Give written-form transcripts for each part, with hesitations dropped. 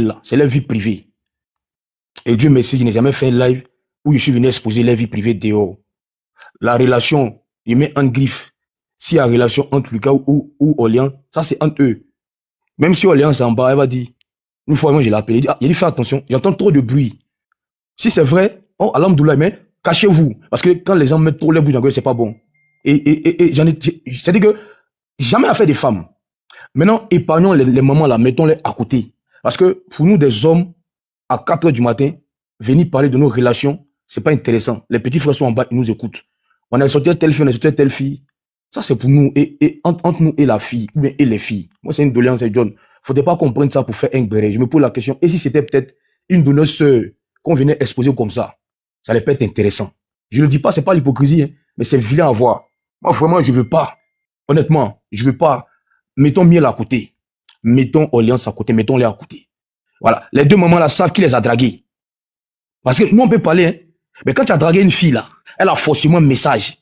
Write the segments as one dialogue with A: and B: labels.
A: là, c'est leur vie privée. Et Dieu merci, je n'ai jamais fait un live où je suis venu exposer leur vie privée dehors. La relation, il met un griffe. S'il y a relation entre Lucas ou Orléans, ça c'est entre eux. Même si Orléans est en bas, elle va dire, une fois moi je l'ai appelé, il dit fais attention, j'entends trop de bruit. Si c'est vrai, oh, alhamdoulilah, mais cachez-vous. Parce que quand les gens mettent trop les bouches dans le c'est pas bon. Et j'en ai, c'est-à-dire que jamais affaire des femmes. Maintenant, épargnons les mamans là, mettons-les à côté. Parce que pour nous, des hommes, à 4 h du matin, venir parler de nos relations, c'est pas intéressant. Les petits frères sont en bas, ils nous écoutent. On a sorti telle fille, on a sorti telle fille. Ça, c'est pour nous, et entre nous et la fille, ou bien et les filles. Moi, c'est une doléance, John. Faudrait pas comprendre ça pour faire un béret. Je me pose la question, et si c'était peut-être une de nos sœurs qu'on venait exposer comme ça allait pas être intéressant. Je le dis pas, c'est pas l'hypocrisie, hein, mais c'est vilain à voir. Moi, vraiment, je veux pas. Honnêtement, je veux pas. Mettons Miel à côté. Mettons Orléans à côté. Mettons-les à côté. Voilà. Les deux mamans là savent qui les a dragués. Parce que nous, on peut parler, hein. Mais quand tu as dragué une fille là, elle a forcément un message.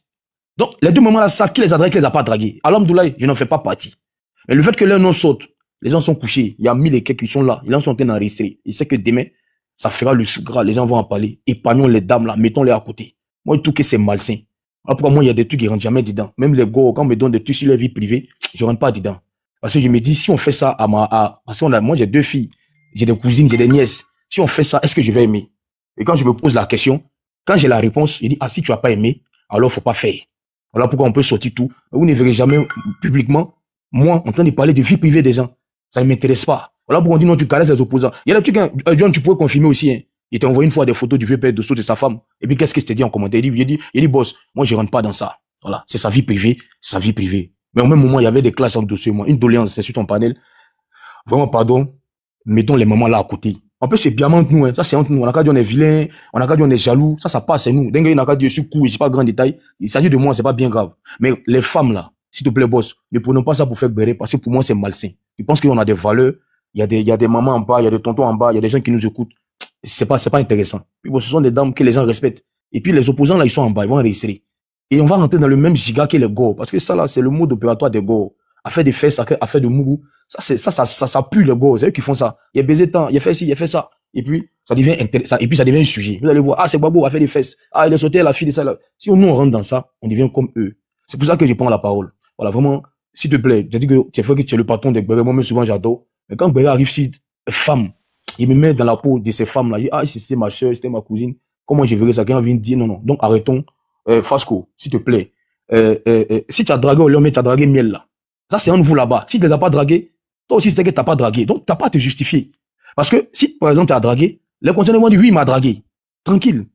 A: Donc, les deux mamans là savent qui les a dragués, qui les a pas dragués. Alhamdoulilah, je n'en fais pas partie. Mais le fait que leur nom saute, les gens sont couchés. Il y a 1000 et quelques qui sont là. Les gens sont en train d'enregistrer. Je sais que demain, ça fera le chou gras. Les gens vont en parler. Épargnons les dames là. Mettons-les à côté. Moi, tout que c'est malsain. Après, moi, il y a des trucs qui rentrent jamais dedans. Même les gars, quand on me donne des trucs sur leur vie privée, je rentre pas dedans. Parce que je me dis, si on fait ça parce que moi, j'ai 2 filles. J'ai des cousines, j'ai des nièces. Si on fait ça, est-ce que je vais aimer? Et quand je me pose la question, quand j'ai la réponse, je dis, si tu as pas aimé, alors faut pas faire. Voilà pourquoi on peut sortir tout. Vous ne verrez jamais publiquement, moi, en train de parler de vie privée des gens. Ça ne m'intéresse pas. Voilà pourquoi on dit non, tu caresses les opposants. Il y a des trucs, John, tu pourrais confirmer aussi, hein. Il t'a envoyé une fois des photos du vieux père de saut de sa femme. Et puis, qu'est-ce que je t'ai dit en commentaire? Il dit, boss, moi, je rentre pas dans ça. Voilà. C'est sa vie privée, sa vie privée. Mais au même moment, il y avait des clashs entre dossiers, moi. Une doléance, c'est sur ton panel. Vraiment, pardon. Mettons les mamans là à côté. En plus, c'est bien entre nous, hein. Ça, c'est entre nous. On a qu'à dire on est vilain. On a qu'à dire on est jaloux. Ça passe, c'est nous. D'un gars, il n'a qu'à dire je suis court, c'est pas grand détail. Il s'agit de moi, c'est pas bien grave. Mais les femmes là, s'il te plaît, boss, ne prenons pas ça pour faire béret, parce que pour moi, c'est malsain. Je pense qu'on a des valeurs. Il y a des mamans en bas, il y a des tontons en bas, il y a des gens qui nous écoutent. C'est pas intéressant. Puis bon, ce sont des dames que les gens respectent. Et puis les opposants là, ils sont en bas, ils vont enregistrer. Et on va rentrer dans le même giga que les gars. Parce que ça là, c'est le mode opératoire des gars. Affaire de fesses, affaire de mougou. Ça pue les gars. C'est eux qui font ça. Il y a baisé temps, il y a fait ci, il y a fait ça. Et puis, ça devient intéressant. Et puis, ça devient un sujet. Vous allez voir, c'est Babo, a fait des fesses. Il a sauté à la fille de ça là. Si nous, on rentre dans ça, on devient comme eux. C'est pour ça que je prends la parole. Voilà, vraiment, s'il te plaît, j'ai dit que tu es le patron des Béret. Moi-même, souvent, j'adore. Mais quand Béret arrive ici, femme, il me met dans la peau de ces femmes-là. Il dit, si c'était ma soeur, c'était ma cousine, comment je verrais ça? Quelqu'un vient dire non. Donc, arrêtons. Fasco, s'il te plaît. Si tu as dragué Orléans, mais tu as dragué Miel là. Ça, c'est entre vous là-bas. Si tu ne les as pas dragués, toi aussi, c'est que tu n'as pas dragué. Donc, tu n'as pas à te justifier. Parce que si, par exemple, tu as dragué, les concernés vont dire, oui, il m'a dragué. Tranquille.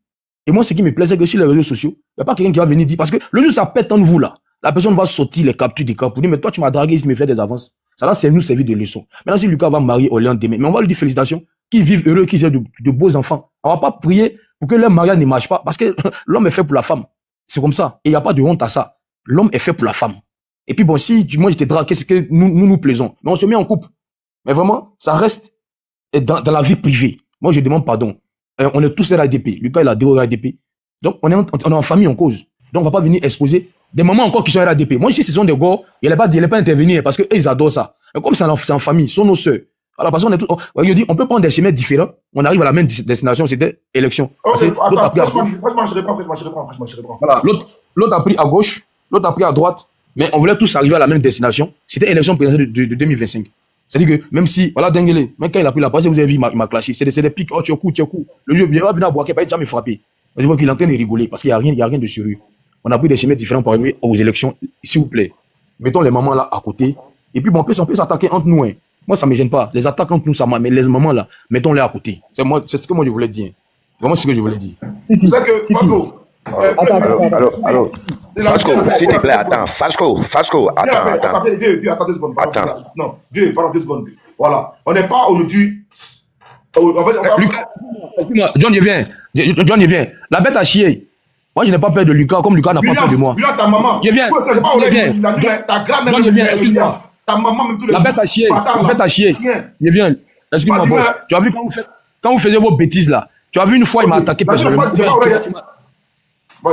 A: Et moi, ce qui me plaît, c'est que sur les réseaux sociaux, il n'y a pas quelqu'un qui va venir dire, parce que le jour ça pète entre vous là, la personne va sortir les captures des camps pour dire, mais toi, tu m'as dragué, il me fait des avances. Ça là, c'est nous servir de leçon. Maintenant, si Lucas va marier Orléans demain, mais on va lui dire félicitations, qu'ils vivent heureux, qu'ils aient de beaux enfants. On va pas prier pour que leur mariage ne marche pas, parce que l'homme est fait pour la femme. C'est comme ça. Et il n'y a pas de honte à ça. L'homme est fait pour la femme. Et puis bon, si moi je te drague, c'est que nous plaisons. Mais on se met en couple. Mais vraiment, ça reste dans la vie privée. Moi, je demande pardon. On est tous RADP. Lucas, il a des RADP. Donc, on est en famille, en cause. Donc, on va pas venir exposer des mamans encore qui sont RADP. Moi, ici, ce sont des gars, il n'allait pas intervenir parce qu'ils adorent ça. Mais comme c'est en famille, ce sont nos sœurs. Alors, parce qu'on est tous, on peut prendre des chemins différents. On arrive à la même destination, c'était élection.
B: Franchement, je réponds.
A: Voilà. L'autre a pris à gauche, l'autre a pris à droite. Mais on voulait tous arriver à la même destination. C'était élection présidentielle de 2025. C'est-à-dire que, même si, voilà, Denguele, même quand il a pris la parole, vous avez vu, il m'a clashé. C'est des pics, tu es court. Le jeu vient venir à boire, il va jamais frapper. Vous voyez qu'il est en train de rigoler, parce qu'il n'y a rien de sérieux. On a pris des chemins différents pour arriver aux élections, s'il vous plaît. Mettons les mamans là à côté. Et puis, bon, on peut s'attaquer entre nous, hein. Moi, ça me gêne pas. Les attaques entre nous, ça m'a, mais les mamans là, mettons-les à côté. C'est ce que moi je voulais dire. Vraiment, ce que je voulais dire.
B: Si.
C: Allô. Fasco, s'il te plaît, attends. Fasco, attends.
B: Attends. Non, vieux, pardon 2 secondes. Voilà. On n'est pas aujourd'hui.
A: Lucas, excuse-moi, John, il vient. La bête a chié. Moi, je n'ai pas peur de Lucas, comme Lucas n'a pas peur de moi.
B: Lucas, ta maman.
A: Il vient.
B: Ta grand-mère.
A: John, il vient, excuse-moi.
B: Ta maman, même tous les
A: La bête a chié. Il vient. Excuse-moi, boss. Tu as vu quand vous faisiez vos bêtises là, tu as vu une fois, il m'a attaqué personnellement.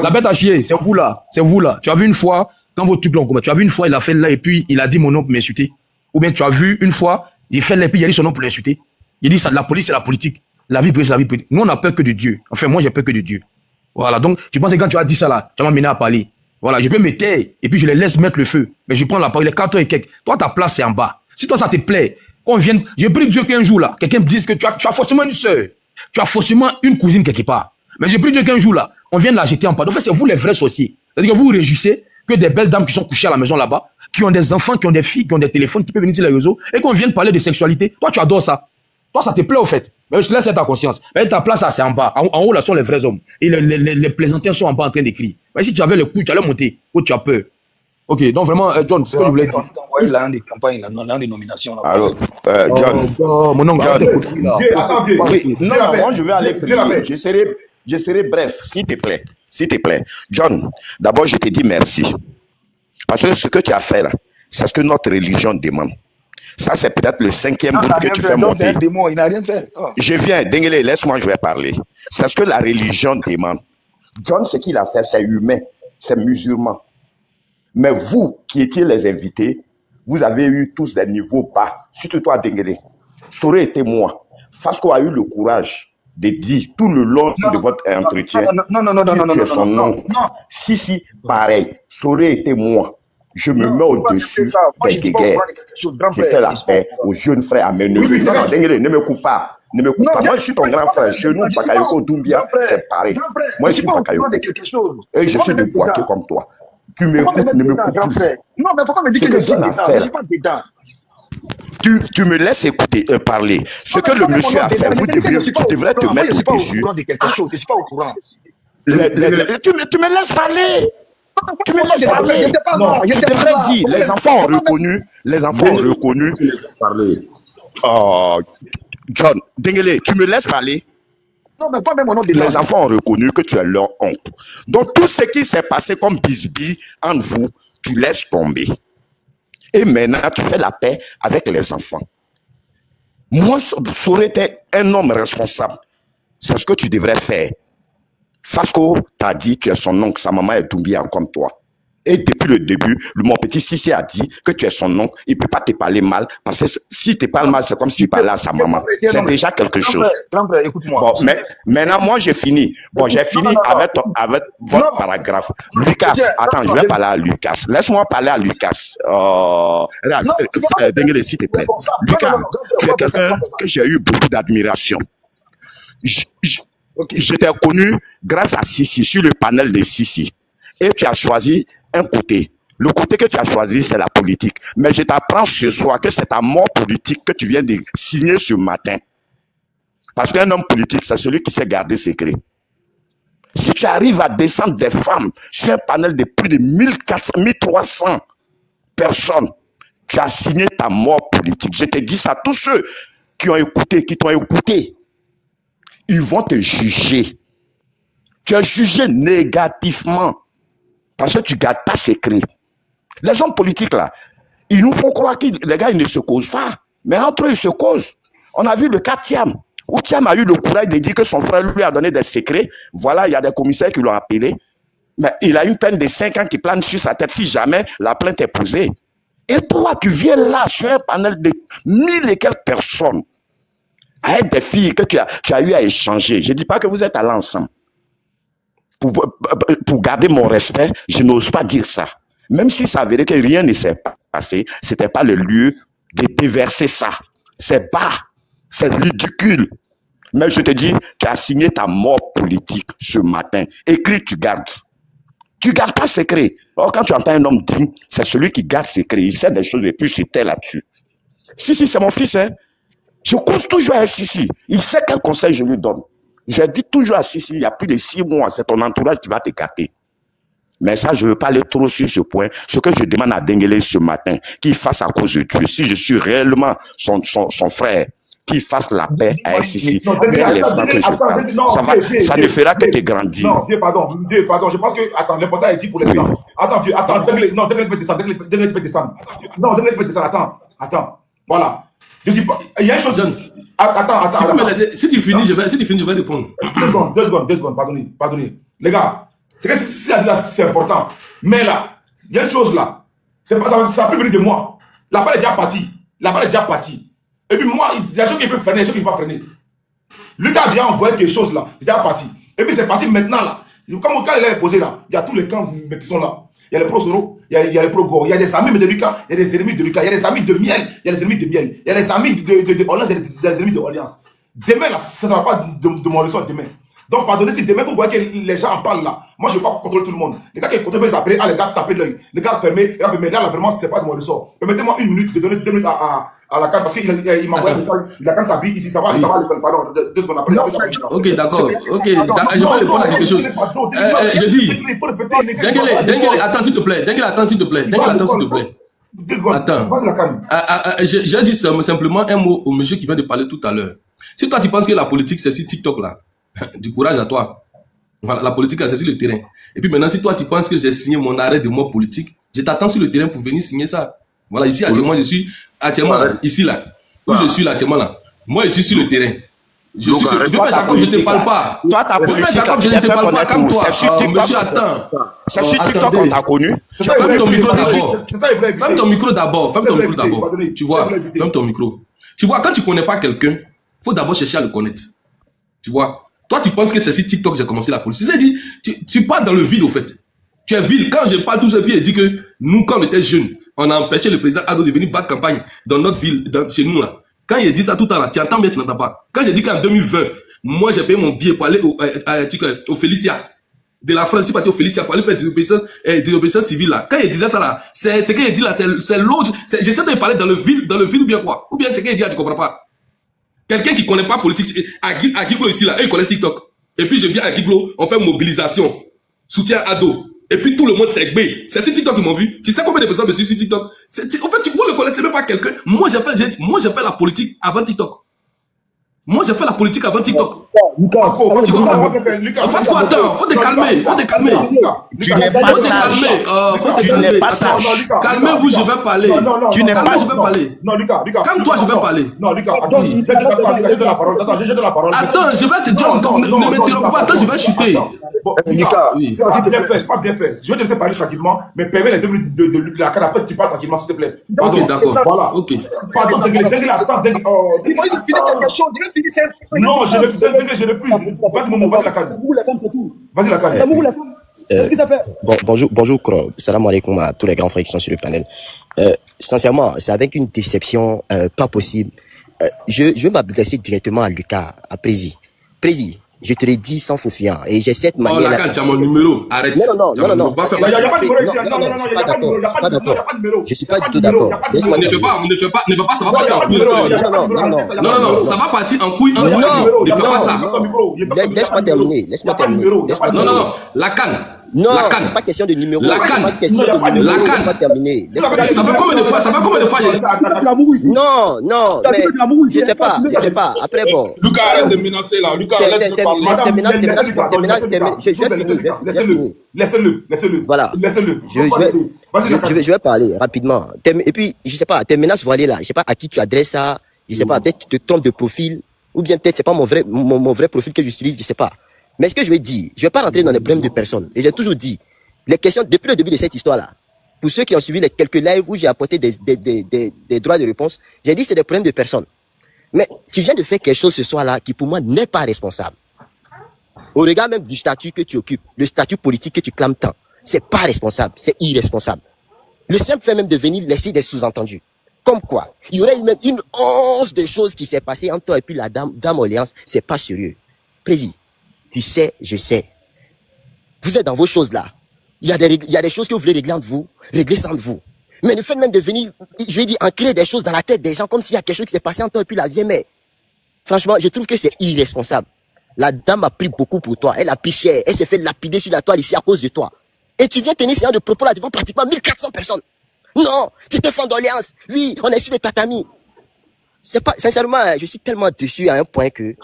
A: La bête a chié, c'est vous là. Tu as vu une fois, quand vos trucs l'ont commis, tu as vu une fois, il a fait là et puis il a dit mon nom pour m'insulter. Ou bien tu as vu une fois, il fait là et puis il a dit son nom pour l'insulter. Il dit ça, la police, c'est la politique. La vie privée, c'est la vie privée. Nous, on n'a peur que de Dieu. Enfin, moi, j'ai peur que de Dieu. Voilà, donc, tu penses que quand tu as dit ça là, tu vas m'amener à parler. Voilà, je peux me taire et puis je les laisse mettre le feu. Mais je prends la parole, il est 4 heures et quelques. Toi, ta place, c'est en bas. Si toi, ça te plaît, qu'on vienne, je prie Dieu qu'un jour là, quelqu'un me dise que tu as forcément une sœur, tu as forcément une cousine quelque part. Mais je prie Dieu qu'un jour là, on vienne la jeter en bas. En fait, c'est vous les vrais sorciers. C'est-à-dire que vous vous réjouissez que des belles dames qui sont couchées à la maison là-bas, qui ont des enfants, qui ont des filles, qui ont des téléphones, qui peuvent venir sur les réseaux, et qu'on vienne parler de sexualité. Toi, tu adores ça. Toi, ça te plaît au fait. Mais je te laisse ta conscience. Mais ta place, c'est en bas. En haut, là, sont les vrais hommes. Et les plaisantins sont en bas en train d'écrire. Mais si tu avais le coup, tu allais monter. Oh, tu as peur. Ok, donc vraiment, John, ce que je voulais dire.
D: Il a un des campagnes, l'un des nominations. Là.
C: Alors, John.
A: Mon oncle,
B: attends, Dieu.
C: Oui, non, moi, je vais aller prier. Je serai bref, s'il te plaît. S'il te plaît. John, d'abord, je te dis merci. Parce que ce que tu as fait là, c'est ce que notre religion demande. Ça, c'est peut-être le 5e groupe que tu fais monter.
D: Il n'a rien fait. Oh.
C: Je viens, Dengele, laisse-moi, je vais parler. C'est ce que la religion demande. John, ce qu'il a fait, c'est humain, c'est musulman. Mais vous, qui étiez les invités, vous avez eu tous des niveaux bas. Surtout toi, Dengele. Ça aurait été moi. Fasco a eu le courage de dire tout le long de votre entretien que tu es son nom. Si, pareil. Ça aurait été moi. Je me mets au-dessus des guerres. Je fais la paix aux jeunes frères à mes neveux. Non, Dengele, ne me coupe pas. Ne me coupe pas. Moi, je suis ton grand frère. Chez nous, Bakayoko, Doumbia, c'est pareil. Moi, je suis Bakayoko. Et je suis de Boaké comme toi. Tu m'écoutes, ne me coupe plus.
D: Non, mais pourquoi me dire que je suis dedans?
C: Tu me laisses écouter, parler. Ce que le monsieur a fait, tu devrais te mettre au-dessus.
D: Je ne suis pas au courant.
C: Tu me laisses parler. Tu me laisses parler. Non, tu devrais dire, les enfants ont reconnu. Oh, John, Dengele, tu me laisses parler.
D: Non, mais pas même au nom de
C: les enfants ont reconnu que tu es leur oncle. Donc, tout ce qui s'est passé comme bisbille entre vous, tu laisses tomber. Et maintenant, tu fais la paix avec les enfants. Moi, ça aurait été un homme responsable. C'est ce que tu devrais faire. Fasco t'a dit, tu es son oncle, sa maman est Doumbia comme toi. Et depuis le début, mon petit Sissi a dit que tu es son oncle. Il ne peut pas te parler mal. Parce que s'il te parle mal, c'est comme s'il parlait à sa maman. C'est déjà quelque chose.
D: Écoute-moi.
C: Bon, mais maintenant, moi, j'ai fini. Bon, j'ai fini avec votre paragraphe. Lucas, attends, je vais parler à Lucas. Laisse-moi parler à Lucas. Dengele, s'il te plaît. Lucas, tu es quelqu'un que j'ai eu beaucoup d'admiration. Je t'ai connu grâce à Sissi, sur le panel de Sissi. Et tu as choisi un côté. Le côté que tu as choisi, c'est la politique. Mais je t'apprends ce soir que c'est ta mort politique que tu viens de signer ce matin. Parce qu'un homme politique, c'est celui qui sait garder secret. Si tu arrives à descendre des femmes sur un panel de plus de 1400, 1300 personnes, tu as signé ta mort politique. Je te dis ça, tous ceux qui ont écouté, qui t'ont écouté, ils vont te juger. Tu es jugé négativement. Parce que tu gardes pas secret. Les hommes politiques là, ils nous font croire que les gars ils ne se causent pas. Mais entre eux ils se causent. On a vu le cas Thiam, où Thiam a eu le courage de dire que son frère lui a donné des secrets. Voilà, il y a des commissaires qui l'ont appelé. Mais il a une peine de 5 ans qui plane sur sa tête si jamais la plainte est posée. Et toi, tu viens là sur un panel de 1000 et quelques personnes, avec des filles que tu as eu à échanger. Je ne dis pas que vous êtes allés ensemble. Pour garder mon respect, je n'ose pas dire ça. Même si ça veut dire que rien ne s'est passé, ce n'était pas le lieu de déverser ça. C'est bas, c'est ridicule. Mais je te dis, tu as signé ta mort politique ce matin. Écrit, tu gardes. Tu gardes pas secret. Or, quand tu entends un homme dire, c'est celui qui garde secret. Il sait des choses et puis c'était là-dessus. Si, c'est mon fils, hein. Je cause toujours à Sissi. Il sait quel conseil je lui donne. Je dis toujours à Sissi, il y a plus de 6 mois, c'est ton entourage qui va te gâter. Mais ça, je ne veux pas aller trop sur ce point. Ce que je demande à Dengele ce matin, qu'il fasse à cause de Dieu. Si je suis réellement son frère, qu'il fasse la paix à Sissi. Dès l'instant que je parle, ça ne fera que te grandir.
B: Non, Dieu, pardon, je pense que, attends, l'important est dit pour l'instant. Oui. Attends, Dieu, attends, Dengele, non, Dengele, tu peux descendre, Dengele, tu peux descendre. Non, Dengele, tu peux descendre, attends, voilà. Je dis pas, il y a une chose, attends.
E: Tu peux me laisser, si tu finis, je vais répondre.
B: 2 secondes, pardonnez. Les gars, c'est que si là, c'est important. Mais là, il y a une chose là. Ça ne peut plus venir de moi. La balle est déjà partie. Et puis moi, il y a des choses qui peuvent freiner, des choses qui ne peuvent pas freiner. Le gars a déjà envoyé quelque chose là, il est parti. Et puis c'est parti maintenant là. Quand il est posé là, il y a tous les camps qui sont là. Il y a les pro-Soro, il y a les pro-Go, il y a des amis de Lucas, il y a des ennemis de Lucas, il y a des amis de Miel, il y a des ennemis de Miel, il y a des amis de Orléans, il y a des ennemis de Orléans. Demain là, ça ne sera pas de mon ressort demain. Donc, pardonnez, si demain vous voyez que les gens en parlent là, moi je ne vais pas contrôler tout le monde. Les gars qui contrôlent, après, les gars taper l'œil, les gars fermés, mais là vraiment, c'est pas de mon ressort. Permettez-moi une minute de donner 2 minutes à la canne parce qu'il m'a envoyé un message, la canne s'habille ici, ça va à l'école, pardon, 2 secondes après.
E: Ok, d'accord, ok, je vais répondre à quelque chose. Je dis, Denguele, attends s'il te plaît, Denguele, attends s'il te plaît, Denguele, attends s'il te plaît.
B: 2 secondes,
E: attends,
B: vas-y la canne.
E: J'ai dit simplement un mot au monsieur qui vient de parler tout à l'heure. Si toi tu penses que la politique c'est sur TikTok là, du courage à toi. Voilà, la politique c'est sur le terrain. Et puis maintenant, si toi tu penses que j'ai signé mon arrêt de mort politique, je t'attends sur le terrain pour venir signer ça. Voilà, ici actuellement, je suis actuellement là, ici là, où je suis là actuellement là. Moi, je suis sur le terrain. Je suis sur. Jacob, je ne te parle pas.
C: Toi, ta politique,
E: Jacob, je ne te parle pas comme toi. Monsieur, attends.
C: C'est sur TikTok qu'on t'a connu.
E: Ferme ton micro d'abord. Ferme ton micro d'abord. Ferme ton micro d'abord. Tu vois, ferme ton micro. Tu vois, quand tu ne connais pas quelqu'un, il faut d'abord chercher à le connaître. Tu vois. Toi, tu penses que c'est sur TikTok que j'ai commencé la politique. C'est-à-dire, tu pars dans le vide, au fait. Tu es vide. Quand je parle tout ce pied et dit que nous, quand on était jeunes, on a empêché le président Ado de venir battre campagne dans notre ville, chez nous, là. Quand il dit ça tout le temps, là, tu entends bien, tu n'entends pas. Quand j'ai dit qu'en 2020, moi, j'ai payé mon billet pour aller au Félicia, de la France, je suis parti au Félicia pour aller faire des obéissances civiles, là. Quand il disait ça, là, c'est ce qu'il dit, là, c'est l'autre. J'essaie de parler dans le ville ou bien quoi. Ou bien c'est qu'il dit, là, tu comprends pas. Quelqu'un qui ne connaît pas politique, à Guiglo ici, là, eux, ils connaissent TikTok. Et puis, je viens à Guiglo, on fait mobilisation, soutien Ado. Et puis, tout le monde s'est gbé. C'est sur TikTok qu'ils m'ont vu. Tu sais combien de personnes me suivent sur TikTok? En fait, vous ne connaissez même pas quelqu'un. Moi, j'ai fait la politique avant TikTok. Moi, j'ai fait la politique avant TikTok.
B: Lucas,
E: attends, faut te calmer, faut te calmer.
C: Tu n'es pas sage. Tu n'es pas sage.
E: Calmez-vous, je vais parler.
C: Tu n'es pas sage.
B: Non, Lucas.
E: Calme-toi, je vais parler.
B: Non, Lucas, attends, j'ai de la parole.
E: Attends, je vais te dire encore, ne m'interromps pas, attends, je vais chuter.
B: Lucas, c'est pas bien fait. Je vais te laisser parler tranquillement, mais permets les 2 minutes de la canne, après tu parles tranquillement, s'il te plaît.
E: Ok, d'accord.
B: Voilà.
E: Ok.
B: Pardon, non, je refuse. Vas-y, Momo, vas-y la canne. Vas-y la canne.
F: Qu'est-ce que ça fait? Bonjour, Kro. Salam alaikum à tous les grands frères qui sont sur le panel. Sincèrement, c'est avec une déception pas possible. Je vais m'adresser directement à Lucas, à Prési. Prési, je te l'ai dit sans faux fiant. Et j'ai cette manière.
E: Oh, la canne, tu as mon numéro. Arrête.
F: Non.
B: Il n'y a pas de numéro ici. Non, il n'y a pas de numéro.
F: Je suis pas du tout d'accord.
E: Ne fais pas, ça va partir en couille. Non, ça va partir en couille. Ne fais pas ça.
F: Laisse-moi terminer.
E: Non, la canne.
F: Non, c'est pas question de numéro.
E: La canne.
F: La canne. Laisse-moi terminer.
E: Ça fait combien de fois
F: Non, mais je sais pas. Après, bon.
G: Lucas, arrête de menacer là. Lucas, laisse-le parler.
B: Laissez-le.
F: Voilà. Je vais parler rapidement. Et puis, je sais pas, tes menaces voilées là, je sais pas à qui tu adresses ça. Je sais pas, peut-être tu te trompes de profil. Ou bien peut-être c'est pas mon vrai profil que j'utilise, je sais pas. Mais ce que je vais dire, je vais pas rentrer dans les problèmes de personnes. Et j'ai toujours dit, les questions, depuis le début de cette histoire-là, pour ceux qui ont suivi les quelques lives où j'ai apporté des droits de réponse, j'ai dit c'est des problèmes de personnes. Mais tu viens de faire quelque chose ce soir-là qui pour moi n'est pas responsable. Au regard même du statut que tu occupes, le statut politique que tu clames tant, c'est pas responsable, c'est irresponsable. Le simple fait même de venir laisser des sous-entendus. Comme quoi, il y aurait même une once de choses qui s'est passées entre toi et puis la dame Orléans, c'est pas sérieux. Président, tu sais, je sais. Vous êtes dans vos choses là. Il y a des choses que vous voulez régler entre vous, régler sans vous. Mais le fait même de venir, je vais dire, en créer des choses dans la tête des gens comme s'il y a quelque chose qui s'est passé entre toi et puis la vieille mère. Franchement, je trouve que c'est irresponsable. La dame a pris beaucoup pour toi. Elle a pris cher. Elle s'est fait lapider sur la toile ici à cause de toi. Et tu viens tenir ce genre de propos là devant pratiquement 1400 personnes. Non, tu étais fan d'Orléans. Oui, on est sur le tatami. C'est pas, sincèrement, je suis tellement dessus à un point que,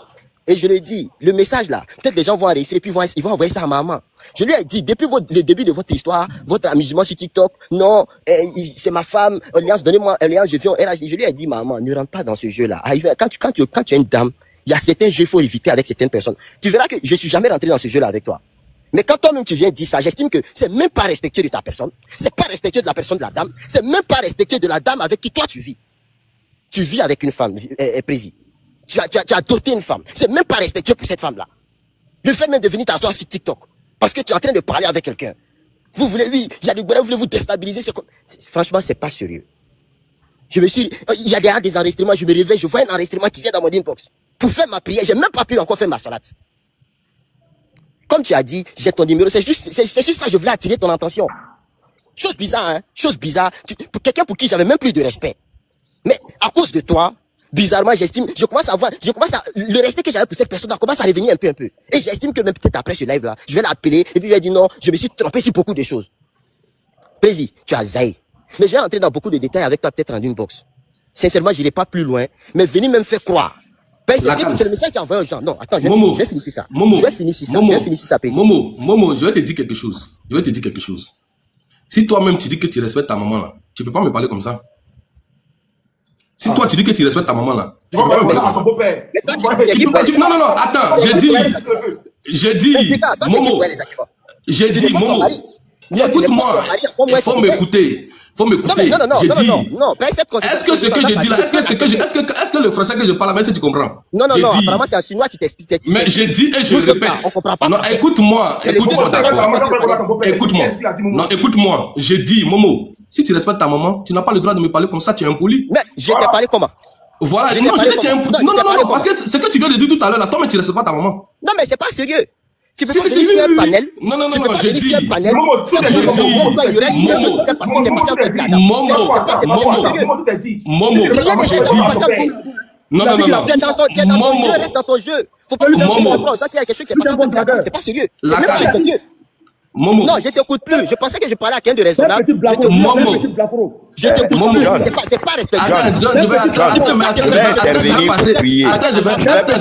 F: et je le dis, le message là, peut-être les gens vont enregistrer et puis ils vont envoyer ça à maman. Je lui ai dit, depuis le début de votre histoire, votre amusement sur TikTok, non, c'est ma femme, Alliance, donnez-moi Alliance, je viens, je lui ai dit, maman, ne rentre pas dans ce jeu-là. Quand tu es une dame, il y a certains jeux qu'il faut éviter avec certaines personnes. Tu verras que je suis jamais rentré dans ce jeu-là avec toi. Mais quand toi-même tu viens dire ça, j'estime que c'est même pas respectueux de ta personne, c'est pas respectueux de la personne de la dame, c'est même pas respectueux de la dame avec qui toi tu vis. tu vis avec une femme, Prési. Tu as doté une femme. C'est même pas respectueux pour cette femme-là. Le fait même de venir t'asseoir sur TikTok, parce que tu es en train de parler avec quelqu'un. Vous voulez, oui, il y a des vous voulez vous déstabiliser. Franchement, c'est pas sérieux. Il y a des enregistrements, je me réveille, je vois un enregistrement qui vient dans mon inbox. Pour faire ma prière, j'ai même pas pu encore faire ma salade. Comme tu as dit, j'ai ton numéro, c'est juste ça, je voulais attirer ton attention. Chose bizarre, hein, chose bizarre. Pour quelqu'un pour qui j'avais même plus de respect. Mais à cause de toi, bizarrement, je commence à le respect que j'avais pour cette personne commence à revenir un peu. Et j'estime que même peut-être après ce live-là, je vais l'appeler, et puis je vais dire non, je me suis trompé sur beaucoup de choses. Prési, tu as zaï. Mais je vais rentrer dans beaucoup de détails avec toi, peut-être en une box. Sincèrement, je n'irai pas plus loin, mais venez même faire croire. C'est le message que tu as envoyé aux gens. Non, attends, je vais finir sur ça. Je vais finir sur ça, Prési.
E: Momo, je vais te dire quelque chose. Si toi-même tu dis que tu respectes ta maman là, tu peux pas me parler comme ça. Si toi tu dis que tu respectes ta maman là, tu peux pas me parler comme ça. Non, attends, j'ai dit, Momo, écoute-moi, il faut m'écouter. Non, est-ce que ce que je dis là, est-ce que le français que je parle avec, tu comprends?
F: Non, apparemment c'est en chinois, tu t'expliques.
E: Mais je dis et je répète. Non, écoute-moi d'accord. Écoute-moi, je dis, Momo, si tu respectes ta maman, tu n'as pas le droit de me parler comme ça, tu es impoli.
F: Mais je t'ai parlé comment?
E: Voilà, non, je dis tu es impoli. Non, parce que ce que tu viens de dire tout à l'heure là, toi, mais tu respectes pas ta maman.
F: Non, mais c'est pas sérieux. Tu peux pas venir sur un panel.
E: Non, je dis. Non.
F: Tu es dans ton jeu, reste dans ton jeu. Faut pas qu'il y a quelque chose qui est passé. C'est pas sérieux. C'est même pas respectueux.
E: Momo.
F: Non, je t'écoute plus. Je pensais que je parlais à quelqu'un de raisonnable. Je t'écoute plus. C'est pas respectueux.
C: John, je vais intervenir pour prier. Je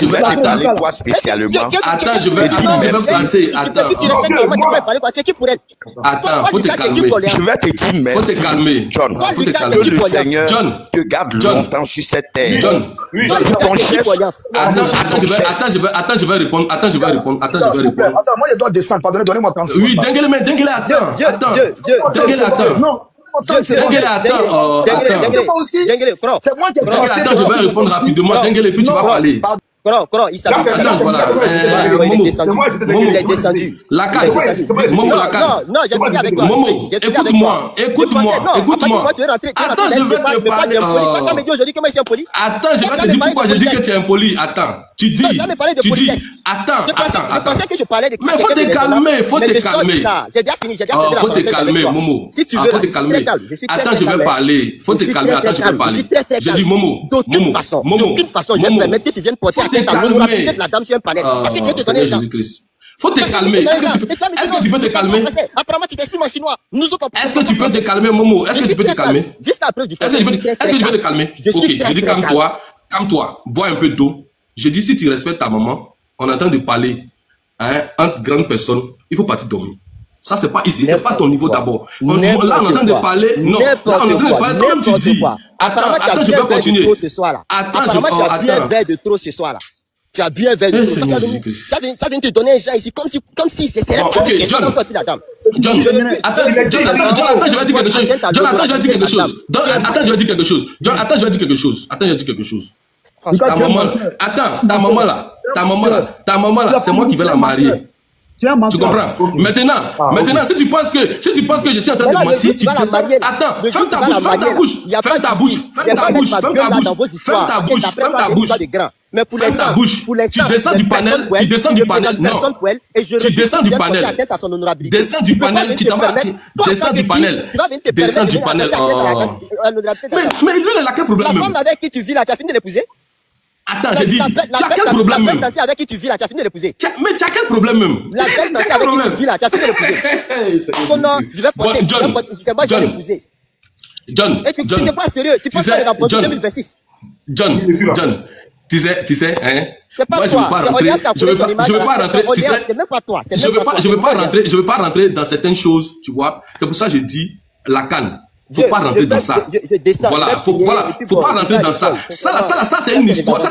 C: vais t'étaler toi spécialement.
E: Attends, je vais passer. Attends.
F: Si tu respectes ta maman, tu peux parler quoi? C'est qui pour elle?
E: Attends, faut te calmer.
C: Je vais te dire merci.
E: Faut te calmer.
C: John, que le Seigneur te garde longtemps sur cette terre.
E: John.
C: Ton chef.
E: Attends, je vais répondre. Attends,
D: moi, je dois descendre. Pardonnez, donnez-moi 30 secondes.
E: Oui, Dengele, attends. Dengele, attends.
D: Non.
E: Dengele, attends.
D: C'est moi qui ai
E: Attends, je vais répondre rapidement. Dengele, puis tu vas parler.
F: Coran, il s'appelle. Il est descendu.
E: La carte. Momo, la carte.
F: Non, j'ai fini avec toi.
E: Momo, écoute-moi. Attends, je vais te parler. Attends, je vais te dire pourquoi je dis que tu es impoli. Attends, tu dis. Attends.
F: Je pensais que je parlais de.
E: Mais faut te calmer,
F: J'ai bien fini,
E: faut te calmer, Momo.
F: Si tu veux,
E: faut te calmer. Attends, je vais parler. Faut te calmer, attends, je vais parler. Je dis Momo.
F: D'aucune façon, je vais permettre que tu viennes porter peut-être la dame sur un panel. Parce que tu veux te donner les gens.
E: Faut te calmer. Est-ce que tu peux te calmer?
F: Apparemment, tu t'exprimes en chinois. Nous autres.
E: Est-ce que tu peux te calmer, Momo? Est-ce que tu peux te calmer?
F: Jusqu'à preuve du
E: Est-ce que tu peux te calmer? Ok, je dis calme-toi, bois un peu d'eau. Je dis si tu respectes ta maman, on est en train de parler entre grandes personnes, il faut partir dormir. Ça, c'est pas ici, c'est pas ton niveau d'abord. Là, on est en train de parler. Non, là, on est en train de parler comme tu dis. Attends, je vais continuer.
F: Attends, tu as bu un verre de trop ce soir-là. Tu as bu un verre de trop. Tu as venu te donner un genre ici, comme si c'était pas quelque chose encore plus la dame.
E: John, attends, je vais dire quelque chose. Attends, je vais dire quelque chose. Ta maman là, c'est moi qui vais la marier. Tu comprends? Maintenant, si tu penses que je suis en train de mentir, tu attends, ferme ta bouche. Tu descends du panel. Non. Tu descends du panel. Mais lui, il a quel problème?
F: La femme avec qui tu vis là, tu as fini de l'épouser?
E: Attends, j'ai dit, tu as quel problème même?
F: La belle avec qui tu vis là, tu as fini de l'épouser.
E: Mais tu as quel problème même?
F: La belle avec qui tu vis là, tu as fini de l'épouser. Non, je vais porter. C'est moi, je vais l'épouser.
E: John,
F: tu n'es pas sérieux. Tu penses que dans le 2026.
E: John, tu sais, hein?
F: C'est pas toi, c'est Audience qui a posé son image.
E: Je veux pas rentrer, tu sais.
F: C'est même pas toi.
E: Je veux pas rentrer dans certaines choses, tu vois. C'est pour ça que je dis, la canne. Faut pas rentrer dans ça. Voilà, faut pas rentrer dans ça. Ça c'est une histoire. Ça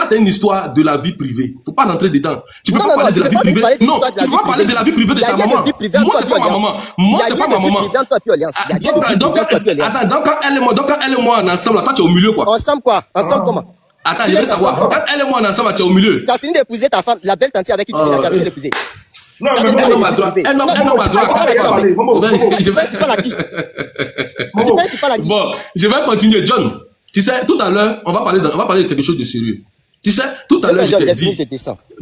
E: c'est une histoire de la vie privée. Faut pas rentrer dedans. Tu peux pas parler de la vie privée. Non, tu peux pas parler de la vie privée de ta maman. Moi c'est pas ma maman. Moi c'est pas ma maman. Donc quand elle et moi ensemble, toi tu es au milieu quoi.
F: Ensemble quoi? Ensemble comment?
E: Attends, je veux savoir. Quand elle et moi ensemble, tu es au milieu.
F: Tu as fini d'épouser ta femme, la belle tante avec qui tu as fini d'épouser.
E: Non, mais un homme a droit. Bon, je vais continuer. John, tu sais, tout à l'heure, on va parler de quelque chose de sérieux. Tu sais, tout à l'heure, je t'ai dit.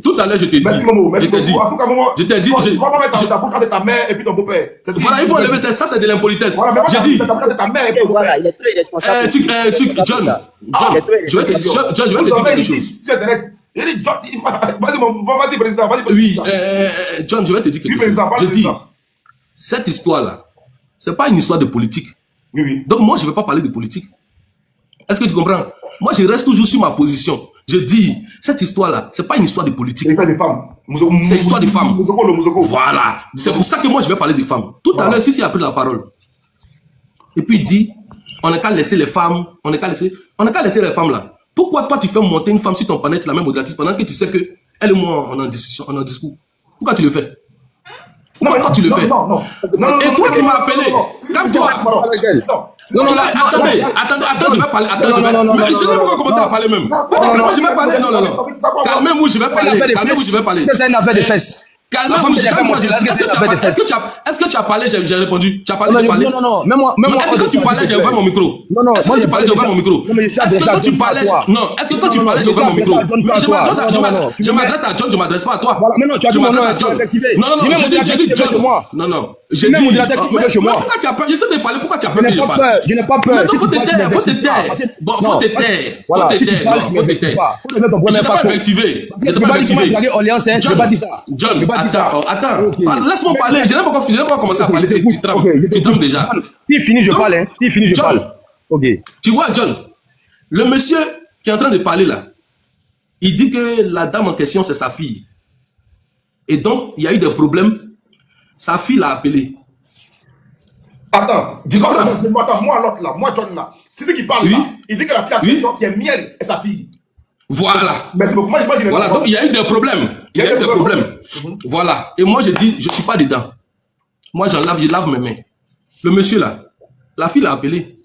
E: Tout à l'heure, je t'ai dit. Je t'ai dit.
B: Tu vas mettre ta bouche de ta mère et puis ton beau-père.
E: Voilà, il faut enlever ça. Ça, c'est de l'impolitesse. J'ai dit.
F: Voilà, il est très irresponsable.
E: John, je vais te dire quelque chose.
B: Vas-y, président.
E: Oui, John, je vais te dire quelque chose. Je dis, cette histoire-là, c'est pas une histoire de politique.
B: Oui.
E: Donc, moi, je ne vais pas parler de politique. Est-ce que tu comprends? Moi, je reste toujours sur ma position. Je dis, cette histoire-là, c'est pas une histoire de politique.
B: C'est des femmes.
E: C'est l'histoire des femmes. Voilà. C'est pour ça que moi, je vais parler des femmes. Tout à l'heure, Sissi a pris la parole. Et puis, il dit, on n'a qu'à laisser les femmes, on n'a qu'à laisser les femmes là. Pourquoi toi, tu fais monter une femme sur ton panel, tu la mets modératrice, pendant que tu sais que elle et moi, on a un discours? Pourquoi tu le fais? Pourquoi toi, tu le fais?
B: Non.
E: Et toi, tu m'as appelé. Non, attendez, je vais parler. Mais je n'ai pas commencé à parler même. Je vais parler. Non. Calmez-vous, je vais parler.
A: C'est une affaire de fesses.
E: Calmez-vous, est-ce que tu as parlé? J'ai répondu. Tu as parlé, j'ai parlé.
A: Non. Même moi.
E: Est-ce que tu parlais? J'ai ouvert mon micro.
A: Non.
E: Est-ce que tu parlais? J'ai ouvert mon micro. Est-ce que quand tu parlais? Non. Est-ce que quand tu parlais? J'ai ouvert mon micro. Je m'adresse à John, je m'adresse pas à toi. Je m'adresse à John. Non. J'ai dit John. Non. J'ai dit. Pourquoi tu as peur? J'essaie de parler. Pourquoi tu as peur que je parle?
A: Je n'ai pas peur.
E: Mais faut te taire. Bon, faut te taire. Je t'ai pas invectivé. John, attends. Laisse-moi parler. Je n'ai pas commencé à parler. Tu trames déjà.
A: Si fini, je parle. Je parle. Ok.
E: Tu vois, John, le monsieur qui est en train de parler là, il dit que la dame en question, c'est sa fille. Et donc, il y a eu des problèmes. Sa fille l'a appelé.
B: Attends, moi, l'autre là, moi, John là, c'est ce qui parle là. Il dit que la fille en question qui est miel est sa fille.
E: Voilà.
B: Mais c'est beaucoup.
E: Voilà, donc il y a eu des problèmes. Voilà. Et moi, je dis, je ne suis pas dedans. Moi, je lave mes mains. Le monsieur là, la fille l'a appelé.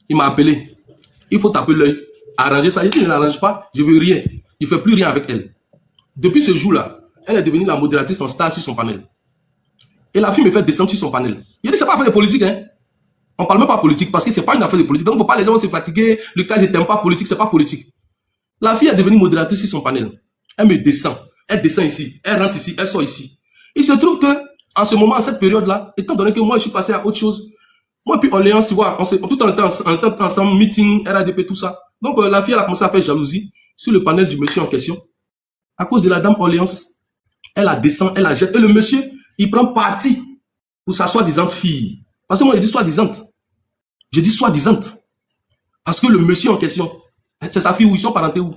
E: Il m'a appelé. Il faut taper l'œil. Arranger ça. Il dit, il n'arrange pas. Je ne veux rien. Il ne fait plus rien avec elle. Depuis ce jour-là, elle est devenue la modératrice en star sur son panel. Et la fille me fait descendre sur son panel. Il dit, c'est pas affaire de politique, hein. On ne parle même pas politique parce que c'est pas une affaire de politique. Donc, il ne faut pas les gens se fatiguer. Le cas, je t'aime pas politique, c'est pas politique. La fille est devenue modératrice sur son panel. Elle me descend. Elle descend ici. Elle rentre ici. Elle sort ici. Il se trouve que, en ce moment, en cette période-là, étant donné que moi, je suis passé à autre chose, moi, puis Orléans, tu vois, tout en étant ensemble, meeting, RADP, tout ça. Donc, la fille, elle a commencé à faire jalousie sur le panel du monsieur en question. À cause de la dame Orléans, elle la descend, elle la jette. Et le monsieur, il prend parti pour sa soi-disant fille. Parce que moi, je dis soi-disante. Je dis soi-disante. Parce que le monsieur en question, c'est sa fille où? Ils sont parentés où?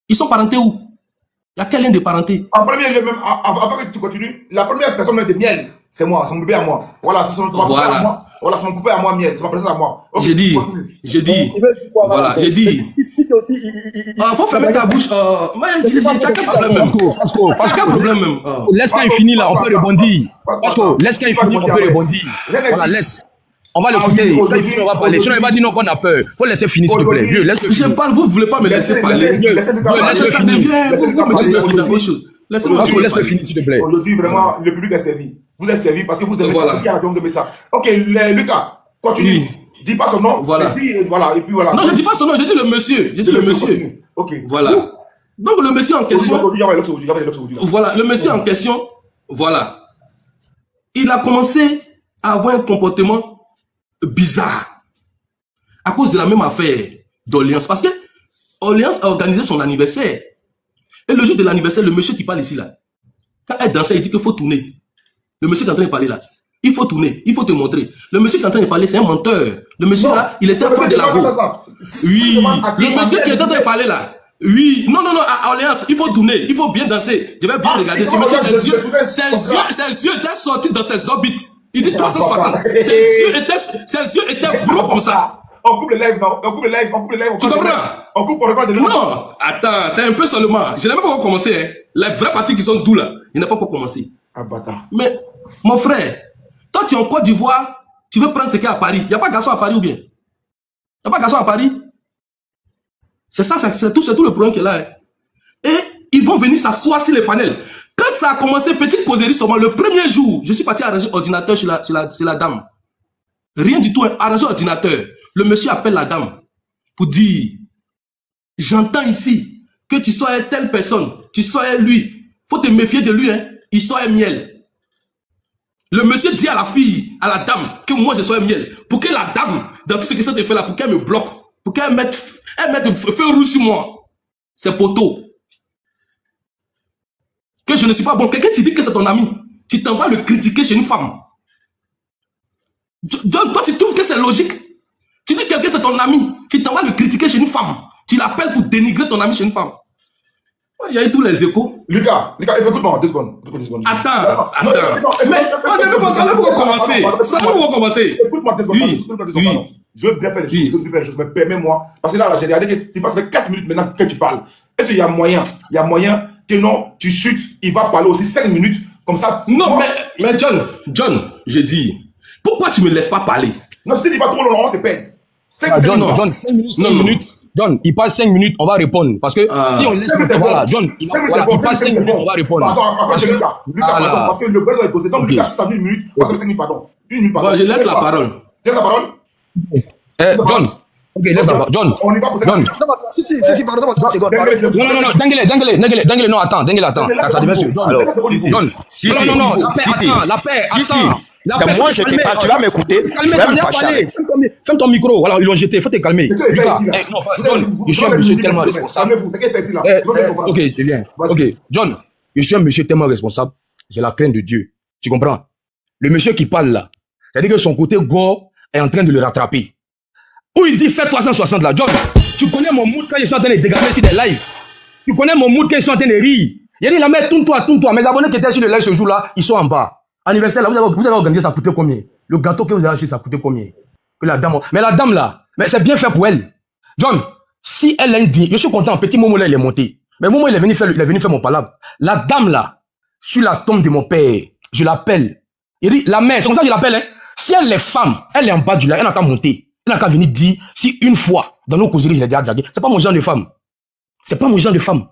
E: Ils sont parentés où? Il y a quel lien de parenté?
B: En premier lieu, même, avant que tu continues, la première personne même de miel, c'est moi, c'est mon bébé à moi. Voilà, c'est mon poupée à moi. Voilà, c'est mon poupée à moi, miel, c'est ma personne à moi. Okay,
E: j'ai dit. Voilà, j'ai dit.
F: Si c'est aussi.
E: Faut fermer ta bouche. Tu as quel problème même? Quel problème même?
A: Laisse quand il finit là, on peut rebondir. Laisse quand il finit, on peut rebondir. Voilà, laisse. On va l'écouter. Quand il finit, on va parler. Sinon, il va dire non qu'on a peur. Faut laisser finir, s'il te plaît.
E: Je parle, vous ne voulez pas me laisser parler. Ça devient. Vous me dites des choses. Laisse-moi
A: finir, s'il te plaît.
B: Aujourd'hui, vraiment, le public est servi. Vous êtes servi parce que vous aimez ça. Vous aimez ça. Ok, Lucas, continue. Dis pas son nom.
E: Voilà.
B: Et puis voilà.
E: Non, je ne dis pas son nom, je dis le monsieur. Je dis le monsieur.
B: Ok.
E: Voilà. Donc, le monsieur en question. Voilà, le monsieur en question, voilà. Il a commencé à avoir un comportement bizarre à cause de la même affaire d'Orléans. Parce que Orléans a organisé son anniversaire. Et le jour de l'anniversaire, le monsieur qui parle ici, là, quand elle dansait, il dit qu'il faut tourner. Le monsieur qui est en train de parler là, il faut tourner, il faut te montrer. Le monsieur qui est en train de parler, c'est un menteur. Le monsieur là, il était fan de la go. Oui, le monsieur qui est en train de parler là, oui, non, à Orléans, il faut tourner, il faut bien danser. Je vais bien regarder. Ce monsieur, ses yeux étaient sortis dans ses orbites. Il dit 360. Ses yeux étaient gros comme ça.
B: On coupe le live, non? On coupe le live.
E: Tu comprends?
B: On coupe pour le de
E: Non, attends, c'est un peu seulement. Je n'ai même pas encore commencé. Hein. Les vraies parties qui sont doux là, il n'a pas encore commencé.
B: Ah, bâtard. Mais,
E: mon frère, toi tu es en Côte d'Ivoire, tu veux prendre ce qu'il y a à Paris. Il n'y a pas de garçon à Paris ou bien? Il n'y a pas de garçon à Paris? C'est ça, c'est tout le problème qu'il y a là. Hein. Et ils vont venir s'asseoir sur les panels. Quand ça a commencé, petite causerie seulement, le premier jour, je suis parti arranger ordinateur chez la dame. Rien du tout, hein, arranger ordinateur. Le monsieur appelle la dame pour dire, j'entends ici que tu sois telle personne, tu sois lui. Faut te méfier de lui, hein. Il soit miel. Le monsieur dit à la fille, à la dame, que moi je sois miel. Pour que la dame, dans tout ce que ça te fait là, pour qu'elle me bloque, pour qu'elle mette feu rouge sur moi. C'est poteau. Que je ne suis pas bon. Quelqu'un te dit que c'est ton ami. Tu t'envoies le critiquer chez une femme. Toi, tu trouves que c'est logique? Tu dis que quelqu'un c'est ton ami. Tu t'envoies le critiquer chez une femme. Tu l'appelles pour dénigrer ton ami chez une femme. Il y a eu tous les échos.
B: Lucas, écoute-moi, 2 secondes.
E: Attends. Mais on ne peut pas commencer. Ça ne peut pas commencer.
B: Écoute-moi 2 secondes. Je veux bien faire les choses, mais permets-moi. Parce que là, j'ai regardé que tu passes 4 minutes maintenant que tu parles. Est-ce qu'il y a moyen que non, tu chutes, il va parler aussi 5 minutes, comme ça.
E: Non, mais John, je dis, pourquoi tu me laisses pas parler?
B: Non, si tu dis pas trop long, on se perd.
A: John, 5 minutes. John, il passe 5 minutes, on va répondre. Parce que si on laisse... Voilà, John, il passe 5 minutes, on va répondre.
B: Attends, Lucas, pardon, parce que le besoin est posé. Donc, Lucas, si tu as 1 minute, on va 5 minutes, pardon. 1 minute, pardon.
E: Je laisse la parole.
B: Laisse la parole.
A: John. Ok, laisse la parole. John.
B: On y va pour ça.
A: John.
F: Si, pardon,
A: Non, Denguele, non, attends. Ça devient sur John. La paix, attends.
C: C'est moi, je te parle, tu vas m'écouter, je vais me fâcher.
A: Ferme ton micro, voilà, ils l'ont jeté, il faut te calmer. Lucas, non, John, je suis un monsieur tellement responsable. Ok, je viens. Ok, John, je suis un monsieur tellement responsable, j'ai la crainte de Dieu. Tu comprends? Le monsieur qui parle là, c'est-à-dire que son côté gore est en train de le rattraper. Où il dit fais 360 là, John, tu connais mon mood quand je suis en train de dégager sur des lives. Tu connais mon mood quand je suis en train de rire. Il a dit la mère, tourne-toi. Mes abonnés qui étaient sur le live ce jour-là, ils sont en bas. Anniversaire, là, vous avez organisé, ça a coûté combien? Le gâteau que vous avez acheté, ça a coûté combien? Que la dame, mais la dame là, mais c'est bien fait pour elle. John, si elle a une dignité, je suis content, petit Momo là, il est monté. Mais Momo, il est venu faire mon palabre. La dame là, sur la tombe de mon père, je l'appelle. Il dit, la mère, c'est comme ça que je l'appelle, hein. Si elle est femme, elle est en bas du lac, elle n'a qu'à monter. Elle n'a qu'à venir dire, si une fois, dans nos causeries, je l'ai déjà dragué, c'est pas mon genre de femme. C'est pas mon genre de femme.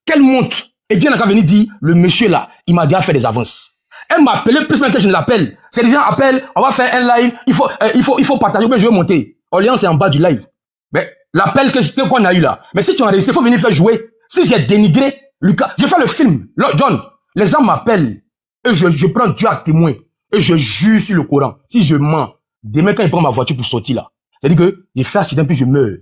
A: Qu'elle monte, et bien elle n'a qu'à venir dire, le monsieur là, il m'a déjà fait des avances. Elle m'a appelé, plus maintenant que je ne l'appelle. C'est des gens appellent, on va faire un live, il faut partager, mais je vais monter. Orléans, c'est en bas du live. Mais l'appel qu'on a eu là. Mais si tu as réussi, il faut venir faire jouer. Si j'ai dénigré Lucas, je fais le film. John, les gens m'appellent, et je prends Dieu à témoin, et je jure sur le Coran. Si je mens, demain quand il prend ma voiture pour sortir là, c'est-à-dire que, il fait accident, puis je meurs.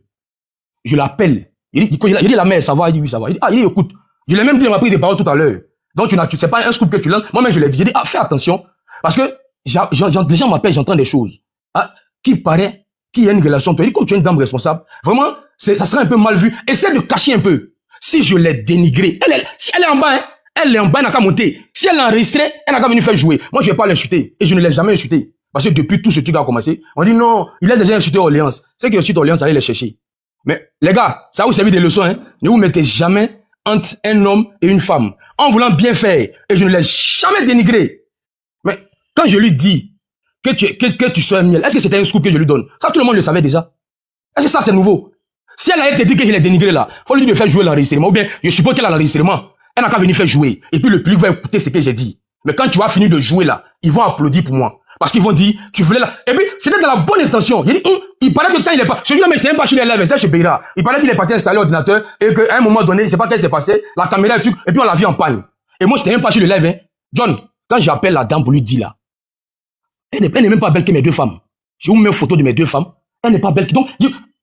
A: Je l'appelle. Il dit la mère, ça va? Il dit oui, ça va. Il dit, écoute. Je l'ai même dit dans ma prise de parole tout à l'heure. Donc, tu sais pas un scoop que tu lances. Moi-même, je l'ai dit. J'ai dit, fais attention. Parce que, les gens m'appellent, j'entends des choses. Qui paraît, qui a une relation. Tu dis, comme tu es une dame responsable, vraiment, ça serait un peu mal vu. Essaie de cacher un peu. Si je l'ai dénigrée, si elle est en bas, hein, elle est en bas, elle n'a qu'à monter. Si elle l'a enregistré, elle n'a qu'à venir faire jouer. Moi, je vais pas l'insulter. Et je ne l'ai jamais insulté. Parce que depuis tout ce truc a commencé, on dit non, il a déjà insulté Orléans. C'est que insulte Orléans, allez les chercher. Mais, les gars, ça vous servir des leçons, hein. Ne vous mettez jamais entre un homme et une femme, en voulant bien faire, et je ne l'ai jamais dénigré. Mais quand je lui dis que tu sois miel, est-ce que c'était un scoop que je lui donne? Ça, tout le monde le savait déjà. Est-ce que ça, c'est nouveau? Si elle a été dit que je l'ai dénigré là, faut lui dire de faire jouer l'enregistrement, ou bien je suppose qu'elle a l'enregistrement. Elle n'a qu'à venir faire jouer, et puis le public va écouter ce que j'ai dit. Mais quand tu vas finir de jouer là, ils vont applaudir pour moi. Parce qu'ils vont dire, tu voulais là. Et puis, c'était dans la bonne intention. Il parlait que quand il est pas, ce jour-là, mais j'étais même pas chez les lèvres, j'étais chez Beira. Il parlait qu'il est parti installer l'ordinateur, et qu'à un moment donné, je sais pas qu'est-ce qui s'est passé, la caméra, et puis on l'a vu en panne. Et moi, j'étais même pas chez le live, hein. John, quand j'appelle la dame pour lui dire là, elle n'est même pas belle que mes 2 femmes. Je vous mets une photo de mes 2 femmes. Elle n'est pas belle. Donc,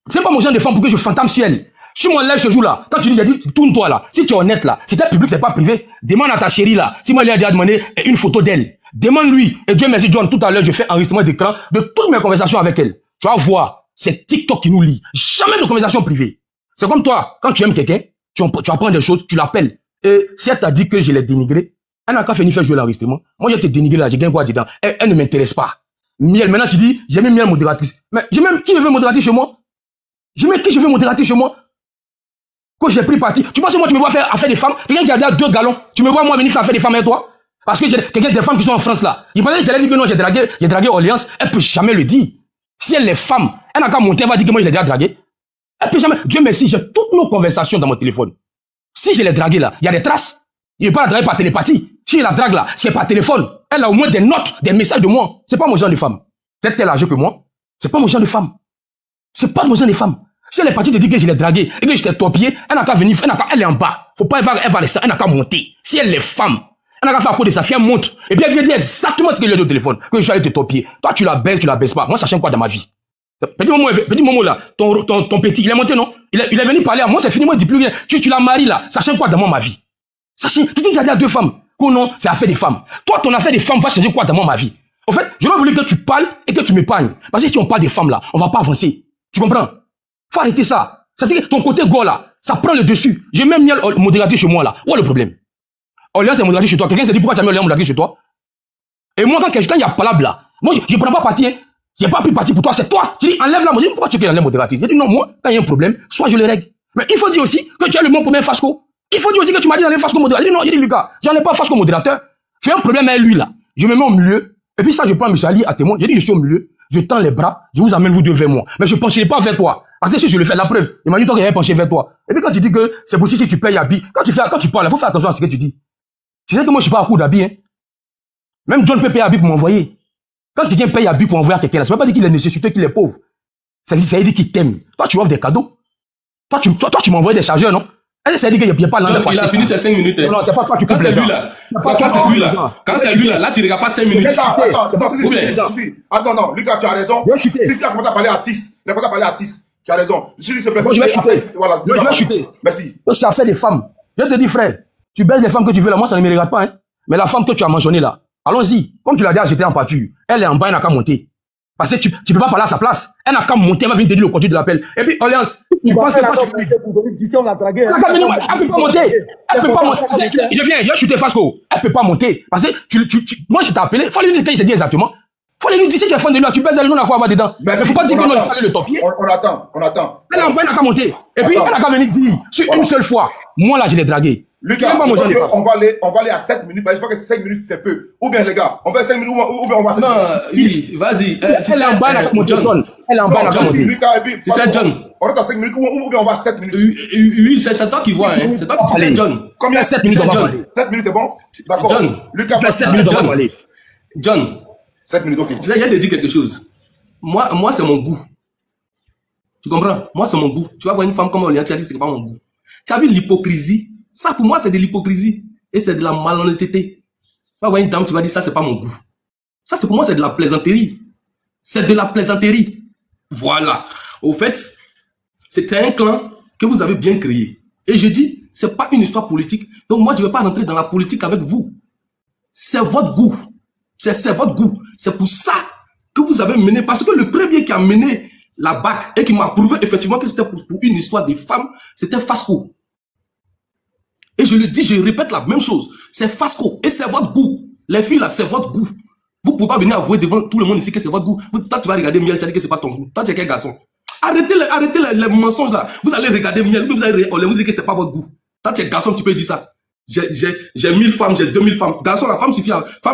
A: c'est pas mon genre de femme pour que je fantôme sur elle. Sur mon live ce jour-là, quand tu dis, j'ai dit, tourne-toi là. Si tu es honnête là, si t'es public, c'est pas privé, demande à ta chérie là. Si moi, elle a déjà demandé une photo d'elle. Demande-lui. Et Dieu merci, John, tout à l'heure, je fais enregistrement d'écran de toutes mes conversations avec elle. Tu vas voir, c'est TikTok qui nous lie. Jamais de conversation privée. C'est comme toi, quand tu aimes quelqu'un, tu apprends des choses, tu l'appelles. Et si elle t'a dit que je l'ai dénigré, Elle n'a qu'à finir faire jouer l'enregistrement. Moi, je t'ai dénigré là, j'ai gagné quoi dedans. Elle ne m'intéresse pas. Miel, maintenant tu dis, j'ai mis Miel modératrice. Mais j'ai même qui veut modératrice chez moi? J'ai même qui je veux modératrice chez moi? Que j'ai pris parti. Tu penses que moi, tu me vois faire affaire des femmes? Quelqu'un qui a déjà 2 galons. Tu me vois moi venir faire affaire des femmes avec toi? Parce que j'ai quelqu'un des femmes qui sont en France là. Il pensait qu'elle a dit que non, j'ai dragué Orléans. Elle peut jamais le dire. Si elle est femme, elle n'a qu'à monter, elle va dire que moi, je l'ai déjà dragué. Elle peut jamais. Dieu merci, j'ai toutes nos conversations dans mon téléphone. Si je l'ai dragué là, il y a des traces. Il ne peut pas la draguer par télépathie. Si je la drague là, c'est par téléphone. Elle a au moins des notes, des messages de moi. C'est pas mon genre de femme. Peut-être qu'elle a âgé que moi. C'est pas mon genre de femme. C'est pas mon genre de femme. Si elle est partie de dire que je l'ai dragué et que je t'ai torpillé, elle n'a qu'à venir, elle est en bas. Faut pas, elle va laisser, elle n'a qu'à monter. Si elle est femme, elle n'a qu'à faire à côté de sa fille, elle monte. Et puis elle vient dire exactement ce que je lui ai dit au téléphone. Que je suis allé te torpiller. Toi, tu la baisses pas. Moi, ça change quoi dans ma vie? Petit moment là, ton petit, il est monté, non? Il est venu parler à moi, c'est fini, moi, il dit plus rien. Tu la maries là, ça change quoi dans ma vie? Ça change. Tu dis qu'il y a 2 femmes. Que non, c'est affaire des femmes. Toi, ton affaire des femmes va changer quoi dans ma vie? En fait, j'aurais voulu que tu parles et que tu m'épargnes. Parce que si on parle des femmes là, on va pas avancer. Tu comprends? Faut arrêter ça. Ça c'est que ton côté go là, ça prend le dessus. J'ai même mis modératrice chez moi là. Où est le problème? Orléans c'est modératrice chez toi. Quelqu'un s'est dit pourquoi tu as mis Orléans modératrice chez toi? Et moi quand il y a palabre là, moi je prends pas parti. Hein. J'ai pas pris parti pour toi, c'est toi. Je dis enlève la modératrice. Pourquoi tu veux enlève modératrice? J'ai dit non, moi quand il y a un problème, soit je le règle. Mais il faut dire aussi que tu as le mot pour même Fasco. Il faut dire aussi que tu m'as dit d'aller Fasco modérateur. J'ai dit non, j'ai dit Lucas, j'en ai pas Fasco modérateur. J'ai un problème avec lui là. Je me mets au milieu. Et puis ça, je prends M. Ali à témoin. J'ai dit je suis au milieu. Je tends les bras. Je vous amène vous deux vers moi. Mais je ne pencherai pas vers toi. Parce que si je le fais, la preuve, imagine-toi qu'il y a penché vers toi. Et puis quand tu dis que c'est possible si tu payes Abi, quand tu parles, il faut faire attention à ce que tu dis. Tu sais que moi je suis pas à court d'Abi, hein. Même John peut payer Abi pour m'envoyer. Quand quelqu'un paye Abi pour envoyer à quelqu'un, ça ne veut pas dire qu'il est nécessiteux, qu'il est pauvre. Ça veut dire qu'il t'aime. Toi, tu offres des cadeaux. Toi, tu m'envoies des chargeurs, non? Ça veut dire qu'il n'y a pas l'envers.
E: Il a fini ses 5 minutes.
A: Non, c'est pas toi, tu coupes les gens.
E: Quand c'est lui là, là, tu ne regardes pas 5 minutes.
B: Attends, non, Lucas, tu as raison. Si il a commencé à parler à 6, il a commencé à parler à 6. Tu as raison. Je vais chuter. Voilà,
A: je vais chuter.
B: Merci.
A: Tu as fait des femmes. Je te dis, frère, tu baises les femmes que tu veux là, moi ça ne me regarde pas. Hein. Mais la femme que tu as mentionnée là, allons-y. Comme tu l'as déjà jetée en pâture, elle est en bas, elle n'a qu'à monter. Parce que tu peux pas parler à sa place. Elle n'a qu'à monter, elle va venir te dire le contenu de l'appel. Et puis, Orléans, tu penses que toi tu veux. Elle peut pas monter. Elle peut pas monter. Il vient, je chuté Fasco. Elle peut pas monter. Parce que moi je t'ai appelé. Il faut lui dire que je t'ai dit exactement. Il faut lui dire si tu es fan de lui, tu pèses les gens à quoi avoir dedans. Mais faut pas dire que non, il fallait le topier.
B: On attend.
A: Elle est en bas, elle n'a qu'à monter. Et puis, elle n'a qu'à venir dire, sur une seule fois, moi là je l'ai dragué.
B: Lucas, on va aller à 7 minutes, parce que je crois que 5 minutes c'est peu. Ou bien les gars, on fait 5 minutes ou bien on va 7 minutes.
E: Non, oui, vas-y.
A: Elle est en bas, elle a monté. Elle est en bas, elle a monté.
E: C'est ça, John.
B: On reste à 5 minutes ou bien on va à 7 minutes.
E: Oui, c'est toi qui vois, hein. C'est toi qui dis, John.
B: Combien?
A: 7 minutes, John.
B: 7 minutes, c'est bon? D'accord.
E: John.
B: Lucas,
A: 7 minutes, on va aller.
E: John.
B: 7 minutes, ok.
E: Tu sais, il y a de dire quelque chose. Moi, c'est mon goût. Tu comprends? Moi, c'est mon goût. Tu vas voir une femme comme Orléans, tu as dit c'est pas mon goût. Tu as vu l'hypocrisie? Ça, pour moi, c'est de l'hypocrisie. Et c'est de la malhonnêteté. Tu vas voir une dame, tu vas dire, ça, c'est pas mon goût. Ça, c'est pour moi, c'est de la plaisanterie. C'est de la plaisanterie. Voilà. Au fait, c'était un clan que vous avez bien créé. Et je dis, c'est pas une histoire politique. Donc, moi, je vais pas rentrer dans la politique avec vous. C'est votre goût. C'est votre goût. C'est pour ça que vous avez mené. Parce que le premier qui a mené la BAC et qui m'a prouvé effectivement que c'était pour une histoire des femmes, c'était Fasco. Et je le dis, je répète la même chose. C'est Fasco. Et c'est votre goût. Les filles là, c'est votre goût. Vous ne pouvez pas venir avouer devant tout le monde ici que c'est votre goût. Toi, tu vas regarder Miel, tu as dit que c'est pas ton goût. Toi, tu es quel garçon? Arrêtez les mensonges là. Vous allez regarder Miel, vous allez vous dire que c'est pas votre goût. Toi, tu es garçon, tu peux dire ça. J'ai 1000 femmes, j'ai 2000 femmes. Garçon, la femme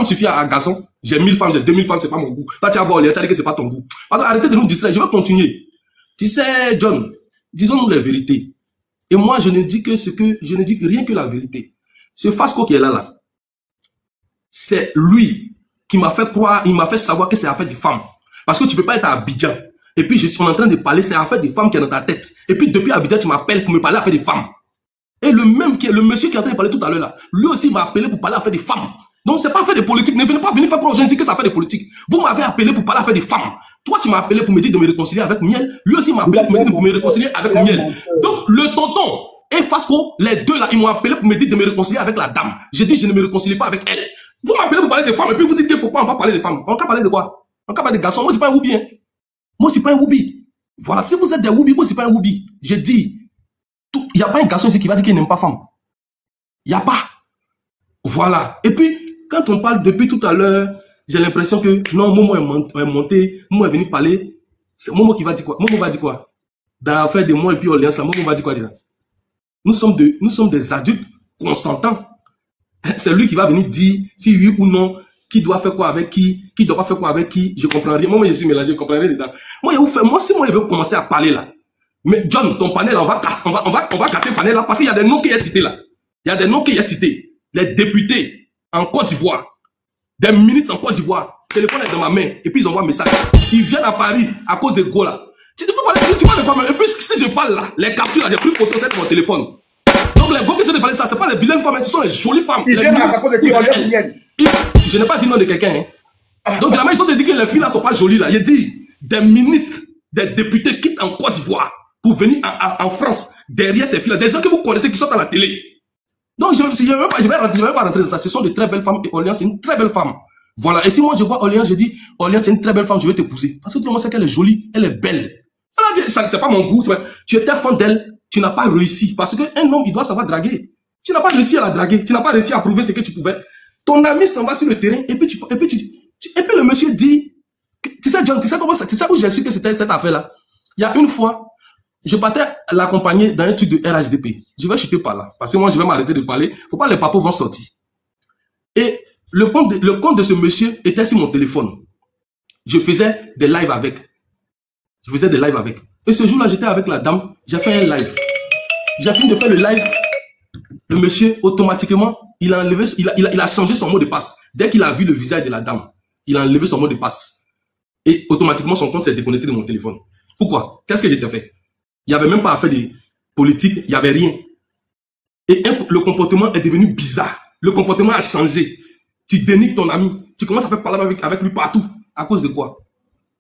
E: suffit à garçon. J'ai 1000 femmes, j'ai 2000 femmes, c'est pas mon goût. Toi, tu vas voir, tu as dit que c'est pas ton goût. Alors, arrêtez de nous distraire. Je vais continuer. Tu sais, John, disons-nous la vérité. Et moi, je ne dis rien que la vérité. Ce Fasco qui est là, c'est lui qui m'a fait croire, il m'a fait savoir que c'est affaire des femmes. Parce que tu peux pas être à Abidjan. Et puis, je suis en train de parler, c'est affaire des femmes qui est dans ta tête. Et puis, depuis Abidjan, tu m'appelles pour me parler affaire des femmes. Et le monsieur qui est en train de parler tout à l'heure là, lui aussi m'a appelé pour parler affaire des femmes. Donc, c'est pas affaire de politique. Ne venez pas venir faire croire que ça fait des politiques. Vous m'avez appelé pour parler affaire des femmes. Toi, tu m'as appelé pour me dire de me réconcilier avec Miel. Lui aussi m'a appelé pour me dire de me réconcilier avec Miel. Donc, le tonton et Fasco, les deux là, ils m'ont appelé pour me dire de me réconcilier avec la dame. J'ai dit, je ne me réconcilie pas avec elle. Vous m'appelez pour parler des femmes et puis vous dites qu'il faut pas, on va parler des femmes. On va parler de quoi? On va parler des garçons. Moi, c'est pas un woubi, hein. Moi, c'est pas un woubi. Voilà. Si vous êtes des woubi, moi, c'est pas un woubi. J'ai dit, il n'y a pas un garçon ici qui va dire qu'il n'aime pas femme. Il n'y a pas. Voilà. Et puis, quand on parle depuis tout à l'heure, j'ai l'impression que non, Momo est monté, Momo est venu parler. C'est Momo qui va dire quoi? Momo va dire quoi? Dans l'affaire de moi et puis Orléans, Momo va dire quoi déjà? Nous sommes des adultes consentants. C'est lui qui va venir dire si oui ou non, qui doit faire quoi avec qui doit pas faire quoi avec qui. Je comprends rien. Moi, je suis mélangé, je comprends rien dedans. Moi, si moi, je veux commencer à parler là. Mais John, ton panel, on va casser le panel là parce qu'il y a des noms qui est cité là. Il y a des noms qui est cité. Les députés en Côte d'Ivoire, des ministres en Côte d'Ivoire, le téléphone est dans ma main et puis ils envoient un message. Ils viennent à Paris à cause de Go là. Tu vois de quoi même. Et puis si je parle là, les captures là, j'ai pris photo sur mon téléphone. Donc les gars qui sont de parler ça, c'est pas les vilaines femmes, ce sont les jolies femmes.
B: Ils viennent à cause de qui?
E: Je n'ai pas dit le nom de quelqu'un. Hein. Donc la ils ont dit que les filles là sont pas jolies là. J'ai dit des ministres, des députés quittent en Côte d'Ivoire pour venir en France derrière ces filles là. Des gens que vous connaissez qui sont à la télé. Donc je vais pas rentrer dans ça. Ce sont de très belles femmes et Orléans c'est une très belle femme. Voilà. Et si moi je vois Orléans, je dis Orléans c'est une très belle femme, je vais t'épouser. Parce que tout le monde sait qu'elle est jolie, elle est belle. Voilà, c'est pas mon goût. Tu étais fan d'elle, tu n'as pas réussi. Parce qu'un homme il doit savoir draguer. Tu n'as pas réussi à la draguer, tu n'as pas réussi à prouver ce que tu pouvais. Ton ami s'en va sur le terrain et puis le monsieur dit, tu sais John, tu sais où j'ai su que c'était cette affaire là. Il y a une fois. Je partais l'accompagner dans un truc de RHDP. Je vais chuter par là. Parce que moi, je vais m'arrêter de parler. Faut pas les papos vont sortir. Et le compte de ce monsieur était sur mon téléphone. Je faisais des lives avec. Et ce jour-là, j'étais avec la dame. J'ai fait un live. J'ai fini de faire le live. Le monsieur, automatiquement, il a changé son mot de passe. Dès qu'il a vu le visage de la dame, il a enlevé son mot de passe. Et automatiquement, son compte s'est déconnecté de mon téléphone. Pourquoi? Qu'est-ce que j'étais fait? Il n'y avait même pas à faire de politique, il n'y avait rien. Et le comportement est devenu bizarre. Le comportement a changé. Tu dénigres ton ami. Tu commences à faire parler avec lui partout. À cause de quoi?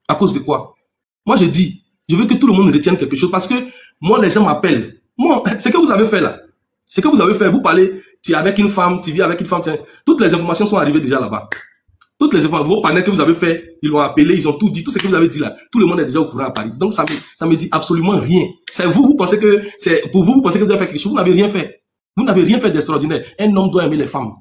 E: À cause de quoi? Moi, je dis, je veux que tout le monde retienne quelque chose parce que moi, les gens m'appellent. Moi, ce que vous avez fait là, ce que vous avez fait, vous parlez, tu es avec une femme, tu vis avec une femme, toutes les informations sont arrivées déjà là-bas. Toutes les informations, vos panels que vous avez fait, ils l'ont appelé, ils ont tout dit, tout ce que vous avez dit là, tout le monde est déjà au courant à Paris. Donc ça me dit absolument rien. C'est vous pensez que c'est pour vous, vous pensez que vous avez fait quelque chose, vous n'avez rien fait. Vous n'avez rien fait d'extraordinaire. Un homme doit aimer les femmes.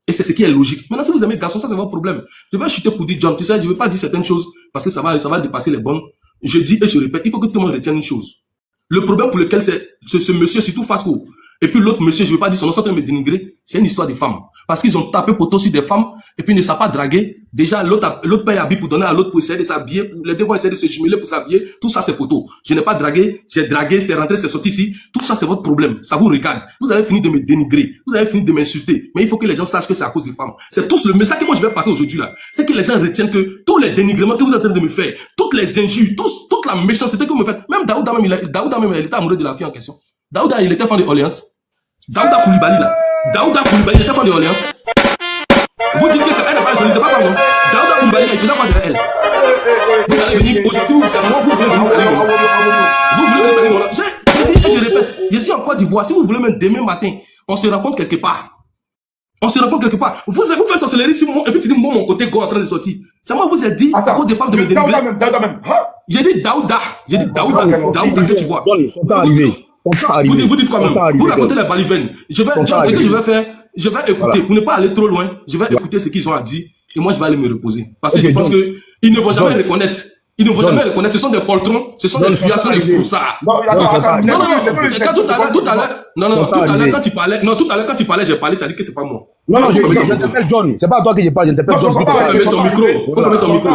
E: Et c'est ce qui est logique. Maintenant, si vous aimez les garçons, ça c'est votre problème. Je vais chuter pour dire John, tu sais, je ne vais pas dire certaines choses parce que ça va dépasser les bonnes. Je dis et je répète, il faut que tout le monde retienne une chose. Le problème pour lequel c'est ce monsieur, surtout Fasco, et puis l'autre monsieur, je ne vais pas dire son nom, sans me dénigrer, c'est une histoire de femmes. Parce qu'ils ont tapé poteau sur des femmes, et puis ils ne savent pas draguer. Déjà, l'autre paye habit pour donner à l'autre pour essayer de s'habiller, les deux vont essayer de se jumeler pour s'habiller. Tout ça, c'est poteau. Je n'ai pas dragué, j'ai dragué, c'est rentré, c'est sorti ici. Tout ça, c'est votre problème. Ça vous regarde. Vous allez finir de me dénigrer. Vous allez finir de m'insulter. Mais il faut que les gens sachent que c'est à cause des femmes. C'est tout le message que moi je vais passer aujourd'hui là. C'est que les gens retiennent que tous les dénigrements que vous êtes en train de me faire, toutes les injures, toute la méchanceté que vous me faites, même Daouda même, il était amoureux de la fille en question. Daouda, il était fan de Orléans. Daouda Koulibaly là. Daouda Koulibaly, il était fan de Orléans. Vous dites que elle n'est pas jolie, c'est pas femme, non? Daouda Koulibaly, il faisait quoi derrière elle? Vous allez venir aujourd'hui, c'est moi, vous voulez venir salir mon nom. Vous voulez venir salir mon nom. Je dis et je répète, je suis en Côte d'Ivoire. Si vous voulez même demain matin, on se rencontre quelque part. On se rencontre quelque part. Vous faites sorcellerie sur moi, et puis tu dis, moi, mon côté go en train de sortir. C'est moi, vous ai dit, à cause des femmes de me dénigrer.
B: Daouda même.
E: J'ai dit Daouda. J'ai dit Daouda que tu vois. Vous dites quoi même? Vous racontez les balivennes. Ce que je vais faire, je vais écouter. Pour ne pas aller trop loin, je vais écouter ce qu'ils ont à dire. Et moi, je vais aller me reposer. Parce que je pense qu'ils ne vont jamais reconnaître. Ils ne vont jamais reconnaître. Ce sont des poltrons, ce sont des fuyards, ce sont des broussards. Non, tout à l'heure, quand tu parlais, j'ai parlé, tu as dit que c'est pas moi.
A: Non, je t'appelle John. C'est pas à toi que je parle, je t'appelle John.
E: Faut fermer ton micro. Faut fermer ton micro.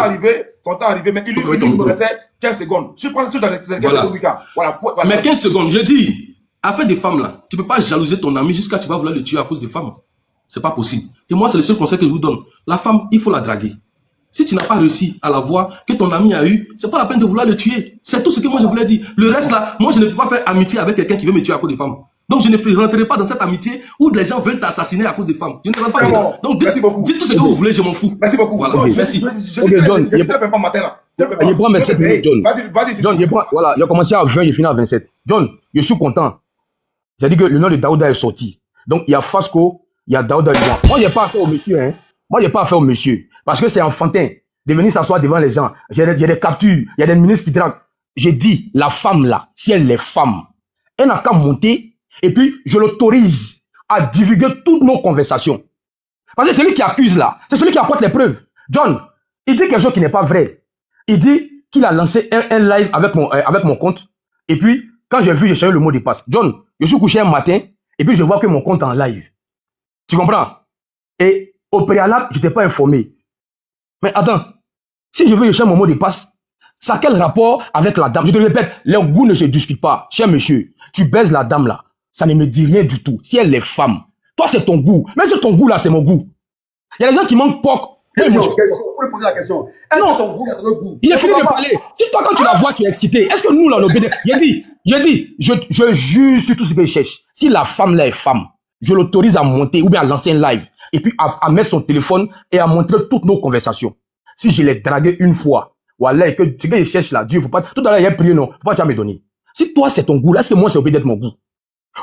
B: Son temps arrivé, mais il nous restait 15 secondes. Je prends ça dans les 15 secondes. Voilà.
E: Mais 15 secondes, je dis, affaire des femmes là, tu peux pas jalouser ton ami jusqu'à tu vas vouloir le tuer à cause des femmes. C'est pas possible. Et moi, c'est le seul conseil que je vous donne. La femme, il faut la draguer. Si tu n'as pas réussi à la voir, que ton ami a eu, c'est pas la peine de vouloir le tuer. C'est tout ce que moi je voulais dire. Le reste là, moi je ne peux pas faire amitié avec quelqu'un qui veut me tuer à cause des femmes. Donc je ne rentrerai pas dans cette amitié où les gens veulent t'assassiner à cause des femmes. Je ne rentre pas dedans. Donc dites tout ce que vous voulez, je m'en fous.
B: Merci beaucoup.
E: Voilà, merci.
B: Je prends matin là.
A: Je prends mes 7 minutes, John.
B: Vas-y.
A: John, voilà, j'ai commencé à 20, j'ai fini à 27. John, je suis content. J'ai dit que le nom de Daouda est sorti. Donc il y a Fasco, il y a Daouda. Moi, je n'ai pas affaire au monsieur, hein. Moi, je n'ai pas affaire au monsieur. Parce que c'est enfantin de venir s'asseoir devant les gens. J'ai des captures, il y a des ministres qui draguent. J'ai dit, la femme là, si elle est femme, elle n'a qu'à monter et puis je l'autorise à divulguer toutes nos conversations. Parce que celui qui accuse là, c'est celui qui apporte les preuves. John, il dit quelque chose qui n'est pas vrai. Il dit qu'il a lancé un live avec mon compte. Et puis, quand j'ai vu, j'ai changé le mot de passe. John, je suis couché un matin, et puis je vois que mon compte est en live. Tu comprends? Et au préalable, je n'étais pas informé. Mais attends, si je veux changer mon mot de passe, ça a quel rapport avec la dame? Je te le répète, les goûts ne se discutent pas. Cher monsieur, tu baises la dame là, ça ne me dit rien du tout. Si elle est femme, toi c'est ton goût. Même si ton goût là, c'est mon goût. Il y a des gens qui manquent POC.
H: Question, vous pouvez poser la question. Est-ce que son goût, c'est notre goût?
A: Il est fini de parler. Si toi, quand tu la vois, tu es excité, est-ce que nous, là, on obéit? Je juge sur tout ce que je cherche. Si la femme là est femme, je l'autorise à monter ou bien à lancer un live et puis à mettre son téléphone et à montrer toutes nos conversations. Si je l'ai dragué une fois, voilà, que ce que je cherche là, Dieu, faut pas, tout à l'heure, il y a prié, non, faut pas tu vas me donner. Si toi, c'est ton goût, là, c'est moi, c'est obéi d'être mon goût.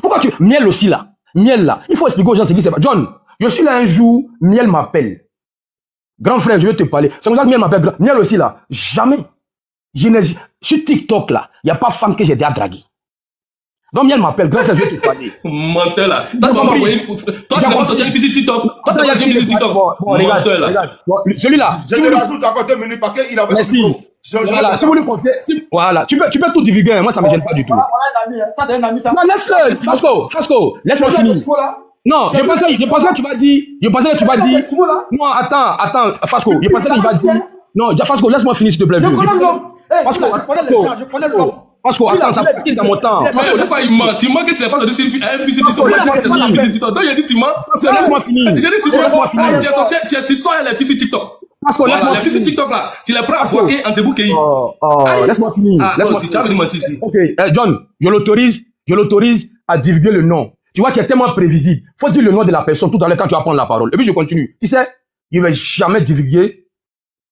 A: Pourquoi miel aussi là, miel là, il faut expliquer aux gens ce qui s'est passé. John, je suis là un jour, miel m'appelle. Grand frère, je vais te parler. C'est comme ça que Miel m'appelle. Miel aussi là. Jamais. Sur TikTok là, il n'y a pas femme que j'ai déjà dragué. Donc Miel m'appelle. Grand frère, je vais te parler.
E: Menteur là. Toi, tu n'as pas sorti une visite TikTok. Toi, tu n'as pas sorti une visite TikTok. Menteur là.
B: Celui-là. Je te rajoute encore 2 minutes parce qu'il avait.
A: Merci. Voilà, si vous lui confiez. Voilà. Tu peux tout divulguer. Moi, ça ne me gêne pas du tout.
H: Voilà un ami. Ça, c'est un ami, ça.
A: Non, laisse-le. Fasco, laisse-moi finir. Non, je pensais que tu vas dire. Non, attends, Fasco. Je pensais qu'il va dire. Non, Fasco, laisse-moi finir s'il te plaît.
H: Je connais l'homme.
A: Fasco, attends, ça fait dans mon temps.
E: Fasco, laisse-moi, il ment. Tu mens que tu n'as pas donné une visite TikTok. Donc, il a dit, tu ments.
A: Laisse-moi finir.
E: J'ai dit, tu mens. Tu sors les visites TikTok.
A: Fasco, laisse-moi finir.
E: Les visites TikTok là, tu les prends à bloquer en debout qu'il.
A: Laisse-moi finir.
E: Si tu as venir mentir ici.
A: Ok, John, je l'autorise à divulguer le nom. Tu vois, tu es tellement prévisible. Faut dire le nom de la personne tout à l'heure quand tu vas prendre la parole. Et puis je continue. Tu sais, je ne vais jamais divulguer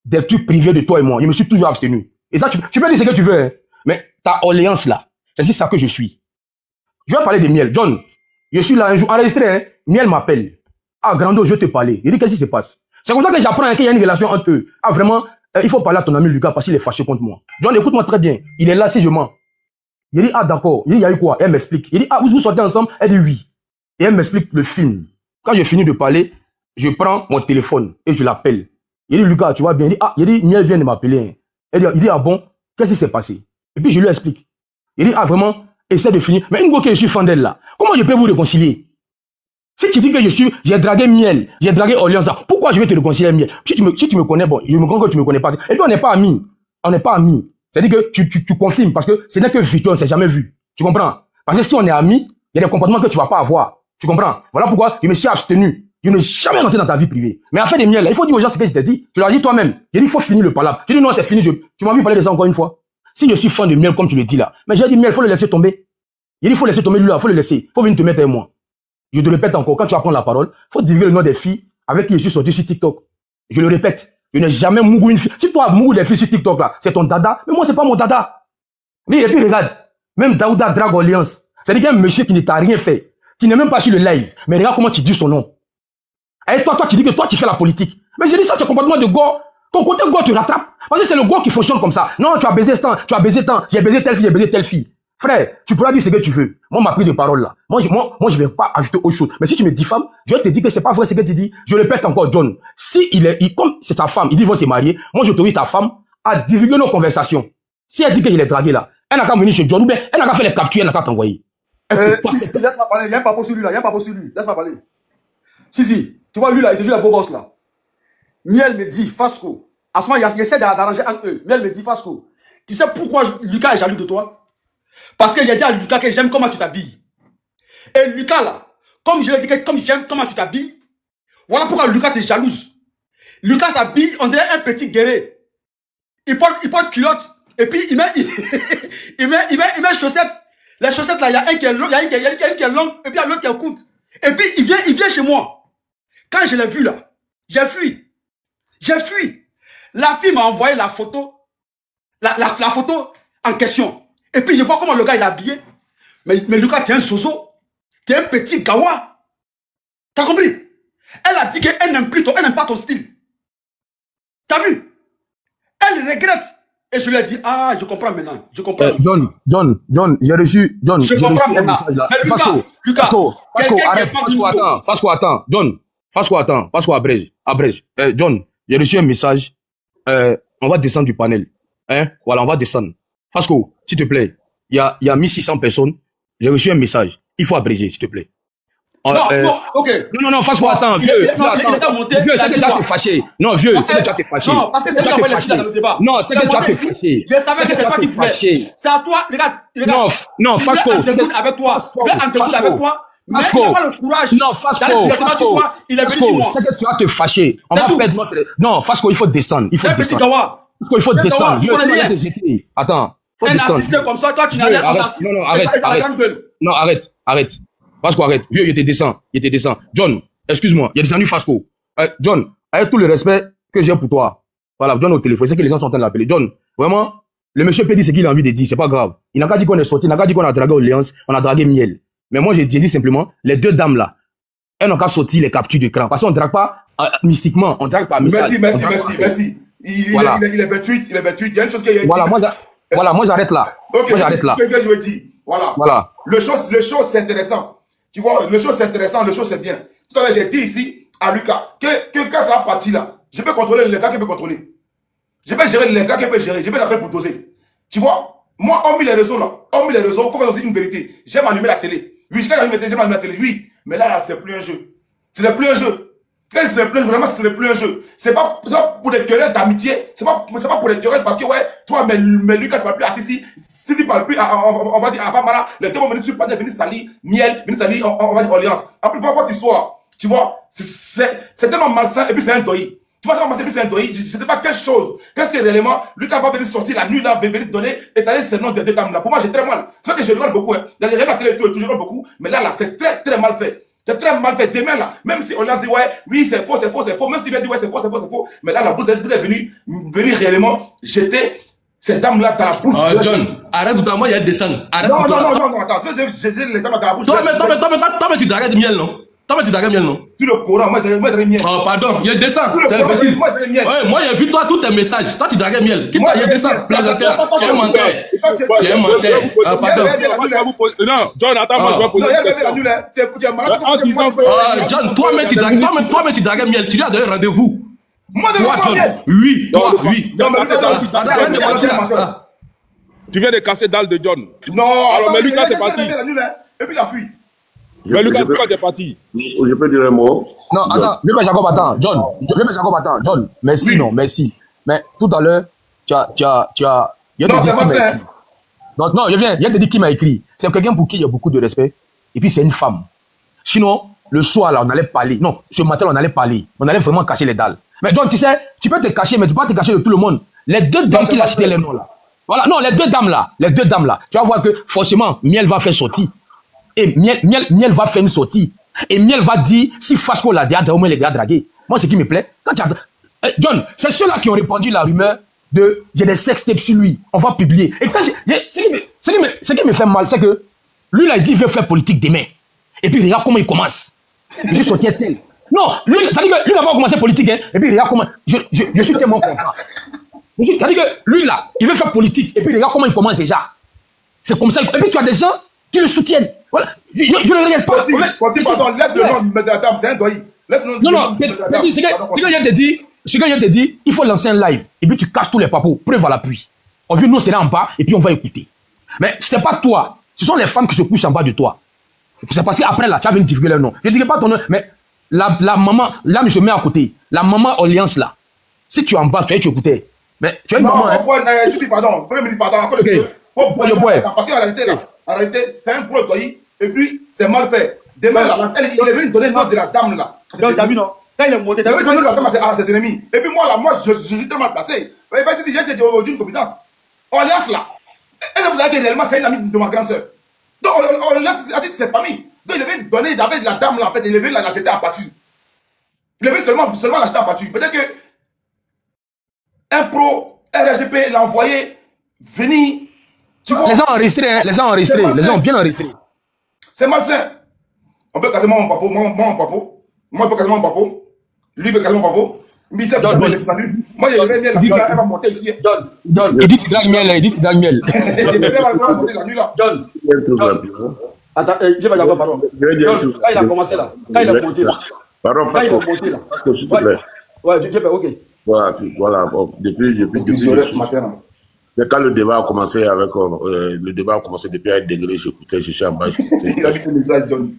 A: des trucs privés de toi et moi. Je me suis toujours abstenu. Et ça, tu peux dire ce que tu veux, hein. Mais ta alliance là, c'est ça que je suis. Je vais parler de Miel. John, je suis là un jour enregistré, hein. Miel m'appelle. Ah, Grando, je vais te parler. Il dit, qu'est-ce qui se passe? C'est comme ça que j'apprends qu'il y a une relation entre eux. Ah, vraiment, il faut parler à ton ami Lucas parce qu'il est fâché contre moi. John, écoute-moi très bien. Il est là si je mens. Il dit, ah d'accord. Il dit, il y a eu quoi? Elle m'explique. Il dit, ah, vous sortez ensemble? Elle dit oui. Et elle m'explique le film. Quand j'ai fini de parler, je prends mon téléphone et je l'appelle. Il dit, Lucas, tu vois bien? Il dit, Miel vient de m'appeler. Il dit, ah bon? Qu'est-ce qui s'est passé? Et puis je lui explique. Il dit, ah vraiment? Essaie de finir. Mais une fois que je suis fan d'elle là, comment je peux vous réconcilier? Si tu dis que j'ai dragué Miel, j'ai dragué Orleans, pourquoi je vais te réconcilier Miel? Si tu me connais, bon, je me comprends que tu me connais pas. Et puis on n'est pas amis. On n'est pas amis. C'est-à-dire que tu confirmes parce que ce n'est que virtuel, on ne s'est jamais vu. Tu comprends? Parce que si on est amis, il y a des comportements que tu vas pas avoir. Tu comprends? Voilà pourquoi je me suis abstenu. Je ne suis jamais rentré dans ta vie privée. Mais à faire des Miel, là, il faut dire aux gens ce que je t'ai dit. Tu l'as dit toi-même. J'ai dit, il faut finir le palabre. J'ai dit, non, c'est fini. Tu m'as vu parler de ça encore une fois. Si je suis fan de Miel, comme tu le dis là, mais j'ai dit, Miel, il faut le laisser tomber. J'ai dit, il faut laisser tomber lui là, il faut le laisser. Il faut venir te mettre avec moi. Je te répète encore, quand tu vas prendre la parole, il faut divulguer le nom des filles avec qui je suis sorti sur TikTok. Je le répète. Je n'ai jamais mouru une fille. Si toi, mouru des filles sur TikTok là, c'est ton dada. Mais moi, c'est pas mon dada. Mais et puis regarde, même Daouda Drag Alliance, c'est-à-dire qu'un monsieur qui ne t'a rien fait, qui n'est même pas sur le live. Mais regarde comment tu dis son nom. Et toi, tu dis que toi, tu fais la politique. Mais j'ai dit ça, c'est complètement de go. Ton côté go, tu rattrapes. Parce que c'est le go qui fonctionne comme ça. Non, tu as baisé tant, tu as baisé tant, j'ai baisé telle fille, j'ai baisé telle fille. Frère, tu pourras dire ce que tu veux. Moi, ma prise de parole là. Moi, je vais pas ajouter autre chose. Mais si tu me diffames, je vais te dire que c'est pas vrai ce que tu dis. Je répète encore, John. Si comme c'est sa femme, il dit qu'il va se marier. Moi, j'autorise ta femme à divulguer nos conversations. Si elle dit que je l'ai dragué là, elle n'a qu'à venir chez John ou bien elle n'a qu'à faire les captures, elle n'a qu'à t'envoyer.
H: Si, laisse-moi parler. Il y a un papo sur lui là. Il y a un papo sur lui. Laisse-moi parler. Si. Tu vois, lui là, il se joue la beau gosse là. Miel me dit, Fasco. À ce moment, il essaie d'arranger entre eux. Miel me dit, Fasco. Tu sais pourquoi Lucas est jaloux de toi? Parce qu'il a dit à Lucas que j'aime comment tu t'habilles. Et Lucas là, comme je l'ai dit, comme j'aime comment tu t'habilles, voilà pourquoi Lucas t'es jalouse. Lucas s'habille, on dirait un petit guerrier. Il porte culotte, et puis il met chaussettes. Les chaussettes là, il y a un qui est long, il y a une qui est longue, et puis il y a l'autre qui est courte. Et puis il vient chez moi. Quand je l'ai vu là, j'ai fui. La fille m'a envoyé la photo, la photo en question. Et puis je vois comment le gars il est habillé. Mais Lucas, tu es un sozo. Tu es un petit gawa. T'as compris? Elle a dit qu'elle n'aime plus elle n'aime pas ton style. T'as vu? Elle regrette. Et je lui ai dit, ah, je comprends maintenant. Je comprends.
A: John, j'ai reçu. John,
H: je comprends maintenant.
A: Fasco, arrête. Fasco, attends. John, Fasco, attends. Fasco, abrège. John, j'ai reçu un message. On va descendre du panel. Hein? Voilà, on va descendre. Fasco, s'il te plaît. Il y a 1600 personnes. J'ai reçu un message. Il faut abréger, s'il te plaît.
H: Non, ok.
A: Non, Fasco, attends, vieux. Vieux, c'est que tu as été fâché. Non, vieux, c'est que tu as été fâché.
H: Non, parce que c'est toi qui as fait dans le débat.
A: Non, c'est que tu as été fâché.
H: Je savais que c'est toi qui voulais. C'est à toi, regarde.
A: Non, Fasco.
H: Avec toi. Avec toi. Mais
A: Fasco.
H: il n'a pas le courage.
A: Non, Fasco.
H: Il est venu sur moi.
A: C'est que tu as te fâché. On va perdre notre... Non, Fasco, il faut descendre. Il faut descendre. Fasco, il faut descendre. Vieux, tu vas te jeter. Attends. Faut descendre.
H: Un comme ça, toi, tu n'as rien à
A: Non, arrête. Fasco, arrête. Vieux, il te descend. John, excuse-moi, il est descendu Fasco. John, avec tout le respect que j'ai pour toi. Voilà, John au téléphone, c'est que les gens sont en train de l'appeler. John, vraiment, le monsieur peut dire ce qu'il a envie de dire, c'est pas grave. Il n'a qu'à dire qu'on est sorti, il n'a qu'à dire qu'on a dragué Orléans, on a dragué Miel. Mais moi, j'ai dit simplement, les deux dames là, elles n'ont qu'à sortir les captures d'écran. Parce qu'on ne drague pas mystiquement, on drague pas message.
B: Merci. Il est 28, il y a une chose qu'il y a.
A: Voilà, moi j'arrête là.
B: Ok, moi j'arrête là. Je veux dire, voilà. Le show c'est intéressant. Tu vois, le show c'est intéressant, le show c'est bien. Tout à l'heure, j'ai dit ici à Lucas que quand ça va partir là, je peux contrôler les gars qui peut contrôler. Je peux gérer les gars qui peut gérer. Je peux appeler pour doser. Tu vois, moi, on met les réseaux là. Il faut qu'on dise une vérité. J'aime allumer la télé. Oui, quand j'aime allumer la télé, oui. Mais là, c'est plus un jeu. Ce n'est plus un jeu. Vraiment, ce n'est plus un jeu. C'est pas pour des querelles d'amitié. C'est pas pour des querelles parce que, ouais, toi, mais Lucas, tu parles plus assis. Si tu parles plus, on va dire, avant, voilà, les deux vont venir sur le panel, venir salir Miel, venir salir, on va dire Orléans. En plus, pas votre histoire. Tu vois, c'est tellement malsain et puis c'est un doyi. Tu vois, c'est un doyi. Je sais pas quelle chose. Qu'est-ce que réellement, Lucas va venir sortir la nuit là, venir donner, étaler ce nom de deux dames là. Pour moi, j'ai très mal. C'est vrai que je rigole beaucoup, hein. Dans les réveils, la télé et tout, je rigole beaucoup. Mais là, c'est très, très mal fait. C'est très mal fait. Demain, là, même si on a dit, ouais, oui, c'est faux. Même si on dit, ouais, c'est faux. Mais là, vous êtes venu réellement jeter ces dames-là dans la bouche.
E: John, arrête, moi, il y a des sangs.
B: Non, attends. Je dis les dames dans la bouche.
E: Toi, mais tu dragues Miel, non? Toi, mais tu dragues Miel, non?
B: Sur le Coran, moi, j'ai Miel.
E: Oh, pardon, il y a des sangs. C'est le bêtise. Ouais, moi, j'ai vu toi, tous tes messages. Toi, tu dragues Miel. Il y a des sangs. Plaisanteur. Tu es un menteur. Pardon.
G: Non, John, attends, moi, je vais poser une question.
E: John, toi, mais tu dragues Miel. Tu lui as donné rendez-vous.
B: Moi,
E: toi, John. Oui, toi, oui.
G: Arrête de mentir. Tu viens de casser dalle de John.
B: Non,
G: alors, mais Lucas, c'est parti.
B: Et puis, il a fui.
G: Mais Lucas, pourquoi t'es parti?
C: Je peux dire un mot?
A: Non, attends, Jacob, attends, John, merci, oui. Non, merci. Mais tout à l'heure, tu as...
B: Non, c'est pas ça.
A: Non, je viens te dire qui m'a écrit. C'est quelqu'un pour qui il y a beaucoup de respect. Et puis, c'est une femme. Sinon, le soir, là, on allait parler. Non, ce matin, on allait parler. On allait vraiment cacher les dalles. Mais John, tu sais, tu peux te cacher, mais tu peux pas te cacher de tout le monde. Les deux dames qui a cité les noms, là. Voilà, non, les deux dames, là. Tu vas voir que, forcément, Miel va faire sortir. Et Miel va faire une sortie. Et Miel va dire, si Fasco l'a dit, au moins les gars dragués. Moi, ce qui me plaît, quand tu as... John, c'est ceux-là qui ont répandu la rumeur de j'ai des sextapes sur lui. On va publier. Et quand ce qui me fait mal, c'est que lui, là, il dit qu'il veut faire politique demain. Et puis, regarde comment il commence. Je suis sorti tel. Non, lui, ça dit que lui n'a pas commencé politique, hein. Et puis, regarde comment... Je suis tellement content. Ça dit que lui, là, il veut faire politique. Et puis, regarde comment il commence déjà. C'est comme ça. Et puis, tu as des gens qui le soutiennent. Voilà. Je ne regarde pas.
B: Pardon, laisse le nom de madame, c'est un doyi.
A: Non, ce que je te dis, il faut lancer un live. Et puis tu casses tous les papos. Preuve à l'appui. On veut nous serrer en bas et puis on va écouter. Mais c'est pas toi. Ce sont les femmes qui se couchent en bas de toi. C'est parce qu'après là, tu as venu divulguer leur nom. Je ne dirai pas ton nom, mais la maman, là, je mets à côté. La maman Orléans là. Si tu es en bas, tu écoutais. Mais tu as une maman.
B: Pardon. Parce qu'en réalité, là, c'est un gros doyi. Et puis, c'est mal fait. Demain, il est venu donner le nom de la dame là.
H: T'as vu, non? Quand il est monté,
B: il est venu donner la dame à ses ennemis. Et puis moi, là, je suis très mal placé. Si j'ai été aujourd'hui une compétence. Orléans là. Est-ce que vous avez dit réellement, c'est une amie de ma grande soeur? Donc, Orléans a dit cette famille. Donc, il est venu donner, il avait de la dame là, en fait, il est venu la jeter en pâture. Il est venu seulement la jeter en pâture. Peut-être que un pro RGP l'a envoyé venir.
A: Les gens enregistrés, hein? Les gens bien enregistrés.
B: C'est malsain. On peut quasiment mon papo, moi, je peux quasiment mon papo. Lui, peut quasiment mon papo. Mais c'est bon, salut. Moi, je vais venir là, elle va monter ici.
A: John. Il dit tu dragues Miel,
B: Elle va monter la nuit là.
H: John. Attends, je vais dire pardon. Quand il a commencé là, quand il a monté là,
I: Pardon, Fasco, s'il te plaît.
H: Ouais, ok.
I: Voilà, bon, depuis c'est quand le débat a commencé depuis à être dégré, j'écoutais, je suis en bas.
B: Il a vu le message, John.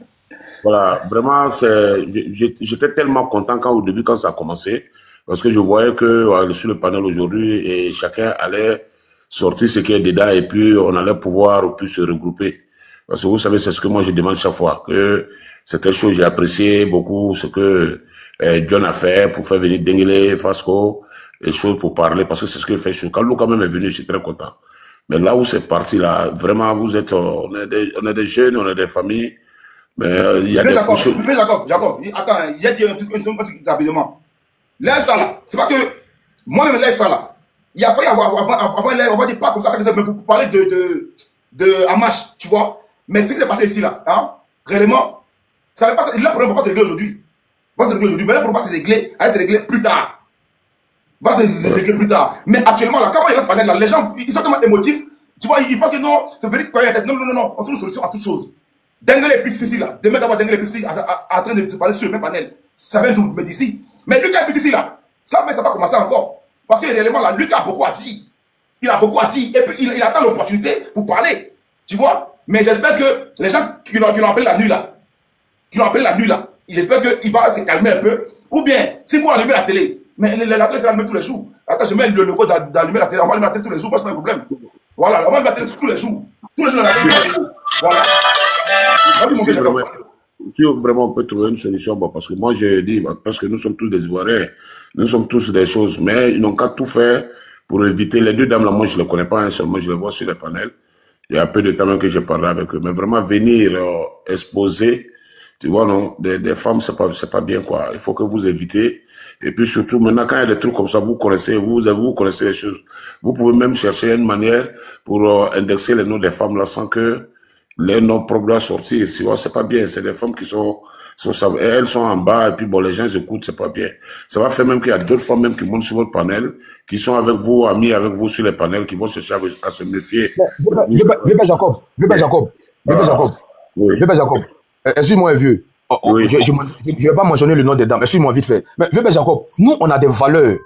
I: Voilà, vraiment, j'étais tellement content au début, quand ça a commencé, parce que je voyais que sur le panel aujourd'hui, et chacun allait sortir ce qui est dedans, et puis on allait pouvoir plus se regrouper. Parce que vous savez, c'est ce que moi je demande chaque fois, que c'est quelque chose, j'ai apprécié beaucoup ce que John a fait pour faire venir Denguele, Fasco, et choses pour parler, parce que c'est ce que fait chaud. Quand Lou quand même est venu, je suis très content. Mais là où c'est parti, là, vraiment, vous êtes, on est des jeunes, on est des familles, mais il y a des choses.
B: Jacob, attends, il y a dit un truc rapidement. Là, ça là, c'est pas que, moi-même, là, ça là, il y a pas y avoir, on va dire pas comme ça, mais pour parler de Hamash, tu vois. Mais ce qui s'est passé ici, là, hein, réellement, ça n'est pas, là, le problème va pas se régler aujourd'hui. Va se régler aujourd'hui, mais là, le problème va se régler, allez se régler plus tard. Va se régler plus tard. Mais actuellement, là, quand il reste panel, là, les gens, ils sont tellement émotifs, tu vois, ils pensent que non, c'est véridique quand il y a tête. Non, on trouve une solution à toute chose. Denguele et Pissi ici, là, demain d'avoir Denguele et Pissi en train de te parler sur le même panel, ça vient d'où, mais d'ici. Mais Lucas et Pissi ici, là, ça va commencer encore. Parce que réellement, là, Lucas a beaucoup à dire. Il a beaucoup à dire, et puis il attend l'opportunité pour parler. Tu vois? Mais j'espère que les gens qui l'ont appelé la nuit, là, j'espère qu'il va se calmer un peu. Ou bien, si vous allumez la télé, mais la télé, c'est allumée tous les jours. Attends, je mets le logo d'allumer la télé. On va allumer la télé tous les jours, parce que c'est un problème. Voilà, on va allumer la télé tous les jours. Tous les jours, la télé. Voilà.
I: Si vraiment on peut trouver une solution, bon, parce que moi je dis, parce que nous sommes tous des Ivoiriens, nous sommes tous des choses, mais ils n'ont qu'à tout faire pour éviter. Les deux dames là, moi je ne les connais pas, hein, seulement je les vois sur les panels. Il y a peu de temps même que j'ai parlé avec eux, mais vraiment venir exposer, tu vois, non, des femmes, c'est pas bien, quoi. Il faut que vous évitez. Et puis surtout, maintenant, quand il y a des trucs comme ça, vous connaissez les choses. Vous pouvez même chercher une manière pour indexer les noms des femmes là sans que les noms propres doivent sortir. Tu vois, c'est pas bien. C'est des femmes qui elles sont en bas, et puis bon, les gens écoutent, c'est pas bien. Ça va faire même qu'il y a d'autres femmes même qui montent sur votre panel, qui sont avec vous, amis avec vous sur les panels, qui vont chercher à se méfier.
A: Vébé Jacob. Excuse-moi, vieux. Oui. Je vais pas mentionner le nom des dames. Excuse-moi, vite fait. Mais Vébé Jacob, nous, on a des valeurs.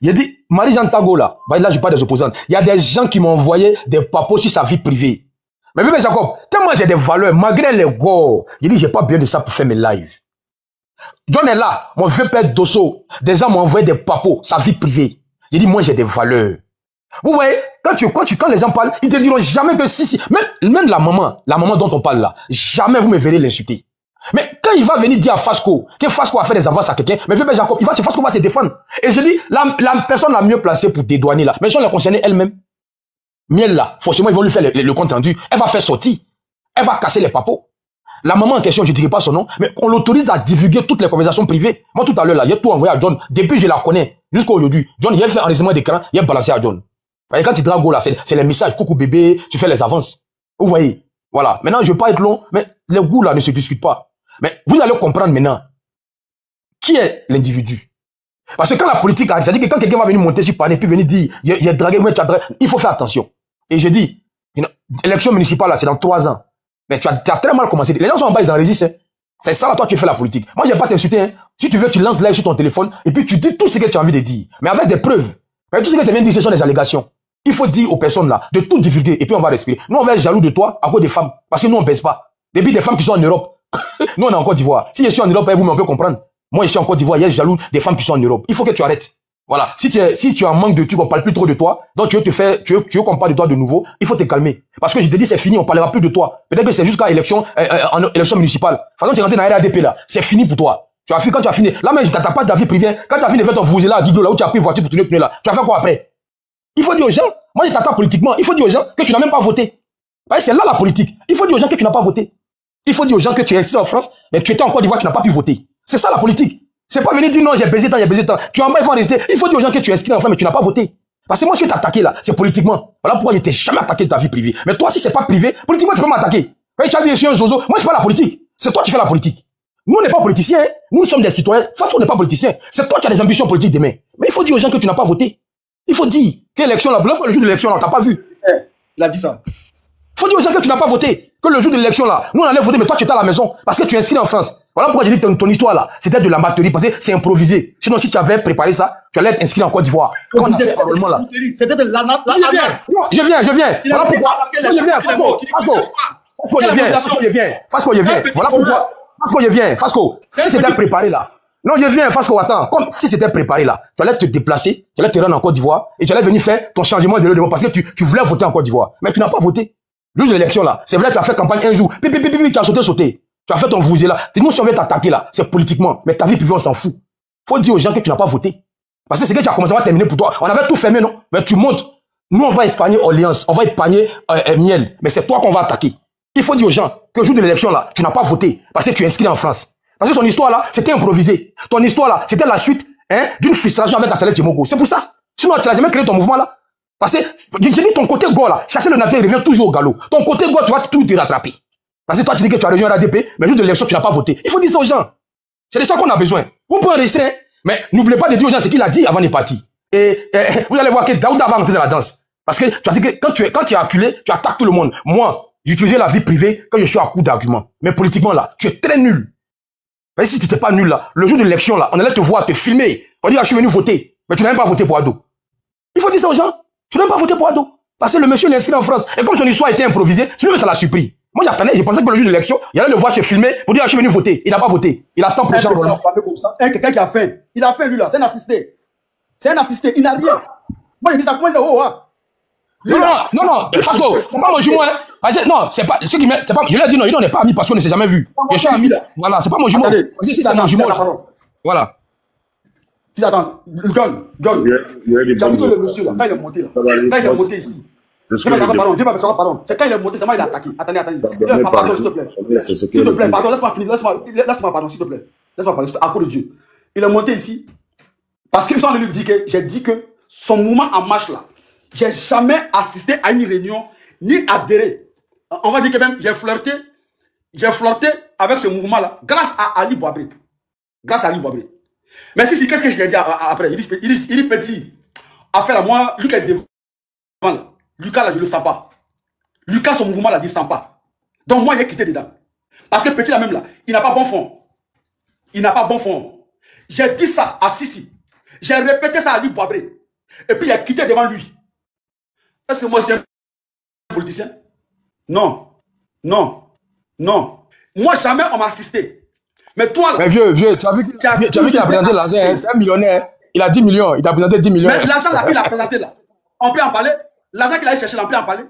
A: J'ai dit, Marie-Jeanne Tago, là, je parle des opposants. Il y a des gens qui m'ont envoyé des papos sur sa vie privée. Mais Vébé Jacob, tellement j'ai des valeurs, malgré les gars, j'ai dit, j'ai pas besoin de ça pour faire mes lives. John est là, mon vieux père Dosso, des gens m'ont envoyé des papos, sa vie privée. J'ai dit, moi, j'ai des valeurs. Vous voyez, quand les gens parlent, ils te diront jamais que si, même la maman dont on parle là, jamais vous me verrez l'insulter. Mais quand il va venir dire à Fasco, que Fasco a fait des avances à quelqu'un, mais Vébé Jacob, Fasco va se défendre. Et je dis, la personne la mieux placée pour dédouaner là, mais si on l'a concerné elle-même, Miel là, forcément ils vont lui faire le compte rendu, elle va faire sortir, elle va casser les papos. La maman en question, je ne dirai pas son nom, mais on l'autorise à divulguer toutes les conversations privées. Moi tout à l'heure là, j'ai tout envoyé à John, depuis je la connais, jusqu'à aujourd'hui. John, il a fait un enregistrement d'écran, il a balancé à John. Et quand il drague là, c'est les messages, coucou bébé, tu fais les avances. Vous voyez, voilà. Maintenant, je ne vais pas être long, mais les goûts là ne se discutent pas. Mais vous allez comprendre maintenant qui est l'individu. Parce que quand la politique arrive, c'est-à-dire que quand quelqu'un va venir monter sur panel et puis venir dire j'ai dragué, il faut faire attention. Et je dis, l'élection municipale là, c'est dans 3 ans. Mais tu as très mal commencé. Les gens sont en bas, ils enregistrent. Hein. C'est ça là, toi, tu fais la politique. Moi, je vais pas t'insulter. Hein. Si tu veux, tu lances live sur ton téléphone et puis tu dis tout ce que tu as envie de dire. Mais avec des preuves. Mais tout ce que tu viens de dire, ce sont des allégations. Il faut dire aux personnes là de tout divulguer et puis on va respirer. Nous, on va être jaloux de toi à cause des femmes. Parce que nous, on ne baisse pas. Depuis des femmes qui sont en Europe. Nous, on est en Côte d'Ivoire. Si je suis en Europe, vous, on peut comprendre. Moi, ici en Côte d'Ivoire, il y a jaloux des femmes qui sont en Europe. Il faut que tu arrêtes. Voilà. Si tu es en manque de trucs, on parle plus trop de toi. Donc, tu veux qu'on parle de toi de nouveau. Il faut te calmer. Parce que je te dis, c'est fini, on parlera plus de toi. Peut-être que c'est jusqu'à élection municipale. Par exemple, tu es rentré dans la RADP là. C'est fini pour toi. Tu as fini quand tu as fini. Là, mais t'as pas de ta vie privée. Quand tu as fini de faire ton vous là à Guido là où tu as pris voiture pour tenir là. Tu vas faire quoi après? Il faut dire aux gens, moi je t'attends politiquement, il faut dire aux gens que tu n'as même pas voté. C'est là la politique. Il faut dire aux gens que tu n'as pas voté. Il faut dire aux gens que tu es inscrit en France, mais tu étais en Côte d'Ivoire, tu n'as pas pu voter. C'est ça la politique. C'est pas venir dire non, j'ai baisé tant. Tu en bas, il faut en rester. Il faut dire aux gens que tu es inscrit en France, mais tu n'as pas voté. Parce que moi, je vais t'attaquer là, c'est politiquement. Voilà pourquoi je t'ai jamais attaqué de ta vie privée. Mais toi, si c'est pas privé, politiquement, tu peux m'attaquer. Tu as dit, je suis un zozo. Moi, je fais la politique. C'est toi qui fais la politique. Nous, on n'est pas politiciens. Hein. Nous sommes des citoyens. Face, on n'est pas politiciens. C'est toi qui as des ambitions politiques demain. Mais il faut dire aux gens que tu n'as pas voté. Il faut dire que l'élection, là, le jour de l'élection, là, t'as pas vu.
H: Il a dit ça.
A: Il faut dire aux gens que tu n'as pas voté. Que le jour de l'élection, là, nous, on allait voter, mais toi, tu étais à la maison. Parce que tu es inscrit en France. Voilà pourquoi j'ai dit ton histoire là, c'était de l'amateurie, parce que c'est improvisé. Sinon, si tu avais préparé ça, tu allais être inscrit en Côte d'Ivoire.
H: C'était de l'amateurie.
A: Je viens. Voilà pourquoi. Je viens, Fasco, je viens. Voilà pourquoi. Fasco, je viens. Fasco, si c'était préparé là. Non, je viens, Fasco, attends. Comme si c'était préparé là, tu allais te déplacer, tu allais te rendre en Côte d'Ivoire et tu allais venir faire ton changement de lieu parce que tu voulais voter en Côte d'Ivoire. Mais tu n'as pas voté. Le jour de l'élection là, c'est vrai, tu as fait campagne un jour. Tu as sauté. Tu as fait ton vousé là. Nous, si on vient t'attaquer là, c'est politiquement. Mais ta vie privée, on s'en fout. Faut dire aux gens que tu n'as pas voté. Parce que c'est que tu as commencé à terminer pour toi. On avait tout fermé, non? Mais tu montes. Nous, on va épargner Orléans. On va épargner Miel. Mais c'est toi qu'on va attaquer. Il faut dire aux gens que le jour de l'élection là, tu n'as pas voté. Parce que tu es inscrit en France. Parce que ton histoire là, c'était improvisé. Ton histoire là, c'était la suite d'une frustration avec Assalé Tchemoko. C'est pour ça. Sinon, tu n'as jamais créé ton mouvement là. Parce que, j'ai dit ton côté go là, chasser le nature, il revient toujours au galop. Ton côté go, tu vas tout te rattraper. Parce que toi, tu dis que tu as rejoint l'ADP, mais le jour de l'élection, tu n'as pas voté. Il faut dire ça aux gens. C'est de ça qu'on a besoin. On peut en rester, mais n'oubliez pas de dire aux gens ce qu'il a dit avant de partir. Et vous allez voir que Daouda va entrer dans la danse. Parce que tu as dit que quand tu es acculé, tu attaques tout le monde. Moi, j'utilisais la vie privée quand je suis à coup d'arguments. Mais politiquement là, tu es très nul. Mais si tu n'étais pas nul là, le jour de l'élection là, on allait te voir, te filmer. On dit, je suis venu voter. Mais tu n'as même pas voté pour Ado. Il faut dire ça aux gens. Tu n'as même pas voté pour Ado. Parce que le monsieur est inscrit en France. Et comme son histoire était improvisée, ça l'a surpris. Moi, j'attendais, je pensais que le jour de l'élection, il allait le voir se filmer pour dire, je suis venu voter. Il n'a pas voté. Il attend pour les gens.
H: Quelqu'un qui a faim. Il a faim, lui, là. C'est un assisté. C'est un assisté. Il n'a rien. Moi, j'ai dit ça. Comment il dit,
A: Non. Fasco, c'est pas mon jumeau, hein. Non, c'est pas, ce qui met, c'est pas, je lui ai dit non, il n'en est pas ami parce qu'on ne s'est jamais vu. Je suis ami. Voilà, c'est pas mon jumeau. Si c'est mon jumeau. Voilà.
H: Si, attends, John, tu as vu que le monsieur, là, quand il est monté, là, quand il est monté ici, pardon, c'est quand il est monté, c'est moi il a attaqué. Attendez. Pardon, s'il te plaît. S'il te plaît, pardon, laisse-moi finir, laisse-moi, pardon, s'il te plaît. Laisse-moi parler, à cause de Dieu. Il est monté ici, parce qu'ils sont en train de lui dire que, j'ai dit que son mouvement en marche, là, j'ai jamais assisté à une réunion, ni adhéré. On va dire que même, j'ai flirté avec ce mouvement-là, grâce à Ali Bouabré. Mais si, qu'est-ce que je lui ai dit après? Il dit petit, affaire à moi, Lucas est devant là. Lucas là, je ne le sens pas. Lucas, son mouvement là, il ne sent pas. Donc moi, j'ai quitté dedans. Parce que petit là même là, il n'a pas bon fond. J'ai dit ça à Sissi. J'ai répété ça à Ali Bouabré. Et puis il a quitté devant lui. Est-ce que moi, je suis un politicien? Non. Moi, jamais on m'a assisté. Mais toi, là...
A: Mais vieux, tu as vu qu'il a présenté l'argent, c'est un millionnaire. Il a 10 millions, il a présenté 10 millions.
H: Mais l'argent là qu'il a présenté là, on peut en parler? L'argent qu'il a cherché là, on peut en parler?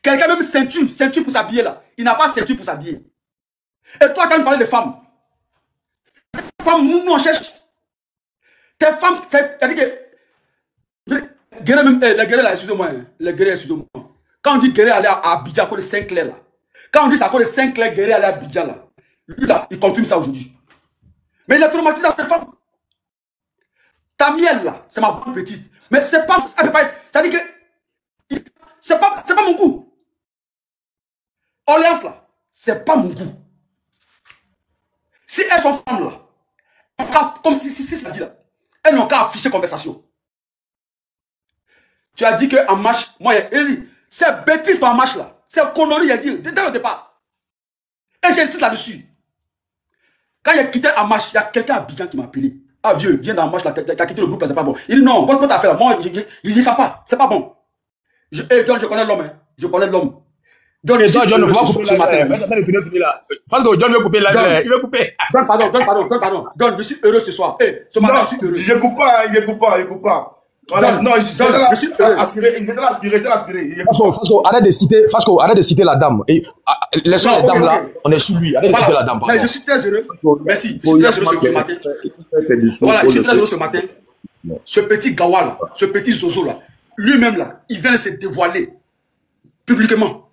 H: Quelqu'un même ceinture pour s'habiller là. Il n'a pas ceinture pour s'habiller. Et toi, quand tu parles de femmes, nous on cherche. Tes femmes, c'est-à-dire que... Les guerriers là, excusez-moi. Quand on dit guerrier aller à Abidjan, à cause de 5 clés là. Quand on dit ça à cause de 5 clés guerrier aller à Abidjan là. Lui là, il confirme ça aujourd'hui. Mais il a traumatisé la femme. Ta miel là, c'est ma bonne petite. Mais c'est pas, ça peut pas être, ça dit que c'est pas mon goût. Orléans là, c'est pas mon goût. Si elles sont femmes là, comme si ça dit là, elles n'ont qu'à afficher conversation. Tu as dit qu'en marche, moi, c'est bêtise dans la marche là. C'est connerie, il a dit, dès le départ. Et j'insiste là-dessus. Quand il a quitté en marche, il y a quelqu'un à Abidjan qui m'a appelé. Ah vieux, viens dans la marche là, tu as quitté le groupe là, c'est pas bon. Il dit non, votre affaire là, moi, je dis ça pas, c'est pas bon. John, je connais l'homme, je connais l'homme. John, ne va pas couper ce matin.
A: Parce que John veut couper la il veut couper.
H: John, pardon. John, je suis heureux ce soir. Ce matin, je suis heureux.
B: Je coupe pas. Voilà, non, je suis aspiré.
A: Fasco, arrête de citer la dame. Laissons la dame là, on est sur lui. Arrête de citer la dame.
H: Mais je suis très heureux. Merci. Je suis très heureux ce matin. Voilà, je suis très heureux ce matin. Ce petit Gawa là, ce petit Zozo là, lui-même là, il vient de se dévoiler publiquement,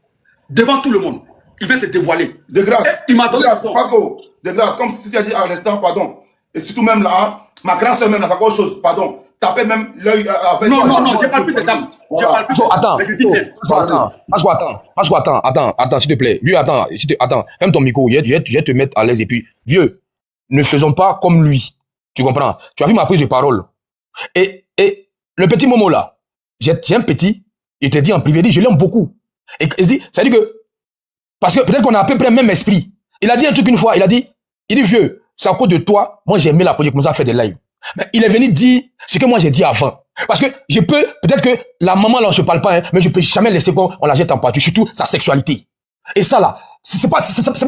H: devant tout le monde. Il vient de se dévoiler.
B: De grâce.
H: Il m'a donné
B: raison. Fasco, de grâce, comme si tu as dit à l'instant, pardon. Et surtout même là, ma grâce même là, c'est encore autre chose, pardon. Tapez même l'œil avec...
H: Non, j'ai pas plus de dames.
A: Attends, s'il te plaît. Vieux, attends, ferme ton micro, je vais te mettre à l'aise. Et puis, vieux, ne faisons pas comme lui. Tu comprends? Tu as vu ma prise de parole. Et le petit Momo là, j'ai un petit, il te dit en privé, je l'aime beaucoup. Et il dit, ça dit que Parce que peut-être qu'on a à peu près le même esprit. Il a dit un truc une fois, il dit, vieux, c'est à cause de toi, moi j'ai aimé la politique, commencer à faire des lives. Mais il est venu dire ce que moi j'ai dit avant. Parce que je peux, peut-être que la maman là, on se parle pas, hein, mais je peux jamais laisser qu'on la jette en pâture, surtout sa sexualité. Et ça là, c'est pas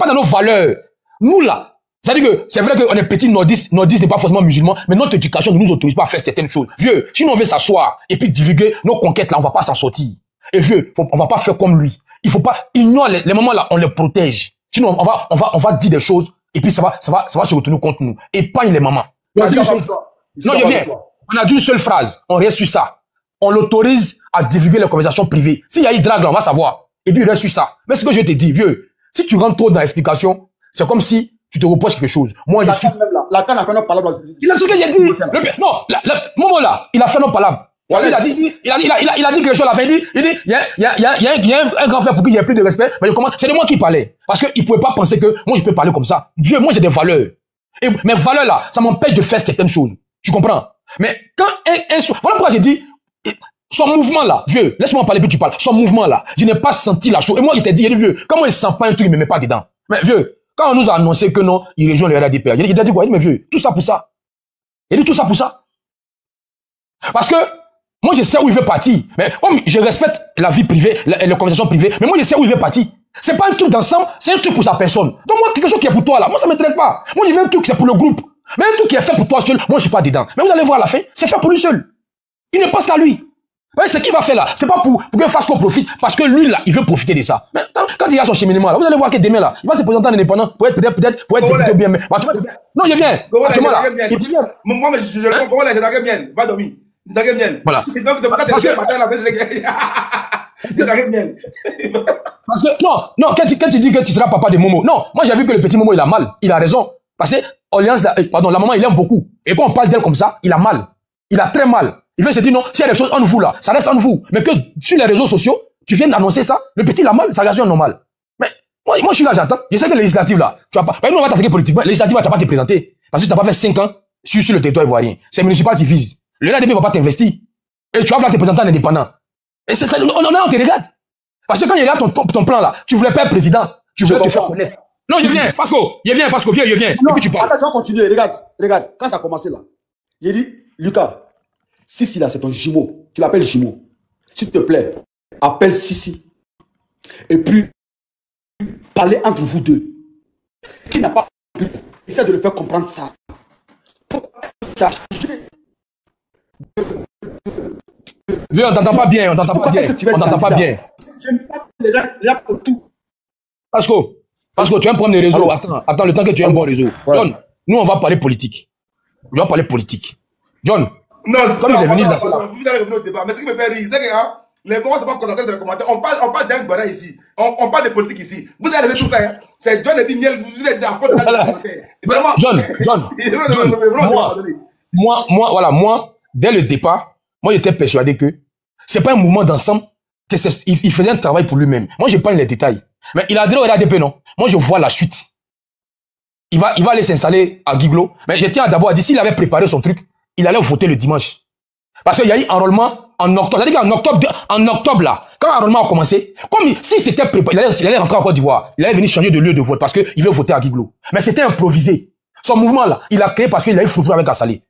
A: dans nos valeurs. Nous là, c'est-à-dire que c'est vrai qu'on est petit nordiste n'est pas forcément musulman, mais notre éducation ne nous autorise pas à faire certaines choses. Vieux, si nous on veut s'asseoir et puis divulguer nos conquêtes là, on va pas s'en sortir. Et vieux, on va pas faire comme lui. Il faut pas, ignore les moments là, on les protège. Sinon, on va dire des choses, et puis ça va se retourner contre nous. Épargne les mamans. Non, je viens. On a dit une seule phrase. On reste sur ça. On l'autorise à divulguer les conversations privées. S'il y a eu drague là, on va savoir. Et puis il reste sur ça. Mais ce que je te dis, vieux, si tu rentres trop dans l'explication, c'est comme si tu te reproches quelque chose. Moi, je suis...
H: La canne a fait notre palabre.
A: Il a dit ce que j'ai dit. Non, moment là, il a fait notre palabre. Ouais. Il a dit quelque chose à la fin. Il dit, il y a un grand frère pour qui il y a plus de respect. Mais comment? C'est de moi qui parlais. Parce qu'il pouvait pas penser que moi je peux parler comme ça. Dieu, moi j'ai des valeurs. Et mes valeurs là, ça m'empêche de faire certaines choses. Tu comprends? Mais quand voilà pourquoi j'ai dit, son mouvement là, vieux, laisse-moi parler puis tu parles. Son mouvement là, je n'ai pas senti la chose. Et moi, je t'ai dit, vieux, comment il sent pas un truc, il me met pas dedans. Mais vieux, quand on nous a annoncé que non, il rejoint le RADP, il a dit quoi? Il dit, mais vieux, tout ça pour ça. Il dit tout ça pour ça. Parce que, moi, je sais où il veut partir. Mais comme je respecte la vie privée, les conversations privées, mais moi, je sais où il veut partir. C'est pas un truc d'ensemble, c'est un truc pour sa personne. Donc moi, quelque chose qui est pour toi là, moi, ça m'intéresse pas. Moi, je veux un truc, c'est pour le groupe. Mais un truc qui est fait pour toi seul, moi, je suis pas dedans. Mais vous allez voir à la fin, c'est fait pour lui seul. Il ne pense qu'à lui. Ouais, ce qu'il va faire là, c'est pas pour qu'il fasse qu'on profite, parce que lui là, il veut profiter de ça. Mais quand il y a son cheminement là, vous allez voir que demain là, il va se présenter en indépendant pour être peut-être député bien. Mais, non, je viens.
B: Moi, je le comprends, je t'arrête bien. Va dormir. Je t'arrête bien.
A: Voilà.
B: Donc, parce
A: que, non, quand tu dis que tu seras papa de Momo, non, moi j'ai vu que le petit Momo il a mal, il a raison. Parce que, la maman il aime beaucoup. Et quand on parle d'elle comme ça, il a mal. Il a très mal. Il veut se dire non, s'il y a des choses en vous là, ça reste en vous. Mais que sur les réseaux sociaux, tu viens d'annoncer ça, le petit il a mal, sa réaction est normale. Mais moi je suis là, j'attends. Je sais que les législatives là, tu vas pas. Nous on va t'attaquer politiquement. Les législatives, tu vas pas te présenter. Parce que tu n'as pas fait 5 ans sur le territoire ivoirien. C'est municipal qui vise. Le RADP ne va pas t'investir. Et tu vas vouloir te présenter en indépendant. Et c'est ça, on te regarde. Parce que quand il regarde ton plan là, tu voulais pas être président. Tu voulais te faire connaître. Non, je viens, Fasco. Je viens.
H: Non, et puis tu parles. Attends, tu vas continuer. Regarde. Quand ça a commencé là, il dit, Lucas, Sissi là, c'est ton jumeau. Tu l'appelles jumeau. S'il te plaît, appelle Sissi. Et puis, parlez entre vous deux. Qui n'a pas compris, essaie de le faire comprendre ça. Pourquoi tu as changé?
A: Vieux, on t'entend pas bien, on t'entend pas bien.
H: J'aime pas les gens pour tout.
A: Pasco, tu as un problème de réseau. Attends, le temps que tu aies un bon réseau. Ouais. John, nous on va parler politique. John,
B: non,
A: comme il est venu dans
B: vous allez revenir au débat. Mais ce qui me fait rire, c'est que les bons ne sont pas concentrés dans les commentaires. On parle d'un Gbara ici. On parle de politique ici. Vous allez tout ça. Hein. C'est John et dit Miel, vous êtes d'accord dans les commentaires. Vraiment.
A: John, moi, dès le départ, moi j'étais persuadé que c'est pas un mouvement d'ensemble, il faisait un travail pour lui-même. Moi j'ai pas les détails. Mais il a dit au RADP, non. Moi je vois la suite. Il va aller s'installer à Guiglo. Mais je tiens d'abord à dire, s'il avait préparé son truc, il allait voter le dimanche. Parce qu'il y a eu enrôlement en octobre. C'est-à-dire qu'en octobre, là, quand l'enrôlement a commencé, comme si c'était préparé, il allait rentrer en Côte d'Ivoire. Il allait venir changer de lieu de vote parce qu'il veut voter à Guiglo. Mais c'était improvisé. Son mouvement, là, il a créé parce qu'il a eu foutu avec Assalé.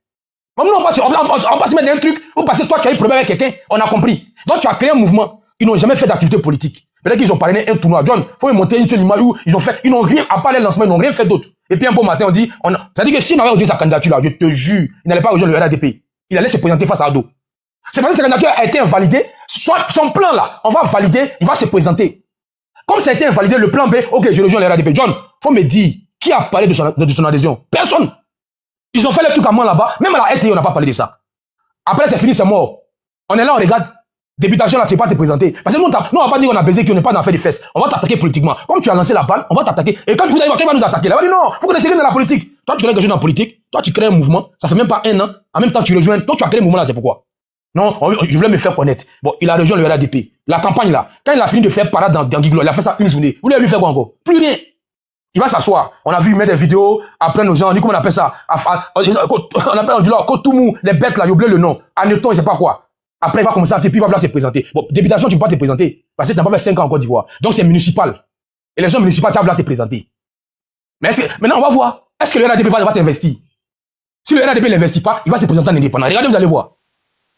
A: Nous, on va se mettre dans un truc où parce que toi, tu as eu problème avec quelqu'un, on a compris. Donc, tu as créé un mouvement. Ils n'ont jamais fait d'activité politique. Peut-être qu'ils ont parrainé un tournoi. John, faut me monter une seule image où ils n'ont rien, à part les lancements, ils n'ont rien fait d'autre. Et puis un bon matin, on dit, c'est-à-dire que s'il n'avait dit sa candidature là, je te jure, il n'allait pas rejoindre le RADP. Il allait se présenter face à Ado. C'est parce que sa candidature a été invalidée. Son plan là, on va valider, il va se présenter. Comme ça a été invalidé, le plan B, ok, je rejoins le RADP. John, faut me dire, qui a parlé de son adhésion? Personne. Ils ont fait le truc à moi là-bas. Même à la RTI, on n'a pas parlé de ça. Après, c'est fini, c'est mort. On est là, on regarde. Députation là, tu ne peux pas te présenter. Parce que nous, on va pas dire qu'on a baisé, qu'on n'est pas dans fait des fesses. On va t'attaquer politiquement. Comme tu as lancé la balle, on va t'attaquer. Et quand tu vas voir quelqu'un va nous attaquer, là, on va dire non, faut qu'on essaie dans la politique. Toi, tu connais quelque chose dans la politique. Toi, tu crées un mouvement. Ça fait même pas 1 an. En même temps, tu rejoins. Donc, tu as créé un mouvement là, c'est pourquoi. Non, je voulais me faire connaître. Bon, il a rejoint le RADP. La campagne là, quand il a fini de faire parade dans Guiglo, il a fait ça une journée. Vous l'avez vu faire quoi encore? Plus rien. Il va s'asseoir. On a vu mettre des vidéos, apprendre aux gens, on dit comment on appelle ça. On appelle, on dit là, Kotoumou, les bêtes là, j'ai oublié le nom. Aneton, je sais pas quoi. Après, il va commencer à puis il va vouloir se présenter. Bon, députation, tu peux pas te présenter. Parce que tu n'as pas fait 5 ans en Côte d'Ivoire. Donc, c'est municipal. Élection municipale, tu vas vouloir te présenter. Mais maintenant, on va voir. Est-ce que le RADP va t'investir? Si le RADP ne l'investit pas, il va se présenter en indépendant. Regardez, vous allez voir.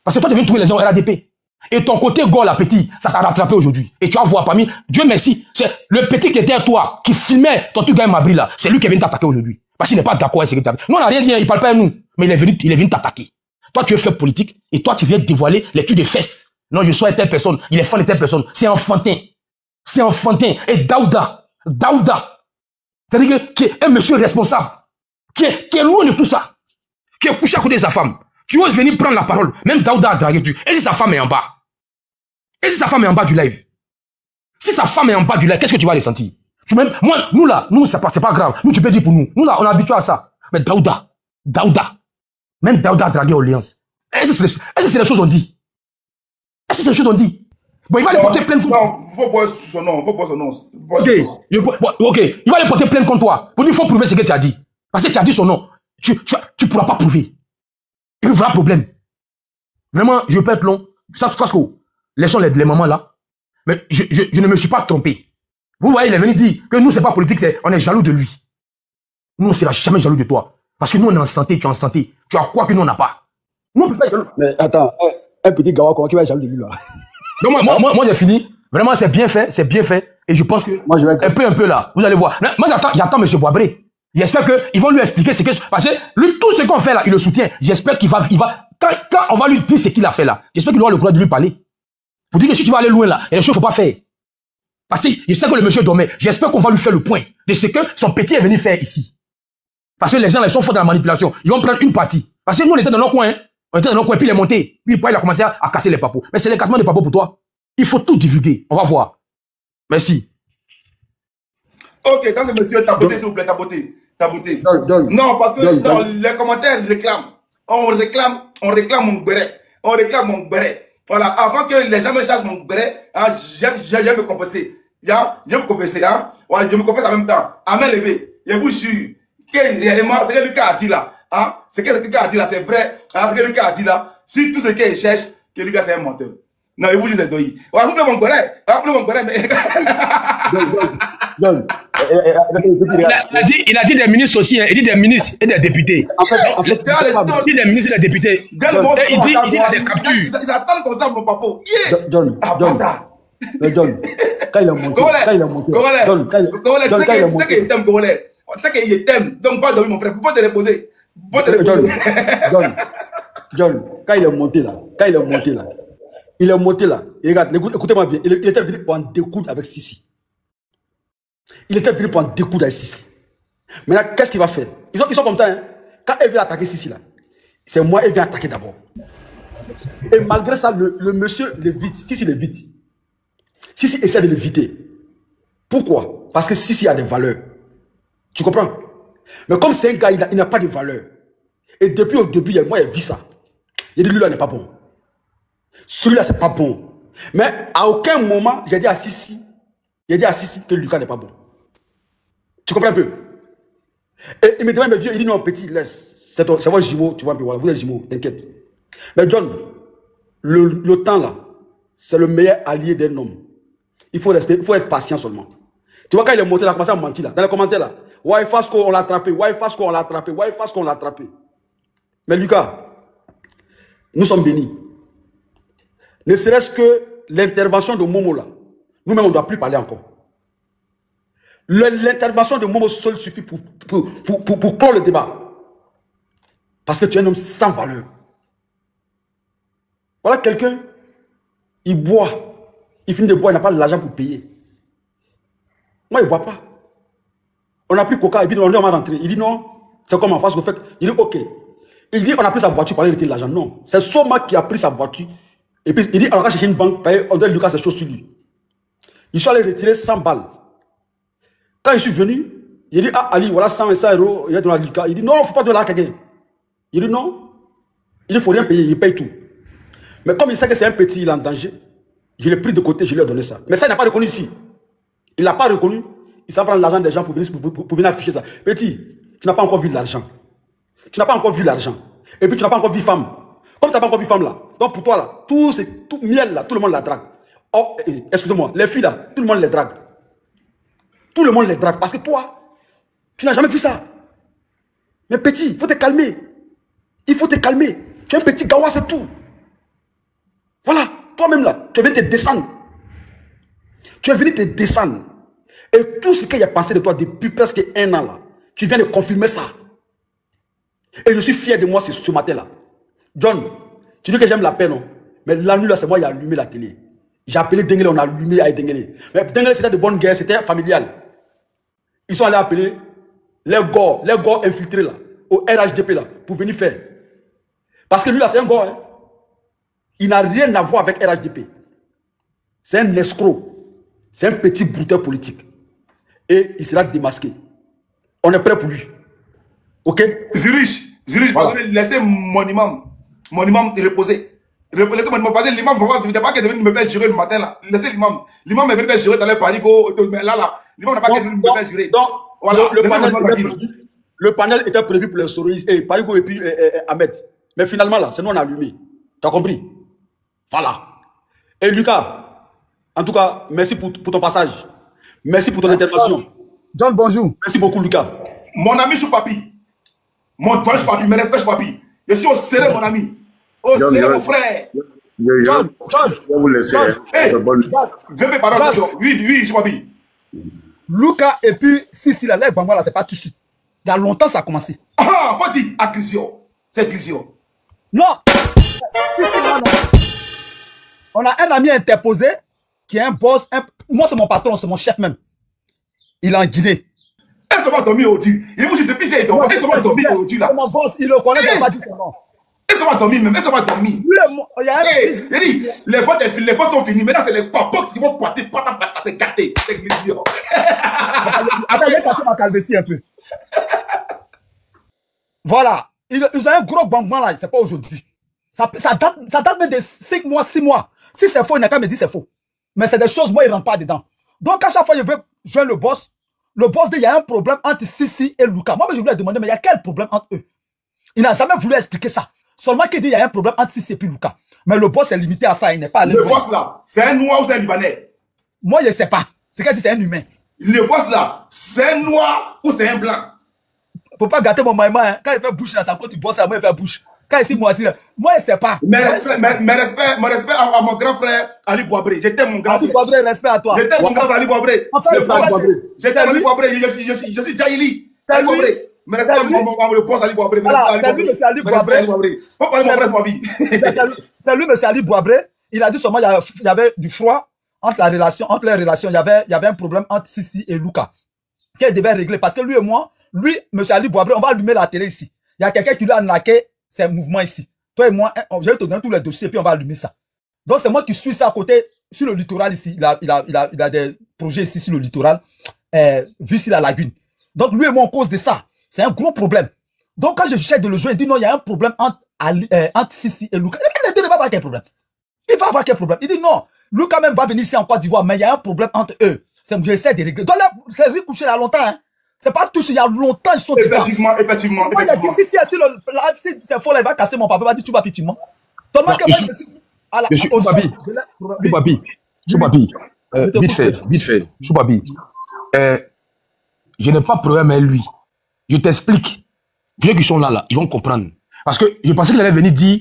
A: Parce que toi, tu viens de trouver les gens au RADP. Et ton côté gars, la petit, ça t'a rattrapé aujourd'hui. Et tu vas voir parmi, Dieu merci, c'est le petit qui était à toi, qui filmait ton truc Mabri là. C'est lui qui est venu t'attaquer aujourd'hui. Parce qu'il n'est pas d'accord avec ce que tu as fait. Nous, on n'a rien dit, il ne parle pas à nous. Mais il est venu t'attaquer. Toi, tu es fait politique et toi, tu viens dévoiler les trucs de fesses. Non, je sois telle personne, il est fan de telle personne. C'est enfantin. C'est enfantin. Et Daouda, c'est-à-dire qui est un monsieur responsable, qui est loin de tout ça, qui est couché à côté de sa femme. Tu oses venir prendre la parole. Même Daouda a dragué tu. Et si sa femme est en bas? Et si sa femme est en bas du live? Si sa femme est en bas du live, qu'est-ce que tu vas ressentir? Moi, nous là, c'est pas grave. Nous, tu peux dire pour nous. Nous là, on est habitués à ça. Mais Daouda. Même Daouda a dragué Alliance. Est-ce que c'est les choses qu'on dit? Est-ce que c'est les choses qu'on dit? Bon, il va les porter plainte contre toi.
B: Non, il faut boire son nom.
A: Ok, il va les porter plainte contre toi. Pour dire, il faut prouver ce que tu as dit. Parce que tu as dit son nom. Tu pourras pas prouver. Et puis voilà le problème. Vraiment, je peux être long. Ça, parce que laissons les mamans là. Mais je ne me suis pas trompé. Vous voyez, il est venu dire que nous, c'est pas politique, on est jaloux de lui. Nous, on ne sera jamais jaloux de toi. Parce que nous, on est en santé, tu es en santé. Tu as quoi que nous, on n'a pas. Nous, on peut pas être jaloux.
H: Mais attends, un petit gawa qui va être jaloux de lui là.
A: Donc moi j'ai fini. Vraiment, c'est bien fait. Et je pense que
H: moi, je vais...
A: un peu là. Vous allez voir. Moi, j'attends M. Boabré. J'espère qu'ils vont lui expliquer ce que... Parce que lui, tout ce qu'on fait là, il le soutient. J'espère qu'il va... Quand on va lui dire ce qu'il a fait là, j'espère qu'il aura le courage de lui parler. Pour dire que si tu vas aller loin là, il y a des choses qu'il ne faut pas faire. Parce que je sais que le monsieur dormait. J'espère qu'on va lui faire le point de ce que son petit est venu faire ici. Parce que les gens là, ils sont forts dans la manipulation. Ils vont prendre une partie. Parce que nous, on était dans nos coins. On était dans nos coins, puis il est monté. Puis il a commencé à casser les papos. Mais c'est les cassements des papos pour toi. Il faut tout divulguer. On va voir. Merci.
B: Ok, quand ce monsieur taboté, s'il vous plaît, taboté. Non, parce que dans les commentaires réclament. On réclame mon béret. Voilà, avant que les gens me chargent mon béret, hein, j'aime me confesser. Hein. Voilà, je me confesse en même temps. À main levée. Je vous jure que réellement, ce que Lucas a dit là, hein, ce que Lucas a dit là, c'est vrai. Hein, ce que Lucas a dit là, si tout ce qu'il cherche, que Lucas c'est un menteur. Non, il vous dit c'est doyi. Voilà, vous voulez mon béret, mais...
A: Il a dit des ministres aussi, hein. Il dit des ministres et des députés. En fait, il dit des ministres et des députés. Il dit il a des captures.
B: Ils attendent comme ça mon papa.
H: John, quand il a monté,
B: c'est qu'il t'aime, donc pas dormir mon frère, faut te reposer.
H: John, quand il est monté là, et regarde, écoutez-moi bien, il était venu pour en découdre avec Sissi. Maintenant, qu'est-ce qu'il va faire? Ils sont comme ça, hein. Quand elle vient attaquer Sissi là, c'est moi, elle vient attaquer d'abord. Et malgré ça, le monsieur l'évite. Sissi l'évite. Sissi essaie de l'éviter. Pourquoi? Parce que Sissi a des valeurs. Tu comprends? Mais comme c'est un gars, il n'a pas de valeur. Et depuis au début, moi, j'ai vu ça. J'ai dit, lui là n'est pas bon. Celui-là, c'est pas bon. Mais à aucun moment, j'ai dit à Sissi que Lucas n'est pas bon. Tu comprends un peu? Et il me demande, mais vieux, il dit non, petit, laisse. C'est votre jumeau, tu vois, voilà, vous êtes jumeaux, t'inquiète. Mais John, le temps là, c'est le meilleur allié d'un homme. Il faut être patient seulement. Tu vois, quand il est monté, il a commencé à mentir là. Dans les commentaires là, ouais, Fasco, on l'a attrapé. Mais Lucas, nous sommes bénis. Ne serait-ce que l'intervention de Momo là, nous-mêmes on ne doit plus parler encore. L'intervention de Momo seul suffit pour clore le débat. Parce que tu es un homme sans valeur. Voilà quelqu'un, il boit, il finit de boire, il n'a pas l'argent pour payer. Moi, il ne boit pas. On a pris Coca et puis on est rentré. Il dit non, c'est comme en face, fait. Il dit ok. Il dit on a pris sa voiture pour aller retirer l'argent. Non, c'est Soma qui a pris sa voiture. Et puis il dit on va chercher une banque, payer, on doit Lucas ses choses sur lui. Ils sont allés retirer 100 balles. Quand je suis venu, il dit ah Ali, voilà 100 euros, il y a de la Lucas. Il dit non, il ne faut pas de la quelqu'un. Il dit non, il ne faut rien payer, il paye tout. Mais comme il sait que c'est un petit, il est en danger, je l'ai pris de côté, je lui ai donné ça. Mais ça, il n'a pas reconnu ici. Il n'a pas reconnu. Il s'en prend l'argent des gens pour venir afficher ça. Petit, tu n'as pas encore vu l'argent. Tu n'as pas encore vu l'argent. Et puis tu n'as pas encore vu femme. Comme tu n'as pas encore vu femme là. Donc pour toi là, tout miel là, tout le monde la drague. Oh, excusez-moi, les filles là, tout le monde les drague. Tout le monde les drague. Parce que toi, tu n'as jamais vu ça. Mais petit, il faut te calmer. Il faut te calmer. Tu es un petit gawa, c'est tout. Voilà, toi-même là, tu es venu te descendre. Tu es venu te descendre. Et tout ce qu'il y a pensé de toi depuis presque 1 an là, tu viens de confirmer ça. Et je suis fier de moi ce matin-là. John, tu dis que j'aime la paix, non? Mais la nuit là, c'est moi qui ai allumé la télé. J'ai appelé Denguele, on a allumé à Denguele. Mais Denguele, c'était de bonne guerre, c'était familial. Ils sont allés appeler les gars infiltrés là, au RHDP là, pour venir faire. Parce que lui là, c'est un gars, hein. Il n'a rien à voir avec RHDP. C'est un escroc. C'est un petit brouteur politique. Et il sera démasqué. On est prêt pour lui. Ok?
B: Zurich, voilà. Laissez mon imam reposer. Laissez mon imam, parce que l'imam, il n'y a pas qu'à venir me faire gérer le matin là. Laissez l'imam. L'imam est venu me faire gérer dans les paris. Mais là, l'imam n'a pas qu'à venir me faire gérer.
H: Donc,
B: voilà,
H: le panel était prévu pour les souris et Parigo et puis Ahmed. Mais finalement là, c'est nous on a allumé. Tu as compris? Voilà. Et Lucas, en tout cas, merci pour ton passage. Merci pour ton intervention.
D: John, bonjour.
H: Merci beaucoup, Lucas.
B: Mon ami Choupapi. Mon toi Choupapi, mes respects Choupapi. Je suis au serré, mon ami. Au serré, mon frère.
D: John.
I: Je vais vous laisser.
B: Viens parler. Oui, Choupapi.
D: Lucas et puis Sissi, là, c'est pas tout de suite. Il y a longtemps, ça a commencé.
B: Ah, faut dire accusation. C'est accusation.
D: Non. On a un ami interposé qui est un boss. Moi, c'est mon patron, c'est mon chef même. Il est en Guinée.
B: Est-ce que Tommy Odi? Il faut que je te pisse et Tommy. Est-ce que Tommy Odi là?
D: Mon boss, il le connaît, il n'a pas dit son nom.
B: Est-ce que Tommy même? Est-ce que Tommy? Les votes sont finis. Maintenant, c'est les papas qui vont porter. C'est gâté. C'est glissé.
D: Attends, je vais casser ma calvétie un peu. Voilà. Ils ont un gros bambouin là, c'est pas aujourd'hui. Ça date même de 5 mois, 6 mois. Si c'est faux, il n'a qu'à me dire c'est faux. Mais c'est des choses, moi, il ne rentre pas dedans. Donc, à chaque fois, je veux joindre le boss dit il y a un problème entre Sissi et Lucas. Moi, je voulais demander, mais il y a quel problème entre eux? Il n'a jamais voulu expliquer ça. Seulement qu'il dit il y a un problème entre Sissi et puis Lucas. Mais le boss est limité à ça, il n'est pas allé.
B: Le boss là, c'est un noir ou c'est un libanais?
D: Moi, je ne sais pas. C'est qu'est-ce que c'est un humain?
B: Le boss là, c'est un noir ou c'est un blanc?
D: Il ne faut pas gâter mon maïma. Hein. Quand il fait bouche là, ça compte, il bosse à moi, il fait bouche. Quand ici, moi, je ne sais pas.
B: Mes respect à mon grand frère Ali Bouabré. J'étais mon grand frère.
D: Ali Bouabré, respect à toi.
B: J'étais mon grand frère Ali Bouabré. J'étais Ali Bouabré. Je suis Djaïli. Ali Bouabré. Mais respect à le boss Ali Bouabré.
D: C'est lui, monsieur Ali Bouabré.
B: Faut parler mon frère Swabi.
D: C'est lui, monsieur Ali Bouabré. Il a dit seulement il y avait du froid entre les relations. Il y avait un problème entre Sissi et Lucas qu'elle devait régler. Parce que lui et moi, monsieur Ali Bouabré, on va allumer la télé ici. Il y a quelqu'un qui lui a arnaqué ces mouvements ici. Toi et moi, je vais te donner tous les dossiers et puis on va allumer ça. Donc c'est moi qui suis ça à côté, sur le littoral ici. Il a des projets ici sur le littoral, vu sur la lagune. Donc lui et moi, on cause de ça. C'est un gros problème. Donc quand je cherche de le jouer, il dit non, il y a un problème entre Sissi et Lucas. Il ne va avoir quel problème? Il va avoir quel problème? Il dit non, Lucas même va venir ici en Côte d'Ivoire, mais il y a un problème entre eux. J'essaie de régler. Donc là, c'est recouché là longtemps, hein. C'est pas tous, il y a longtemps, ils sont dedans.
B: Effectivement.
D: Moi, il a dit, si c'est faux, là, il va casser mon papa, il va dire, tu vas pitié-moi.
A: Choupapi, vite fait, Choupapi, je n'ai pas de problème avec lui. Je t'explique. Ceux qui sont là, ils vont comprendre. Parce que je pensais qu'il allait venir dire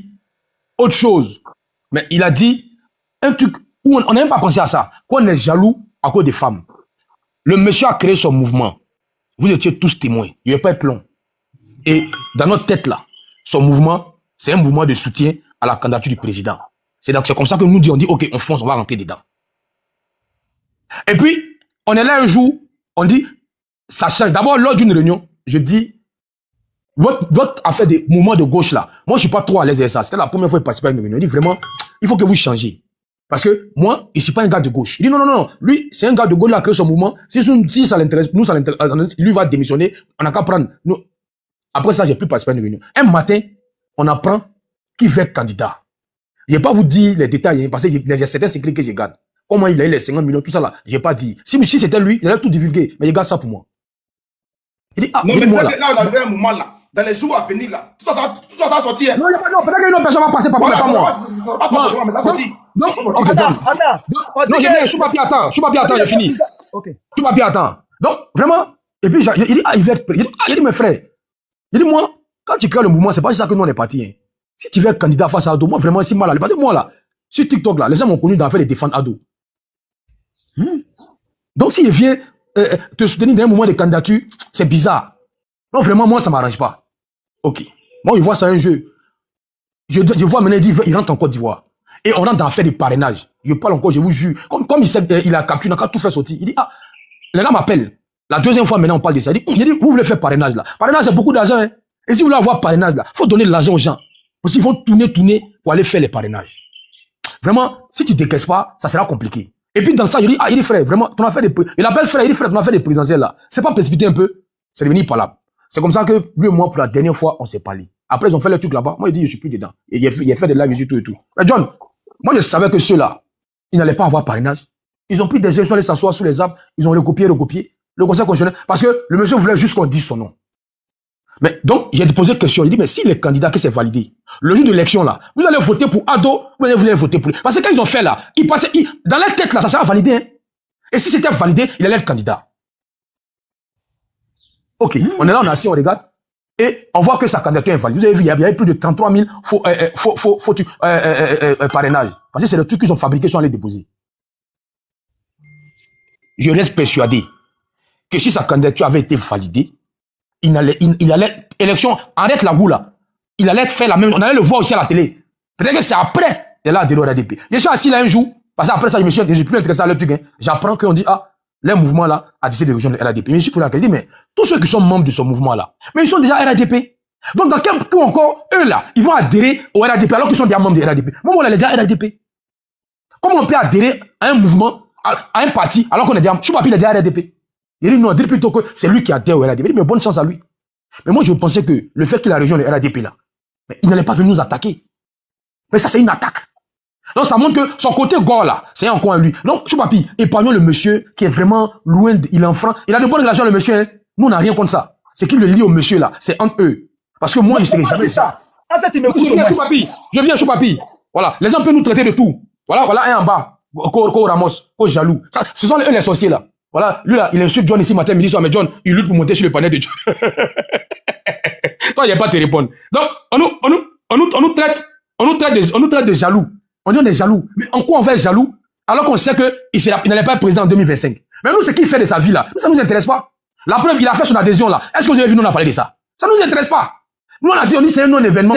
A: autre chose. Mais il a dit un truc où on n'a même pas pensé à ça. Qu'on est jaloux à cause des femmes. Le monsieur a créé son mouvement. Vous étiez tous témoins. Il ne va pas être long. Et dans notre tête là, son mouvement, c'est un mouvement de soutien à la candidature du président. C'est comme ça que nous on dit, ok, on fonce, on va rentrer dedans. Et puis, on est là un jour, on dit, ça change. D'abord, lors d'une réunion, je dis, votre affaire des mouvements de gauche là, moi je ne suis pas trop à l'aise avec ça. C'était la première fois que je participais à une réunion. On dit vraiment, il faut que vous changez. Parce que moi, je ne suis pas un gars de gauche. Il dit non. Lui, c'est un gars de gauche, il a créé son mouvement. Si ça l'intéresse, nous, ça l'intéresse. Lui va démissionner. On n'a qu'à prendre. Nous. Après ça, j'ai plus participé à une réunion. Un matin, on apprend qui va être candidat. Je ne vais pas vous dire les détails, parce qu'il y a certains secrets que je garde. Comment il a eu les 50 millions, tout ça là. Je n'ai pas dit. Si c'était lui, il allait tout divulguer. Mais il garde ça pour moi. Il dit,
B: non, mais là, on a arrivé un moment là. Dans les jours à venir là, tout ça va sortir.
A: Non, peut-être qu'une autre personne va passer par moi, mais pas moi. Non, ok, non, je viens, Choupapi, attends, je finis. Choupapi, attends. Donc, vraiment, et puis, il dit, il va être prêt. Il dit, mes frères, il dit, moi, quand tu crées le mouvement, c'est pas ça que nous, on est partis. Hein. Si tu veux être candidat face à Ado, moi, vraiment, c'est mal allé. Parce que moi, là, sur TikTok, là, les gens m'ont connu d'en faire les défendre Ado. Donc, s'il vient te soutenir dans un moment de candidature, c'est bizarre. Non, vraiment, moi, ça ne m'arrange pas. Ok. Moi, il voit ça un jeu. Je vois maintenant, il rentre en Côte d'Ivoire. Et on rentre dans faire des parrainages. Je parle encore, je vous jure. Comme il a capturé, il a tout fait sortir. Il dit, ah, les gars m'appellent. La deuxième fois, maintenant, on parle de ça. Il dit, vous voulez faire parrainage, là. Parrainage, c'est beaucoup d'argent, hein. Et si vous voulez avoir parrainage, là, il faut donner de l'argent aux gens. Parce qu'il faut tourner pour aller faire les parrainages. Vraiment, si tu ne décaisses pas, ça sera compliqué. Et puis, dans ça, il dit, ah, il dit, frère, vraiment, ton affaire des, il appelle frère, il dit, frère, ton affaire des présidentielles, là. C'est pas précipité un peu. C'est devenu par là. C'est comme ça que, lui et moi, pour la dernière fois, on s'est parlé. Après, ils ont fait le truc là-bas. Moi, il dit, je suis plus dedans. Et il a fait des lives et tout et tout. Mais John, moi, je savais que ceux-là, ils n'allaient pas avoir parrainage. Ils ont pris des élections, les s'asseoir sous les arbres. Ils ont recopié. Le conseil constitutionnel. Parce que le monsieur voulait juste qu'on dise son nom. Mais donc, j'ai posé une question. Il dit, mais si les candidats que c'est validé, le jour de l'élection là, vous allez voter pour Ado, vous allez voter pour lui. Parce que quand ils ont fait là, ils passaient, dans leur tête là, ça sera validé. Hein. Et si c'était validé, il allait être candidat. Ok, on est là, on est assis, on regarde. Et on voit que sa candidature est valide. Vous avez vu, il y avait plus de 33 000 faux parrainages. Parce que c'est le truc qu'ils ont fabriqué, ils sont allés déposer. Je reste persuadé que si sa candidature avait été validée, il allait, élection, arrête la goût là. Il allait faire la même, on allait le voir aussi à la télé. Peut-être que c'est après, il a adhéré au RADP. Je suis assis là un jour, parce qu'après ça, je me suis plus intéressé à le truc. Hein. J'apprends qu'on dit, ah, les mouvements là a décidé de rejoindre le RADP. Mais je suis pour la qualité, mais tous ceux qui sont membres de ce mouvement là, mais ils sont déjà RADP. Donc dans quel coup encore, eux là, ils vont adhérer au RADP alors qu'ils sont déjà membres du RADP. Moi, on est déjà RADP. Comment on peut adhérer à un mouvement, à un parti, alors qu'on est déjà, je suis pas il est déjà RADP. Il dit non, dit plutôt que c'est lui qui adhère au RADP. Il dit, mais bonne chance à lui. Mais moi, je pensais que le fait qu'il a rejoint le RADP là, mais il n'allait pas venir nous attaquer. Mais ça, c'est une attaque. Donc, ça montre que son côté gore là, c'est encore un lui. Donc, Choupapi, épargnons le monsieur qui est vraiment loin, il est en franc. Il a de bonnes relations, le monsieur. Hein. Nous, on n'a rien contre ça. C'est qu'il le lie au monsieur là. C'est entre eux. Parce que moi, je ne serai jamais ça. Je viens, Choupapi. Voilà. Les gens peuvent nous traiter de tout. Voilà, un en bas. Ko Ramos, ko jaloux. Ça, ce sont eux les sorciers là. Voilà, lui là, il insulte John ici matin, midi soir, mais John, il lutte pour monter sur le panel de John. Toi, il n'y a pas à te répondre. Donc, on nous traite de jaloux. On dit on est jaloux. Mais en quoi on va être jaloux alors qu'on sait qu'il n'allait pas être président en 2025? Mais nous, ce qu'il fait de sa vie là, ça ne nous intéresse pas. La preuve, il a fait son adhésion là. Est-ce que vous avez vu, nous on a parlé de ça? Ça ne nous intéresse pas. Nous, on dit c'est un non-événement.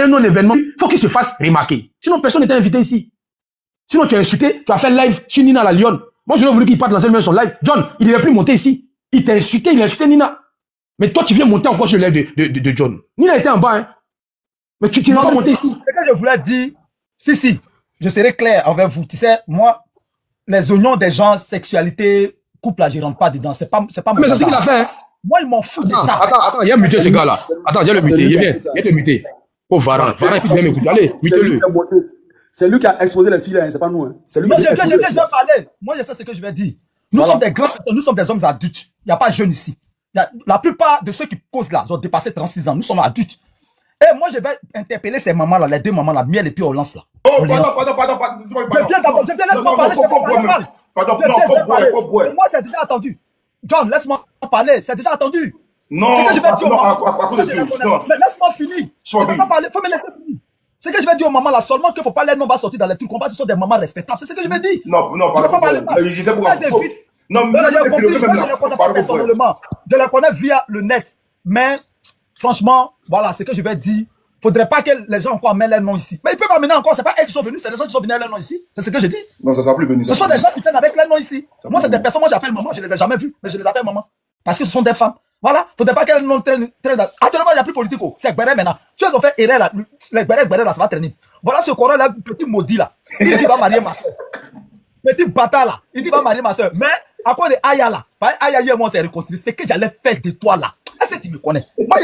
A: Il faut qu'il se fasse remarquer. Sinon, personne n'était invité ici. Sinon, tu as insulté, tu as fait live sur Nina la Lyon. Moi, je n'ai voulu qu'il parte lancer son live. John, il ne devait plus monter ici. Il t'a insulté, il a insulté Nina. Mais toi, tu viens monter encore sur le live de John. Nina était en bas, hein. Mais tu n'as pas monté ici.
D: Ce que je voulais dire, si, je serai clair envers vous. Tu sais, moi, les oignons des gens, sexualité, couple, là, je ne rentre pas dedans. C'est pas mon
A: Mais c'est ce qu'il a fait, hein.
D: Moi, il m'en fout de ça.
A: Attends, il y a muté ce gars-là. Attends, il y a le muté. Il vient te muter. Oh, Varan, il vient m'écouter. Allez, mutez-le.
H: C'est lui qui a exposé les filles, hein, c'est pas nous. Hein. C'est lui qui a exposé.
D: Je vais parler. Moi, je sais ce que je vais dire. Nous sommes des grands personnes, nous sommes des hommes adultes. Il n'y a pas de jeunes ici. La plupart de ceux qui causent là, ils ont dépassé 36 ans. Nous sommes adultes. Et moi, je vais interpeller ces mamans-là, les deux mamans-là, Miel et puis Olance là.
B: Oh, pardon.
D: Je viens, laisse-moi parler.
B: Pardon, faut boire.
D: Moi, c'est déjà attendu. John, laisse-moi parler, c'est déjà attendu.
B: Non,
D: c'est que je vais dire aux mamans. Mais laisse-moi finir.
B: Je ne vais
D: pas parler, faut me laisser finir. C'est que je vais dire aux mamans là seulement qu'il ne faut pas les noms va sortir dans les trucs combats, ce sont des mamans respectables. C'est ce que je vais dire.
B: Non,
D: je ne vais pas parler.
B: Je sais pourquoi.
D: Non, mais j'ai compris. Moi, je ne les connais pas personnellement. Je les connais via le net. Mais franchement, voilà, c'est que je vais dire. Il ne faudrait pas que les gens encore mettent leurs noms ici. Mais ils peuvent amener encore, ce n'est pas eux qui sont venus, c'est les gens qui sont venus avec leurs noms ici. C'est ce que j'ai dit.
B: Non, ça ne sera plus venu.
D: Ce sont des gens qui viennent avec leurs noms ici. Moi, c'est des personnes, moi j'appelle maman, je ne les ai jamais vues, mais je les appelle maman. Parce que ce sont des femmes. Voilà, il ne faudrait pas qu'elles non traînent. Actuellement, il n'y a plus politique. C'est Gbere maintenant. Si elles ont fait erreur là, les Gbere là, ça va traîner. Voilà ce corps là, petit maudit là. Il dit qu'il va marier ma soeur. Petit bâtard là. Il dit qu'il va marier ma soeur. Mais à cause de Aya là, Aya hier, moi, c'est reconstruit. C'est que j'allais faire de toi là. Est-ce que tu me connais? Moi,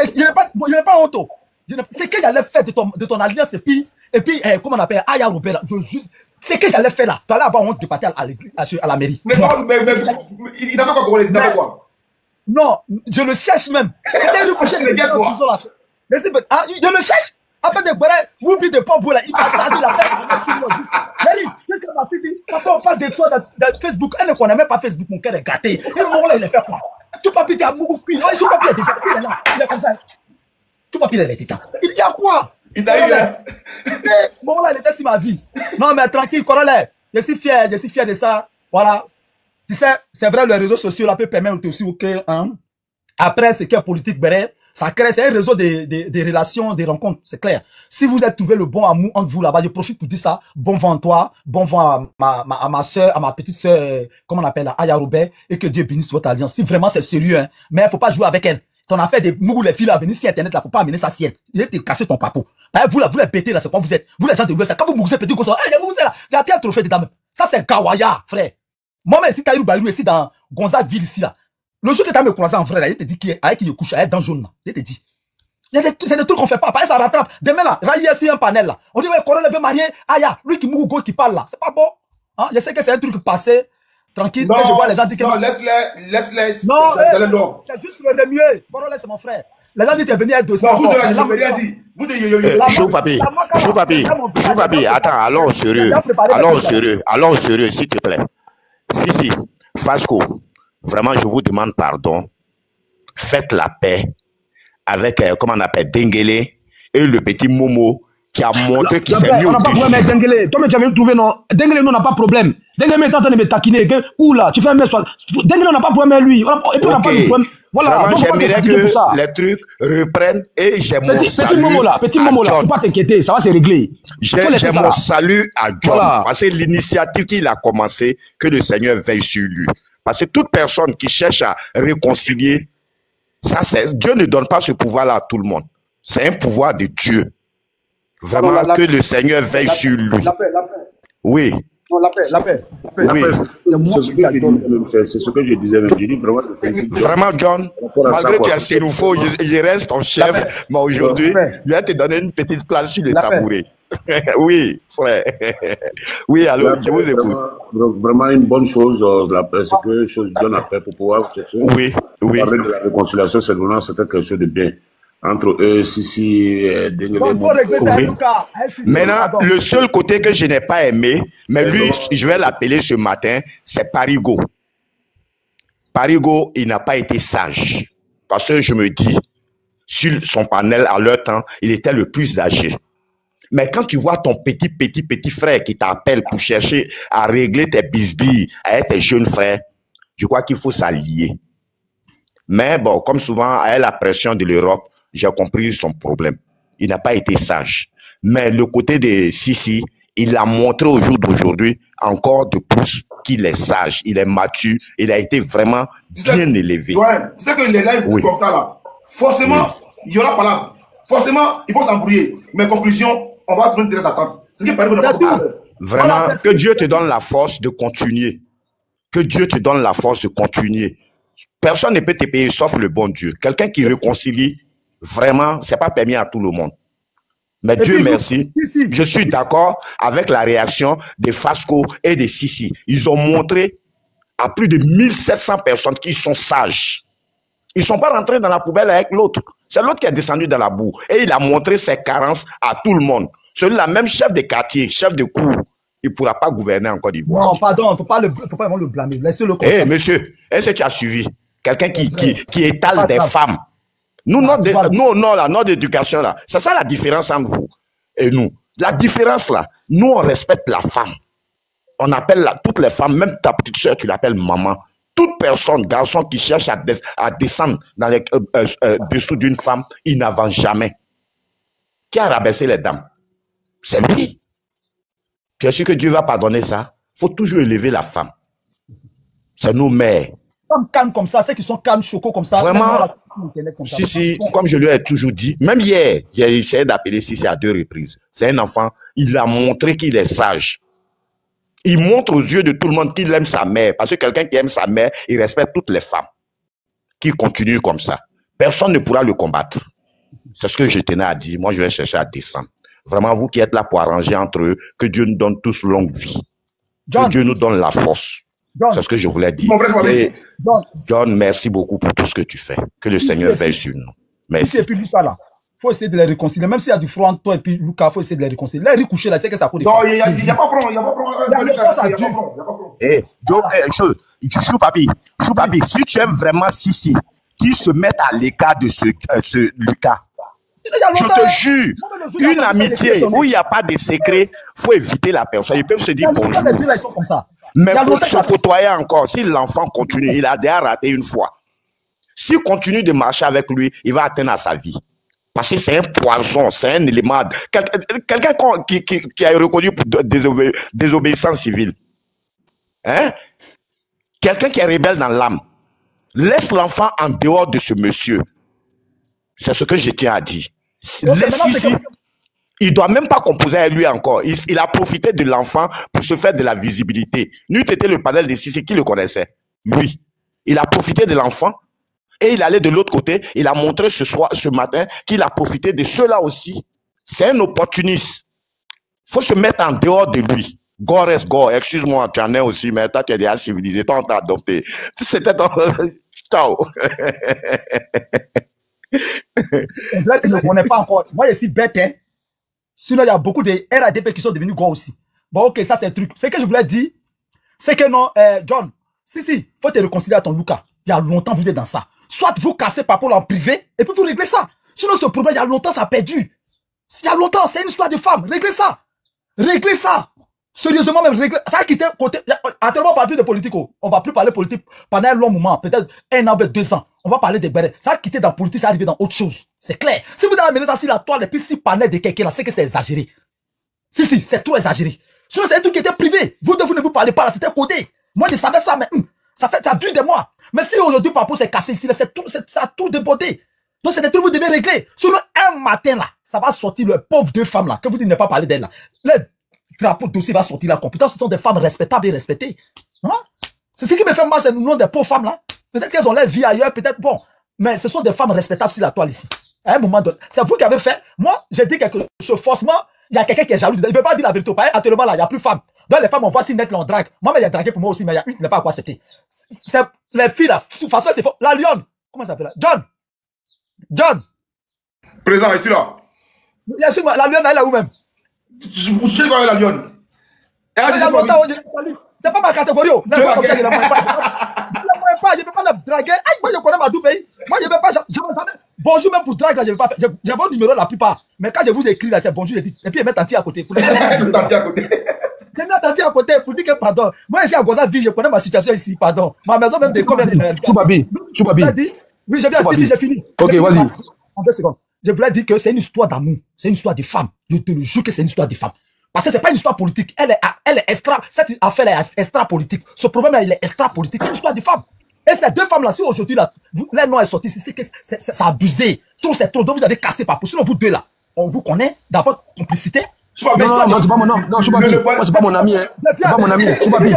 D: je n'ai pas honte. C'est que j'allais faire de ton alliance et puis comment on appelle Aya Robert. C'est que j'allais faire là. Tu allais avoir honte de partir à la mairie.
B: Mais il n'a pas quoi couronner, il n'a pas quoi.
D: Non, je le cherche même. C'était une prochaine émission. Je le cherche. Après de boire, oublie de pas boire là. Il m'a chargé la tête. C'est ce que ma fille dit. Papa, on parle de toi dans Facebook. Elle ne connaît même pas Facebook. Mon cœur est gâté. Et le moment là, il est fait quoi? Tout papier qui a beaucoup pris. Ouais, tout papier il est comme ça. Tout papier il est éteint. Il y a quoi?
B: Il t'a eu.
D: Bon, là, il était sur ma vie. Non, mais tranquille, Corollaire. Je suis fier de ça. Voilà. Tu sais, c'est vrai, les réseaux sociaux là, peut permettre aussi que, hein, après, c'est qu'un politique, ça crée, c'est un réseau de relations, des rencontres, c'est clair. Si vous avez trouvé le bon amour entre vous là-bas, je profite pour dire ça. Bon vent à toi, bon vent à ma soeur, à ma petite soeur, comment on appelle, Aya Robert, et que Dieu bénisse votre alliance. Si vraiment c'est sérieux, hein, mais il faut pas jouer avec elle. Ton affaire de mougou les filles là, venir sur Internet là, faut pas amener ça sienne. Il te casser ton papo. Vous là, vous les pétez là, c'est quoi vous êtes? Vous les gens de l'Ouest, quand vous mougoussez petit comme ça, il y a mougoussé là, il y a quel trophée dedans même? Ça c'est Kawaya, frère. Moi-même, si Taïrou Bayou ici dans Gonzague-Ville ici là, le jour que tu as me croisé en frère, il te dit avec qui il couche, elle est dans le jaune là. Il te dit. C'est des trucs qu'on fait pas. Pareil, ça rattrape. Demain là, railler ici un panel là. On dit, ouais, Corona veut marier. Aya, lui qui mourou qui parle là. C'est pas bon. Hein? Je sais que c'est un truc passé. Tranquille.
B: Non,
D: je vois les gens dire que.
B: Non, laisse-les.
D: Non, c'est juste le remuer. Corona, c'est mon frère. Les gens disent que venir avec dossier.
B: Non, vous de la rien dit. Vous de
C: Chou papi, attends, allons au sérieux, s'il te plaît. Si, Fasco, vraiment, je vous demande pardon. Faites la paix avec, comment on appelle, Dengele et le petit Momo qui a montré qu'il s'est mis au-dessus.
E: On n'a pas de problème avec Dengele. Toi, mais tu avais trouvé, non. Dengele, nous, on n'a pas de problème. Dengele est en train de me taquiner. Ou là, tu fais un mec. Dengele, on n'a pas de problème avec lui. Et puis, on n'a pas de problème. Voilà.
C: Vraiment, j'aimerais que les trucs reprennent et j'ai mon salut.
E: Petit Momo là, faut pas t'inquiéter, ça va se régler.
C: J'ai mon salut à John. Voilà. Parce que l'initiative qu'il a commencé, que le Seigneur veille sur lui. Parce que toute personne qui cherche à réconcilier, ça c'est, Dieu ne donne pas ce pouvoir-là à tout le monde. C'est un pouvoir de Dieu. Vraiment que le Seigneur veille sur lui. Oui.
H: Non, la paix.
C: Oui.
I: C'est ce que je disais même. Je dis
C: vraiment, John, malgré que tu as Sénoufo, il reste ton chef, mais aujourd'hui, il va te donner une petite place sur le tabouret. Oui, frère. Oui, alors, je vous écoute.
I: Vraiment une bonne chose, la paix, c'est que chose John a fait pour pouvoir chercher.
C: Oui.
I: Parler de la réconciliation, c'est vraiment c'était quelque chose de bien. Entre eux, Sissi,
C: Maintenant, le seul côté que je n'ai pas aimé, mais lui, je vais l'appeler ce matin, c'est Parigo. Parigo, il n'a pas été sage. Parce que je me dis, sur son panel, à leur temps, il était le plus âgé. Mais quand tu vois ton petit frère qui t'appelle pour chercher à régler tes bisbilles avec tes jeunes frères, je crois qu'il faut s'allier. Mais bon, comme souvent, avec la pression de l'Europe, j'ai compris son problème. Il n'a pas été sage. Mais le côté de Sissi, il a montré au jour d'aujourd'hui encore de plus qu'il est sage, il est mature, il a été vraiment bien élevé.
B: Ouais, tu sais que les lives comme ça là, forcément, il y aura pas là. Forcément, ils vont s'embrouiller. Mais conclusion, on va trouver une direct attente. C'est ce qui paraît que
C: vraiment, que Dieu te donne la force de continuer. Que Dieu te donne la force de continuer. Personne ne peut te payer sauf le bon Dieu. Quelqu'un qui réconcilie, vraiment, c'est pas permis à tout le monde. Mais Dieu merci, je suis d'accord avec la réaction de Fasco et de Sissi. Ils ont montré à plus de 1700 personnes qui sont sages. Ils ne sont pas rentrés dans la poubelle avec l'autre. C'est l'autre qui est descendu dans la boue. Et il a montré ses carences à tout le monde. Celui-là, même chef de quartier, chef de cour, il ne pourra pas gouverner en Côte d'Ivoire.
D: Non, pardon, il ne faut pas vraiment le blâmer. Laissez-le comme
C: ça. Monsieur, est-ce que tu as suivi quelqu'un qui étale des femmes? Nous, notre éducation, là, c'est ça la différence entre vous et nous. La différence, là, nous, on respecte la femme. On appelle toutes les femmes, même ta petite soeur, tu l'appelles maman. Toute personne, garçon qui cherche à descendre dans les dessous d'une femme, il n'avance jamais. Qui a rabaissé les dames? C'est lui. Tu es sûr que Dieu va pardonner ça? Il faut toujours élever la femme. C'est nos mères.
D: Calme comme ça, ceux qui sont calmes, chocos comme ça.
C: Vraiment, si, comme je lui ai toujours dit, même hier, j'ai essayé d'appeler Sissi à 2 reprises. C'est un enfant, il a montré qu'il est sage. Il montre aux yeux de tout le monde qu'il aime sa mère. Parce que quelqu'un qui aime sa mère, il respecte toutes les femmes. Qui continuent comme ça. Personne ne pourra le combattre. C'est ce que je tenais à dire. Moi, je vais chercher à descendre. Vraiment, vous qui êtes là pour arranger entre eux, que Dieu nous donne tous longue vie. Que Dieu nous donne la force. C'est ce que je voulais dire. Et John, merci beaucoup pour tout ce que tu fais. Que le Seigneur veille sur nous. Merci.
D: Et puis, là, faut essayer de les réconcilier. Même s'il y a du front entre toi et puis Lucas, il faut essayer de les réconcilier. Là, il couché là, c'est que ça coûte des
B: Non, il n'y a pas front, il n'y a pas front.
C: Eh, Chou Papi, si tu aimes vraiment Sissi, qui se met à l'écart de ce Lucas, je te jure, une amitié où il n'y a pas de secret, il faut éviter la personne. Ils peuvent se dire bonjour. Mais pour se côtoyer encore, si l'enfant continue, il a déjà raté une fois. S'il continue de marcher avec lui, il va atteindre à sa vie. Parce que c'est un poison, c'est un élément. Quelqu'un qui a reconnu pour désobéissance civile. Hein? Quelqu'un qui est rebelle dans l'âme. Laisse l'enfant en dehors de ce monsieur. C'est ce que je tiens à dire. Laisse ici. Il ne doit même pas composer avec lui encore. Il a profité de l'enfant pour se faire de la visibilité. N'eût été le panel de Sissi qui le connaissait. Lui. Il a profité de l'enfant. Et il allait de l'autre côté, il a montré ce matin qu'il a profité de ceux-là aussi. C'est un opportuniste. Il faut se mettre en dehors de lui. Go reste go. Excuse-moi, tu en es aussi, mais toi tu es déjà civilisé, toi on t'a adopté. C'était ton... Ciao.
D: On dirait qu'il ne connaît pas encore. Moi je suis bête, hein. Sinon il y a beaucoup de RADP qui sont devenus go aussi. Bon ok, ça c'est un truc. Ce que je voulais dire, c'est que non, John, si, faut te réconcilier à ton Lucas. Il y a longtemps vous êtes dans ça. Soit vous cassez par rapport en privé, et puis vous réglez ça. Sinon, ce problème, il y a longtemps, ça a perdu. Il y a longtemps, c'est une histoire de femmes. Réglez ça. Réglez ça. Sérieusement, même réglez. Ça a quitté côté. Actuellement, on ne parle plus de politique. On ne va plus parler politique pendant un long moment, peut-être 1 an, 2 ans. On va parler de Béret. Ça a quitté dans la politique, ça a arrivé dans autre chose. C'est clair. Si vous avez amené ça sur la toile et puis si parler de quelqu'un là, c'est que c'est exagéré. Si, c'est trop exagéré. Sinon, c'est un truc qui était privé. Vous ne vous parlez pas là, c'était codé. Moi, je savais ça, mais ça a dû de moi. Mais si aujourd'hui, par rapport, c'est cassé ici, ça a tout débordé. Donc, c'est des trucs que vous devez régler. Sinon, un matin, là, ça va sortir, le pauvre 2 femmes, là, que vous dites ne pas parler d'elles, là. Le drapeau dossier va sortir, là. Pourtant, ce sont des femmes respectables et respectées. Hein? C'est ce qui me fait mal, c'est le nom des pauvres femmes, là. Peut-être qu'elles ont leur vie ailleurs, peut-être, bon. Mais ce sont des femmes respectables sur la toile ici. À un moment donné. C'est vous qui avez fait. Moi, j'ai dit quelque chose. Forcément, il y a quelqu'un qui est jaloux. Il ne veut pas dire la vérité. Actuellement, là, il n'y a plus de femmes. Donc, les femmes, on voit si net l'on drague. Moi, mais il y a dragué pour moi aussi, mais il y a une qui n'a pas à quoi accepter. C'est les filles, là. De toute façon, c'est faux. La lionne. Comment ça s'appelle là? John.
B: Présent, ici, là.
D: Bien sûr, la lionne, elle est où même?
B: Je sais quoi la lionne.
D: C'est pas ma catégorie. Je ne peux pas la draguer. Moi, je connais ma tout pays. Moi, je ne peux pas. Bonjour, même pour drague, là, je ne vais pas faire. J'ai vos numéros la plupart. Mais quand je vous écris, là, c'est bonjour, je dis. Et puis, je mets Tanti à côté. Je mets Tanti à côté pour dire que pardon. Moi, ici à Gozaville, je connais ma situation ici, pardon. Ma maison, même des combien de
A: Choubabi.
D: Oui, j'ai fini.
A: Ok, vas-y.
D: En 2 secondes. Je voulais dire que c'est une histoire d'amour. C'est une histoire de femmes. Je te le jure que c'est une histoire de femmes. Parce que c'est pas une histoire politique. Elle est extra. Cette affaire est extra politique. Ce problème-là, il est extra politique. C'est une histoire de femmes. Et ces 2 femmes-là, si aujourd'hui, les noms est sorti, c'est abusé. Trop, c'est trop. Donc, vous avez cassé par sinon, vous 2 là, on vous connaît dans votre complicité.
A: Non, c'est pas mon ami. Non, Choubabi. Moi, c'est pas mon ami. C'est pas mon ami. Choubabi.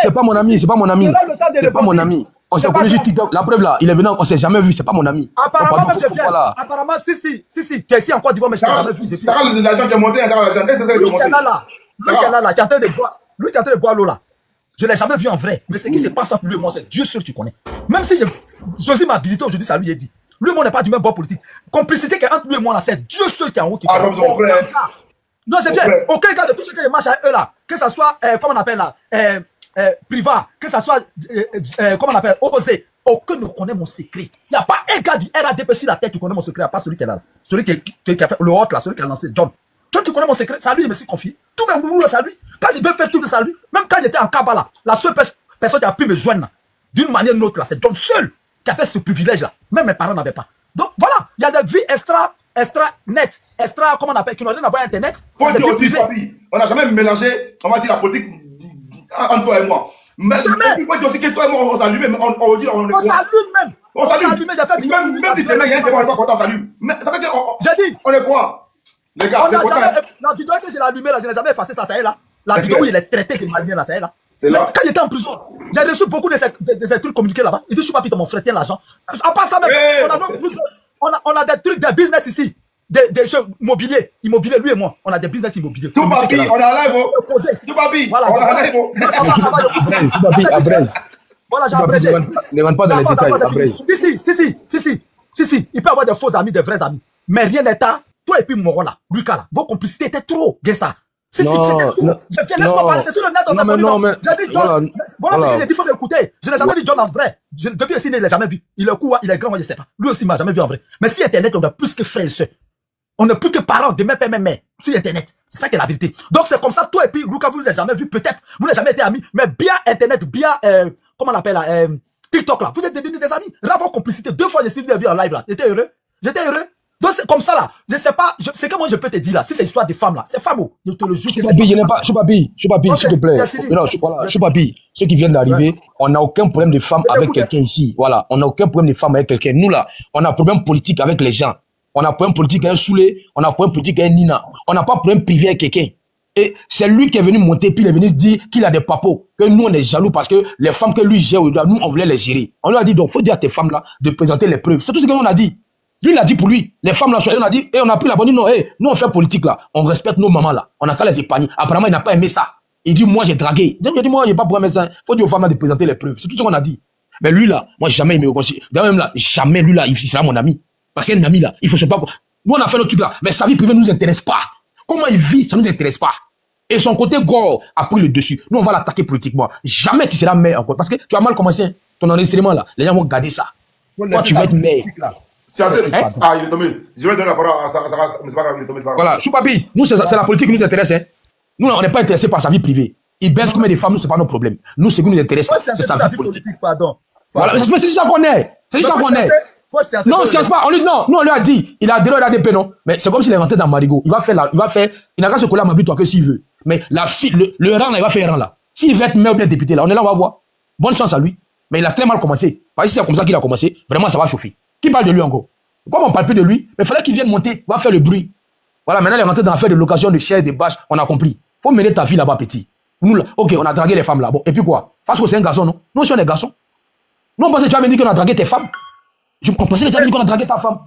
A: C'est pas mon ami. C'est pas mon ami. C'est pas mon ami. On s'est connu sur TikTok. La preuve là, il est venu, on s'est jamais vu. C'est pas mon ami.
D: Apparemment, même je viens. Apparemment, si. T'es ici en Côte d'Ivoire, mais je t'ai jamais vu.
B: Ça va l'argent qui est monté, ça va l'argent.
D: Lui qui est là, qui est en train de boire l'eau là. Je ne l'ai jamais vu en vrai. Mais ce qui se passe entre lui et moi, c'est Dieu seul qui connaît. Même si Josie m'a visité aujourd'hui, ça lui est dit. Lui et moi, on n'est pas du même bord politique. Complicité qui est entre lui et moi, là, c'est Dieu seul qui est en haut qui connaît.
B: Ah, mon frère.
D: Non, je viens. Aucun cas de tous ceux qui marchent à eux là, que ce soit, comment on appelle là, privat, que ce soit, comment on appelle, osé. Aucun ne connaît mon secret. Il n'y a pas un gars du RADP sur la tête qui connaît mon secret, à part celui qui est là. Celui qui a fait le hot là, celui qui a lancé John. Toi, tu connais mon secret, c'est à lui, il me suis confié. Tout le monde, c'est à lui. Quand il veut faire tout ça à lui, même quand j'étais en Kabbalah, la seule personne qui a pu me joindre, d'une manière ou d'une autre, là, c'est John seul qui a fait ce privilège-là. Même mes parents n'avaient pas. Donc voilà, il y a des vies extra net, extra, comment on appelle, qui n'ont rien à voir avec Internet.
B: Faut dire aussi, papi, on n'a jamais mélangé, on va dire, la politique entre toi et moi. Mais il faut dire aussi que toi et moi, on s'allume, on dit, on
D: s'allume même.
B: On s'allume. Même si demain, il y a un témoin, on s'allume. Mais ça fait que,
D: j'ai dit,
B: on est quoi? Les gars, c'est quoi?
D: La vidéo que j'ai allumée là, je n'ai jamais effacé ça, ça est là. La vidéo où il est traité de malien là, ça est là. Quand j'étais en prison, j'ai reçu beaucoup de ces trucs communiqués là-bas. Il dit, je suis pas mon frère, tiens l'argent. À part ça, même, on a des trucs, des business ici. Des jeux immobiliers, lui et moi, on a des business immobiliers.
B: Tout papi, on est en live. Tout papi,
D: voilà,
B: on est en live.
D: Ça va. Voilà, j'ai abrégé.
A: Ne demande pas dans les détails, abrège.
D: Si. Si, il peut avoir des faux amis, des vrais amis. Mais rien n'est à toi et puis Moro là, Lucas là. Vos complicités étaient trop, Gesta. Si, c'était tout. Laisse-moi parler, c'est sur le net, on s'est connu. J'ai dit John, voilà ce que j'ai dit, il faut m'écouter. Je n'ai jamais vu John en vrai. Depuis ici, il ne l'a jamais vu. Il est court, il est grand, moi je sais pas. Lui aussi, il m'a jamais vu en vrai. Mais si Internet, on a plus que frères et sœurs. On n'est plus que parents de même mère sur Internet. C'est ça qui est la vérité. Donc c'est comme ça, toi et puis Lucas, vous ne l'avez jamais vu, peut-être. Vous n'avez jamais été amis. Mais bien Internet, bien, comment on appelle là, TikTok là. Vous êtes devenus des amis. Là, vos complicités. 2 fois, j'ai suivi la vie en live là. J'étais heureux. Donc c'est comme ça là. Je sais pas, c'est comment je peux te dire là. Si c'est histoire des femmes là, c'est femme. Je te le jure.
A: Choupapi, s'il te plaît. Non, Choupapi, ceux qui viennent d'arriver, on n'a aucun problème de femme avec quelqu'un ici. Voilà, on n'a aucun problème de femme avec quelqu'un. Nous là, on a un problème politique avec les gens. On a un problème politique avec Soulé, on a un problème politique avec Nina. On n'a pas de problème privé avec quelqu'un. Et c'est lui qui est venu monter, puis il est venu se dire qu'il a des papos, que nous on est jaloux parce que les femmes que lui gère, nous on voulait les gérer. On lui a dit donc, faut dire à tes femmes là de présenter les preuves. C'est tout ce que nous on a dit. Lui, il a dit pour lui, les femmes là, on a dit, et on a pris la bonne, non, nous on fait politique là, on respecte nos mamans là, on a qu'à les épargner. Apparemment, il n'a pas aimé ça. Il dit, moi j'ai dragué. Il dit, moi j'ai pas pour aimer ça. Faut dire aux femmes là de présenter les preuves. C'est tout ce qu'on a dit. Mais lui là, moi j'ai jamais aimé au conseil. D'ailleurs même là, jamais lui là, il sera mon ami. Parce qu'il y a un ami là, il faut se pas. Nous on a fait notre truc là, mais sa vie privée ne nous intéresse pas. Comment il vit, ça ne nous intéresse pas. Et son côté gore a pris le dessus. Nous on va l'attaquer politiquement. Jamais tu seras maire encore. Parce que tu as mal commencé ton enregistrement là. Les gens vont garder ça. Toi tu vas être maire.
B: Il est tombé. Je vais donner la parole à ça. Mais c'est pas grave, il est tombé.
A: Voilà, Choupapi, nous, c'est la politique qui nous intéresse. Hein. Nous, on n'est pas intéressés par sa vie privée. Il baisse comme des femmes, nous, c'est pas nos problèmes. Nous, ce qui nous intéresse, c'est sa vie politique.
D: Pardon.
A: Voilà, mais c'est ça qu'on est. C'est ça qu'on est. Non, science pas. Nous, on lui a dit, il a adhéré à l'ADP, non. Mais c'est comme s'il est rentré dans Marigot. Il n'a qu'à se coller à ma toi que s'il veut. Mais la fille, le rang là, il va faire un rang là. S'il veut être maire ou bien député là, on est là, on va voir. Bonne chance à lui. Mais il a très mal commencé. Parce que si c'est comme ça qu'il a commencé, vraiment, ça va chauffer. Qui parle de lui encore? Comme on parle plus de lui, mais il fallait qu'il vienne monter, va faire le bruit. Voilà, maintenant il est rentré dans l'affaire de location de chaises, de bâches, on a compris. Faut mener ta fille là-bas, petit. Nous, là, ok, on a dragué les femmes là. Bon, et puis quoi? Parce que c'est un garçon, non? Nous aussi on est garçons. Nous on pensait que tu avais dit qu'on a dragué tes femmes. On pensait que tu avais dit qu'on a dragué ta femme.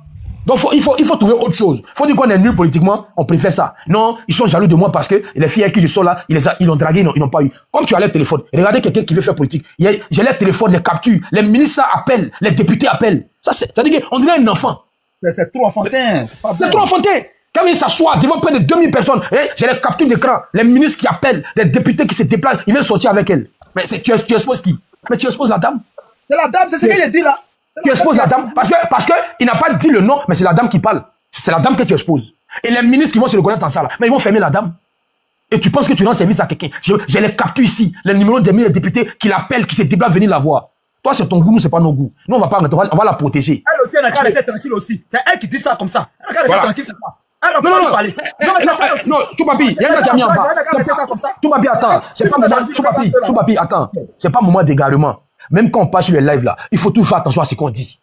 A: Donc il faut trouver autre chose. Faut dire qu'on est nul politiquement, on préfère ça. Non, ils sont jaloux de moi parce que les filles avec qui je sors là, ils l'ont dragué, ils n'ont pas eu. Comme tu as les téléphones, regardez quelqu'un qui veut faire politique. J'ai les téléphones, les captures, les ministres appellent, les députés appellent. Ça veut dire qu'on dirait un enfant.
D: C'est trop enfantin.
A: C'est trop enfantin. Quand il s'assoit devant près de 2000 personnes, j'ai les captures d'écran, les ministres qui appellent, les députés qui se déplacent, ils viennent sortir avec elle. Mais tu exposes qui? Mais tu exposes la dame.
D: C'est la dame, c'est ce qu'il dit là.
A: Tu exposes la dame parce que il n'a pas dit le nom, mais c'est la dame qui parle. C'est la dame que tu exposes. Et les ministres qui vont se reconnaître en ça là, mais ils vont fermer la dame. Et tu penses que tu rends service à quelqu'un. J'ai les captures ici, les numéros des députés qui l'appellent, qui se déplacent, venir la voir. Toi, c'est ton goût, nous, c'est pas nos goûts. Nous, on va pas, on va la protéger.
D: Elle aussi, elle a qu'à laisser tranquille aussi. C'est elle qui dit ça comme ça. Elle a qu'à laisser tranquille, c'est pas.
A: Non, Choupapi, il y a un gars qui a mis en bas. Choupapi, attends. Choupapi, attends. C'est pas moment d'égarement. Même quand on passe sur les lives là, il faut toujours faire attention à ce qu'on dit.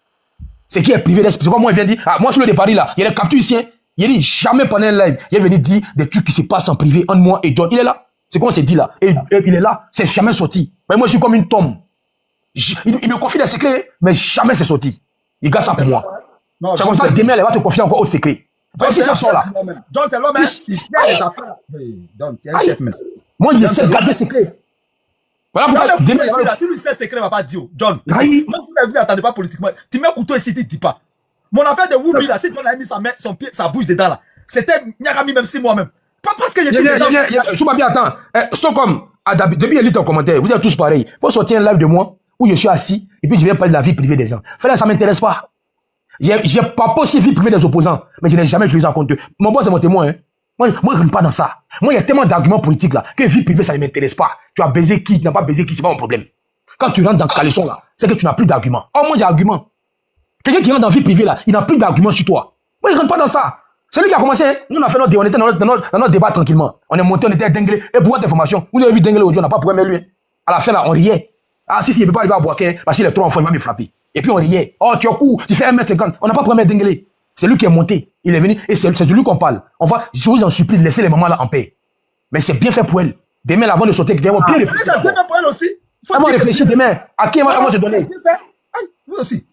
A: Ce qui est privé d'esprit. C'est comme moi, il vient dire, moi, je suis le de Paris là, il y a les captures ici. Il dit, jamais pendant un live, il est venu dire des trucs qui se passent en privé entre moi et John. Il est là. C'est quoi on s'est dit là. Et il est là. C'est jamais sorti. Mais moi, je suis comme une tombe. Il me confie des secrets, mais jamais c'est sorti. Il garde ça pour moi. C'est comme ça que demain, elle va te confier encore autre secret. Si ça sort là.
D: John, c'est l'homme, il gère les affaires. John, tu es un chef, même.
A: Moi, il essaie de garder secret. Voilà pourquoi demain,
D: si lui sait secret, il ne va pas dire. John, moi, je ne t'attendais pas politiquement. Tu mets un couteau ici, tu ne dis pas. Mon affaire de Woubi, là, si John a mis son pied, sa bouche dedans, là, c'était Nyagami, même si moi-même. Pas parce que je suis dedans.
A: Je m'en bien, attends. Sauf comme, depuis il lit ton commentaire, vous êtes tous pareils. Il faut sortir un live de moi où je suis assis et puis je viens parler de la vie privée des gens. Fallait, ça ne m'intéresse pas. J'ai pas possible vie privée des opposants, mais je n'ai jamais utilisé en compte. Mon boss est mon témoin. Hein. Moi, je ne rentre pas dans ça. Moi, il y a tellement d'arguments politiques là que vie privée, ça ne m'intéresse pas. Tu as baisé qui, tu n'as pas baisé qui, c'est pas mon problème. Quand tu rentres dans le caleçon là, c'est que tu n'as plus d'arguments. Oh, moi, j'ai argument. Quelqu'un qui rentre dans la vie privée là, il n'a plus d'arguments sur toi. Moi, il ne rentre pas dans ça. C'est lui qui a commencé. Hein. Nous, on a fait on était dans notre débat tranquillement. On est monté, on était dinglé. Et pour votre information, vous avez vu dinglé aujourd'hui, on n'a pas problème avec lui. Hein. À la fin là, on riait. Ah, si, il ne peut pas arriver à Boaké, parce qu'il est trop enfant, il va me frapper. Et puis on riait. Oh, tu es court, tu fais 1m50. On n'a pas problème avec dinglé. C'est lui qui est monté. Il est venu et c'est de lui qu'on parle. On va, je vous en supplie, laissez les mamans là en paix. Mais c'est bien fait pour elle. Demain, avant de sauter, bien réfléchir.
D: C'est bien fait pour elle aussi.
A: Avant de réfléchir demain. À qui elle va se donner?
D: Oui aussi.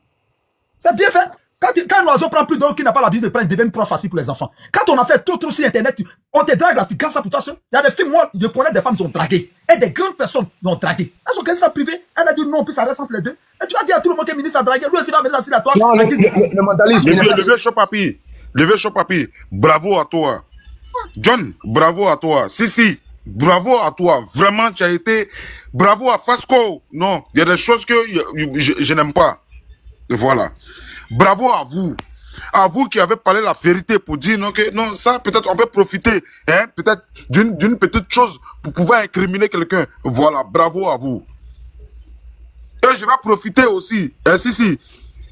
D: C'est bien fait. Quand oiseau prend plus d'eau qui n'a pas l'habitude de prendre, devient trop facile pour les enfants. Quand on a fait trop sur Internet, on te drague là, tu gardes ça pour toi seul. Il y a des filles, moi, je connais des femmes qui ont dragué. Et des grandes personnes qui ont dragué. Elles ont gagné ça privé. Elle a dit non, puis ça reste entre les deux. Et tu vas dire à tout le monde que le ministre a dragué. Lui aussi va venir assis à toi.
A: Non, le mentalisme.
G: Le vieux chaud-papi. Le vieux chaud-papi. Bravo à toi. John, bravo à toi. Si. Bravo à toi. Vraiment, tu as été... Bravo à Fasco. Non, il y a des choses que je n'aime pas. Et voilà. Bravo à vous. À vous qui avez parlé la vérité pour dire non, que, non, ça, peut-être on peut profiter, hein, peut-être d'une petite chose pour pouvoir incriminer quelqu'un. Voilà, bravo à vous. Et je vais profiter aussi. Si.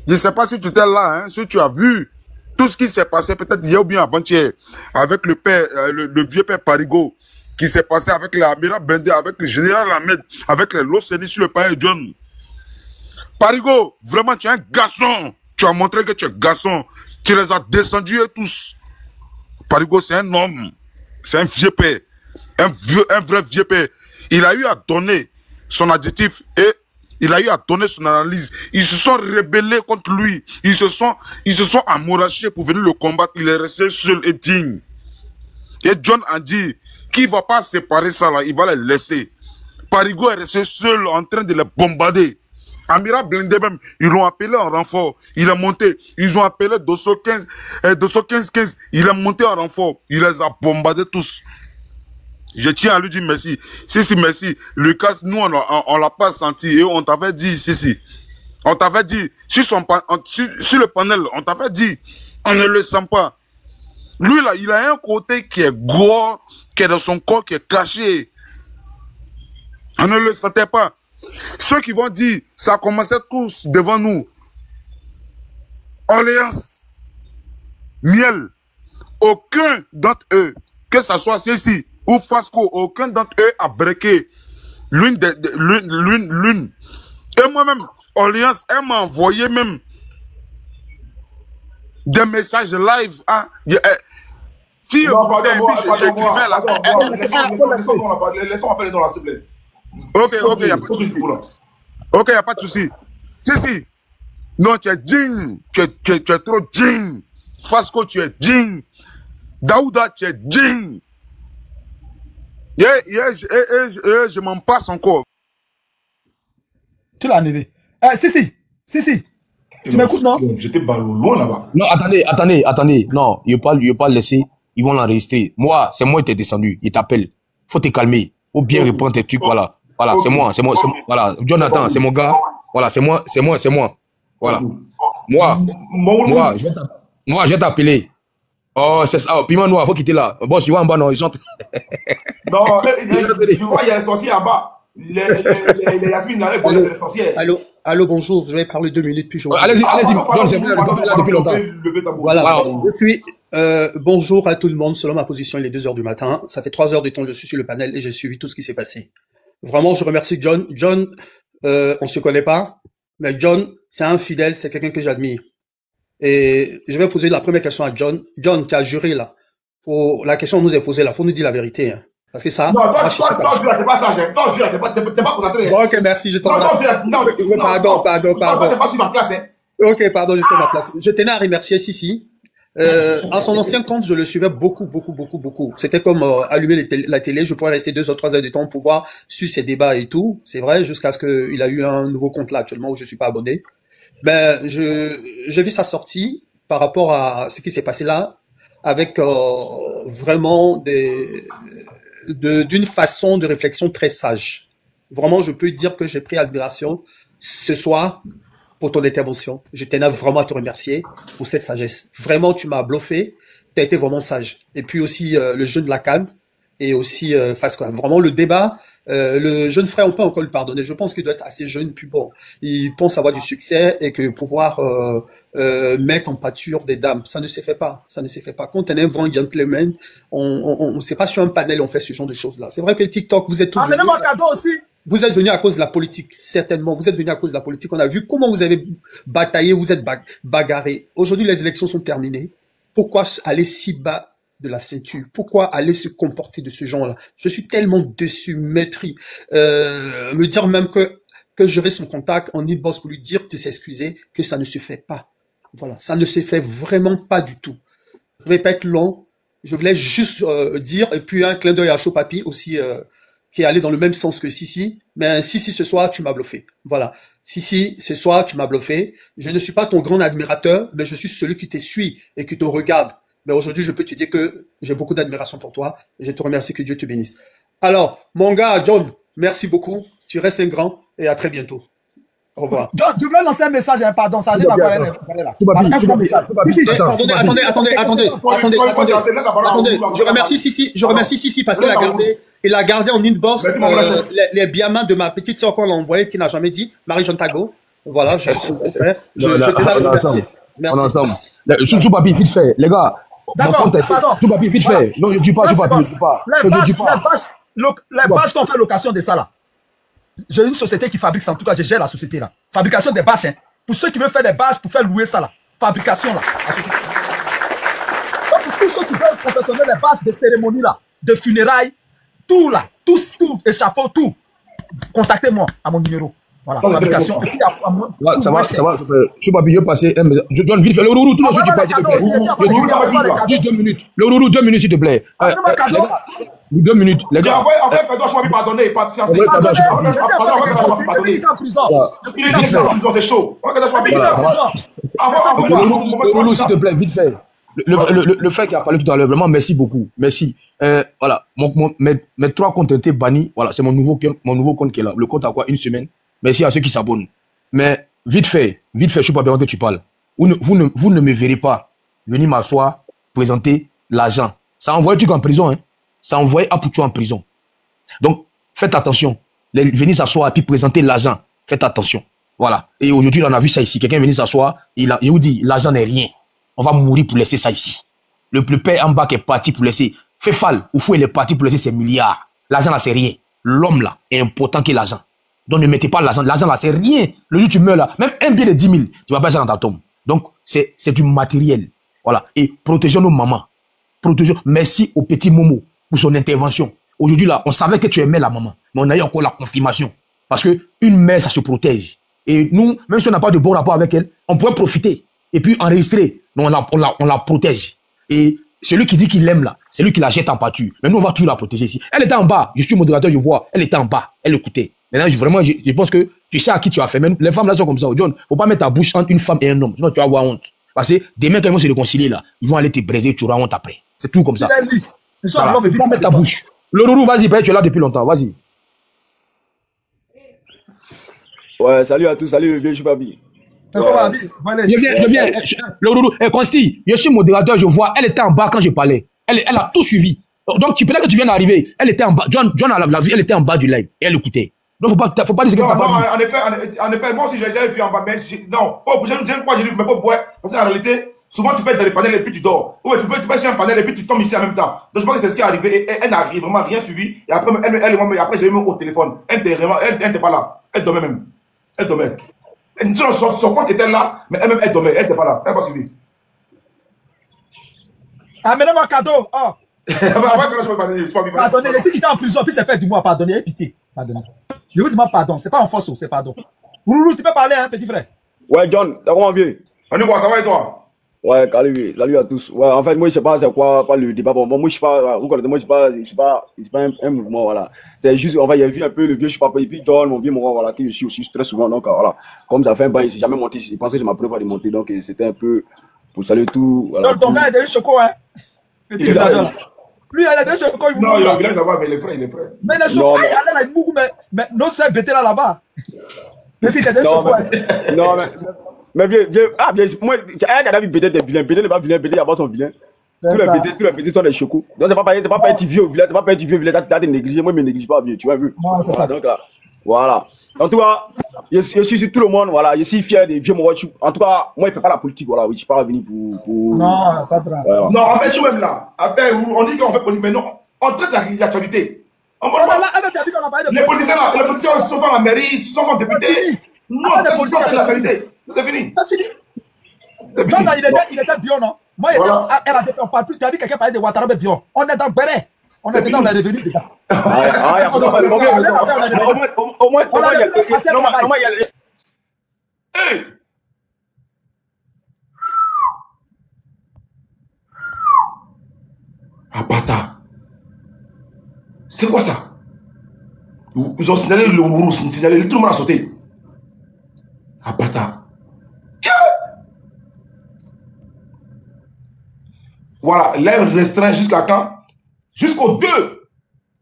G: Je ne sais pas si tu étais là, hein, si tu as vu tout ce qui s'est passé, peut-être hier ou bien avant-hier, avec le père, le vieux père Parigo, qui s'est passé avec l'amiral Blindé, avec le général Ahmed, avec les Loseni sur le palais John. Parigo, vraiment, tu es un garçon. Tu as montré que tu es garçon. Tu les as descendus tous. Parigo, c'est un homme. C'est un vieux père. Un vrai vieux père. Il a eu à donner son adjectif et il a eu à donner son analyse. Ils se sont rebellés contre lui. Ils se sont amourachés pour venir le combattre. Il est resté seul et digne. Et John a dit qu'il ne va pas séparer ça là. Il va les laisser. Parigo est resté seul en train de les bombarder. Amiral Blindé même, ils l'ont appelé en renfort. Il est monté. Ils ont appelé Dosso 15, 15. Il est monté en renfort. Il les a bombardés tous. Je tiens à lui dire merci. Si, merci. Lucas, nous, on l'a pas senti. Et on t'avait dit, si. On t'avait dit, sur le panel, on t'avait dit, on ne le sent pas. Lui, là, il a un côté qui est gros, qui est dans son corps, qui est caché. On ne le sentait pas. Ceux qui vont dire, ça commençait tous devant nous. Orléans, Miel, aucun d'entre eux, que ce soit ceci ou Fasco, aucun d'entre eux a breaké l'une. Et moi-même, Orléans, elle m'a envoyé même des messages live. Hein. Si j'écrivais là.
B: Laissons appeler dans la s'il te plaît.
G: Ok, il n'y a pas de souci. Ok, il n'y a pas de souci. Si. Non, tu es digne. Tu es trop digne. Fasco, tu es digne. Daouda, tu es digne. Je m'en passe encore.
D: Tu l'as enlevé. Si. Tu m'écoutes, non?
B: J'étais loin là-bas.
A: Non, attendez. Non, il ne pas laisser. Ils vont l'enregistrer. Moi, c'est moi qui t'ai descendu. Il t'appelle. Faut te calmer. Faut bien répondre tes trucs, voilà. Voilà, c'est moi. Voilà, Jonathan, c'est mon gars. Voilà, c'est moi. Voilà. Moi, je vais t'appeler. Oh, c'est ça. Piment noir, faut quitter là. Bon, tu vois en bas, non, ils sont...
B: Non, je vois, il y a les sorciers en bas. Les Yasmine, c'est les sorciers.
J: Allô, bonjour, je vais parler 2 minutes, puis je...
A: Allez-y, John, c'est là depuis longtemps.
J: Voilà, je suis... bonjour à tout le monde, selon ma position, il est 2h du matin. Ça fait 3 heures du temps que je suis sur le panel et j'ai suivi tout ce qui s'est passé. Vraiment, je remercie John. John, on se connaît pas, mais John, c'est un fidèle, c'est quelqu'un que j'admire. Et je vais poser la première question à John. John, tu as juré là. Pour la question nous est posée là, faut nous dire la vérité. Hein. Parce que ça...
B: Non, toi, t'es pas sage. Toi, t'es pas concentré.
J: Bon, ok, merci, je t'en remercie. Pardon.
B: Toi, t'es pas sur ma place, hein.
J: Ok, pardon, je suis sur ma place. Je tenais à remercier Sissi. À son ancien compte, je le suivais beaucoup. C'était comme allumer la télé, je pourrais rester 2 ou 3 heures de temps pour pouvoir suivre ses débats et tout. C'est vrai, jusqu'à ce qu'il a eu un nouveau compte là actuellement où je suis pas abonné. Ben, j'ai vu sa sortie par rapport à ce qui s'est passé là, avec vraiment d'une façon de réflexion très sage. Vraiment, je peux dire que j'ai pris admiration ce soir pour ton intervention. Je tenais vraiment à te remercier pour cette sagesse. Vraiment, tu m'as bluffé. Tu as été vraiment sage. Et puis aussi, le jeune de la Cannes et aussi Fasco. Vraiment, le débat, le jeune frère, on peut encore le pardonner. Je pense qu'il doit être assez jeune. Puis bon, il pense avoir du succès et que pouvoir mettre en pâture des dames, ça ne se fait pas. Ça ne se fait pas. Quand on est un vrai gentleman, on sait pas sur un panel, on fait ce genre de choses-là. C'est vrai que le TikTok, vous êtes tous...
D: Amenez-moi un cadeau aussi.
J: Vous êtes venus à cause de la politique, certainement. Vous êtes venus à cause de la politique. On a vu comment vous avez bataillé, vous êtes bagarré. Aujourd'hui, les élections sont terminées. Pourquoi aller si bas de la ceinture? Pourquoi aller se comporter de ce genre-là? Je suis tellement déçu, maîtris. Me dire même que j'aurai son contact en inbox pour lui dire de s'excuser, que ça ne se fait pas. Voilà, ça ne se fait vraiment pas du tout. Je vais pas être long. Je voulais juste dire, et puis un clin d'œil à Chopapi aussi, qui est allé dans le même sens que Sissi. Mais Sissi, ce soir, tu m'as bluffé. Voilà. Sissi, ce soir, tu m'as bluffé. Je ne suis pas ton grand admirateur, mais je suis celui qui te suit et qui te regarde. Mais aujourd'hui, je peux te dire que j'ai beaucoup d'admiration pour toi. Et je te remercie, que Dieu te bénisse. Alors, mon gars, John, merci beaucoup. Tu restes un grand et à très bientôt. Au revoir.
D: John, je voulais lancer un message, hein, pardon, ça arrive à parler là.
J: Attendez, je remercie Sissi parce qu'il a gardé en inbox les biamans de ma petite soeur qu'on l'a envoyé, qui n'a jamais dit, Marie-Jeanne Tago. Voilà, je te remercie.
A: On est ensemble. Choupapi, vite fait, les gars.
D: D'accord, pardon.
A: Choupapi, vite fait. Non, je dis pas, Choupapi,
D: les bâches qu'on fait location de ça là. J'ai une société qui fabrique ça, en tout cas, je gère la société là. Fabrication des bâches, hein. Pour ceux qui veulent faire des bâches, pour faire louer ça là. Fabrication là, la société. Donc, pour tous ceux qui veulent professionnel des bâches, des cérémonies là, de funérailles, tout là, tout, échafaud, tout. Contactez-moi à mon numéro. Voilà, fabrication.
A: Ça va. Je vais passer un message. Je donne vite fait. Le Rourou, tout le monde, juste 2 minutes. Le Rourou, 2 minutes, s'il te plaît. 2 minutes, les gars.
B: En fait, cadeau, je vais pardonner. C'est chaud.
A: Rourou, s'il te plaît, vite fait. Le fait qu'il a parlé tout à l'heure, vraiment, merci beaucoup. Merci. Voilà, mes 3 comptes ont été bannis. Voilà, c'est mon nouveau compte qui est là. Le compte a quoi? 1 semaine. Merci à ceux qui s'abonnent. Mais vite fait, je suis pas bien que tu parles. Vous ne me verrez pas venir m'asseoir, présenter l'argent. Ça envoie un truc en prison, hein. Ça envoie Apoutou en prison. Donc, faites attention. Venir s'asseoir et puis présenter l'argent. Faites attention. Voilà. Et aujourd'hui, on a vu ça ici. Quelqu'un est venu s'asseoir, il vous dit, l'argent n'est rien. On va mourir pour laisser ça ici. Le père en bas qui est parti pour laisser, fait fall, ou fou, il est parti pour laisser ses milliards. L'argent là, c'est rien. L'homme là est important que l'argent. Donc ne mettez pas l'argent. L'argent là, c'est rien. Le jour où tu meurs là, même un billet de 10 000, tu vas pas ça dans ta tombe. Donc, c'est du matériel. Voilà. Et protégeons nos mamans. Merci au petit Momo pour son intervention. Aujourd'hui là, on savait que tu aimais la maman. Mais on a eu encore la confirmation. Parce que une mère, ça se protège. Et nous, même si on n'a pas de bon rapport avec elle, on pourrait profiter. Et puis enregistrer. Donc on la protège. Et celui qui dit qu'il l'aime là, c'est lui qui la jette en pâture. Mais nous, on va toujours la protéger ici. Elle était en bas. Je suis modérateur, je vois. Elle était en bas. Elle écoutait. Maintenant, je pense que tu sais à qui tu as fait. Même les femmes là sont comme ça. John, faut pas mettre ta bouche entre une femme et un homme. Sinon, tu vas avoir honte. Parce que demain, quand ils vont se réconcilier là, ils vont aller te briser, tu auras honte après. C'est tout comme ça. Voilà. Faut pas mettre ta bouche. Le Rourou, vas-y, tu es là depuis longtemps. Vas-y.
H: Ouais, salut à tous. Salut le vieux Choupapi.
A: Je viens. Le Rourou, Consti, je suis modérateur, je vois. Elle était en bas quand je parlais. Elle a tout suivi. Donc, tu peux là que tu viens d'arriver. Elle était en bas. John a la vie, elle était en bas du live. Et elle écoutait. Donc, faut pas dire que tu n'as pas vu.
B: En effet, moi aussi, j'ai vu en bas. Mais non, j'ai dit, mais pas boire. Parce qu'en réalité, souvent, tu peux être dans les panels et puis tu dors. Ou tu peux être sur un panel et puis tu tombes ici en même temps. Donc, je pense que c'est ce qui est arrivé. Et elle n'a vraiment rien suivi. Et après, après je l'ai mis au téléphone. Elle n'était pas là. Elle dormait même. Elle dormait. Son compte était là, mais elle-même, elle dormait. Elle n'était pas là. Elle n'a pas suivi.
D: Amenez-moi un cadeau. Oh. Pardonnez, laissez qu'il était en prison, puis c'est fait du mois. Pardonnez, ayez pitié. Pardonnez. Je vous demande pardon. C'est pas en force, c'est pardon. Rourou, tu peux parler, hein, petit frère.
H: Ouais, John, t'as comment vieux?
B: On est quoi, ça va et toi?
H: Ouais, salut à tous. Ouais, en fait, moi, je sais pas c'est quoi le débat. Bon, moi, je sais pas, moi, je sais pas un mouvement, voilà. C'est juste, en fait, il a vu un peu le vieux, je sais pas, et puis John, mon vieux, voilà, qui je suis aussi très souvent, donc, voilà. Comme ça fait un bail, j'ai jamais monté, je pense que c'est ma première fois de monter, donc, c'était un peu pour saluer tout, voilà.
D: Donc, ton gars, il a eu choco, hein. Petit là. Lui, il a déjà choco, il vous
B: non, il a là-bas, mais il est frais. Mais
D: le choco, il a là, mais non, c'est bêté là-bas. Petit, il a déjà choco,
H: non, mais vieux, moi, elle a vu peut-être des vilains, n'est pas vilain, il n'y a pas son vilain. Tous les pétés sont des chocos. Donc, c'est pas un petit vieux vilain, t'as te négligé, moi, je me néglige pas, vieux, tu vois, vu.
D: Non, c'est ça.
H: Donc, voilà. En tout cas, je suis sur tout le monde, voilà, je suis fier des vieux mots. En tout cas, moi, je ne fais pas la politique, voilà, oui, je ne suis pas venu pour...
D: Non, pas de drame.
H: Voilà.
B: Non, en fait, je suis même là. Après, on dit qu'on fait politique, mais non, on traite l'actualité. Les politiciens là, les politiciens sont dans la mairie, sont députés. Non, les politiciens, c'est la vérité. C'est fini.
D: C'est fini. John, là, il était bien, non? Moi, il était à RADP, on parle plus. Tu as vu quelqu'un parler de Ouattara Bion. On est dans Béret. On est dedans, on est revenu dedans.
H: Au moins, il y a...
B: C'est quoi ça? Ils ont signalé le roux, signalé, tout le monde a sauté. Ah, bâtard. Voilà, l'air restreint jusqu'à quand? Jusqu'au 2.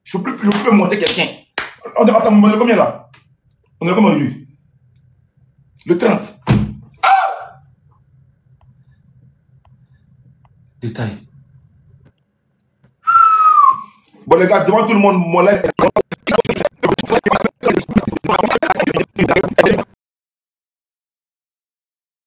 B: Je ne peux plus monter quelqu'un. Attends, on est combien là? On est combien aujourd'hui? Le 30. Ah! Détail. Bon les gars, devant tout le monde, mon live.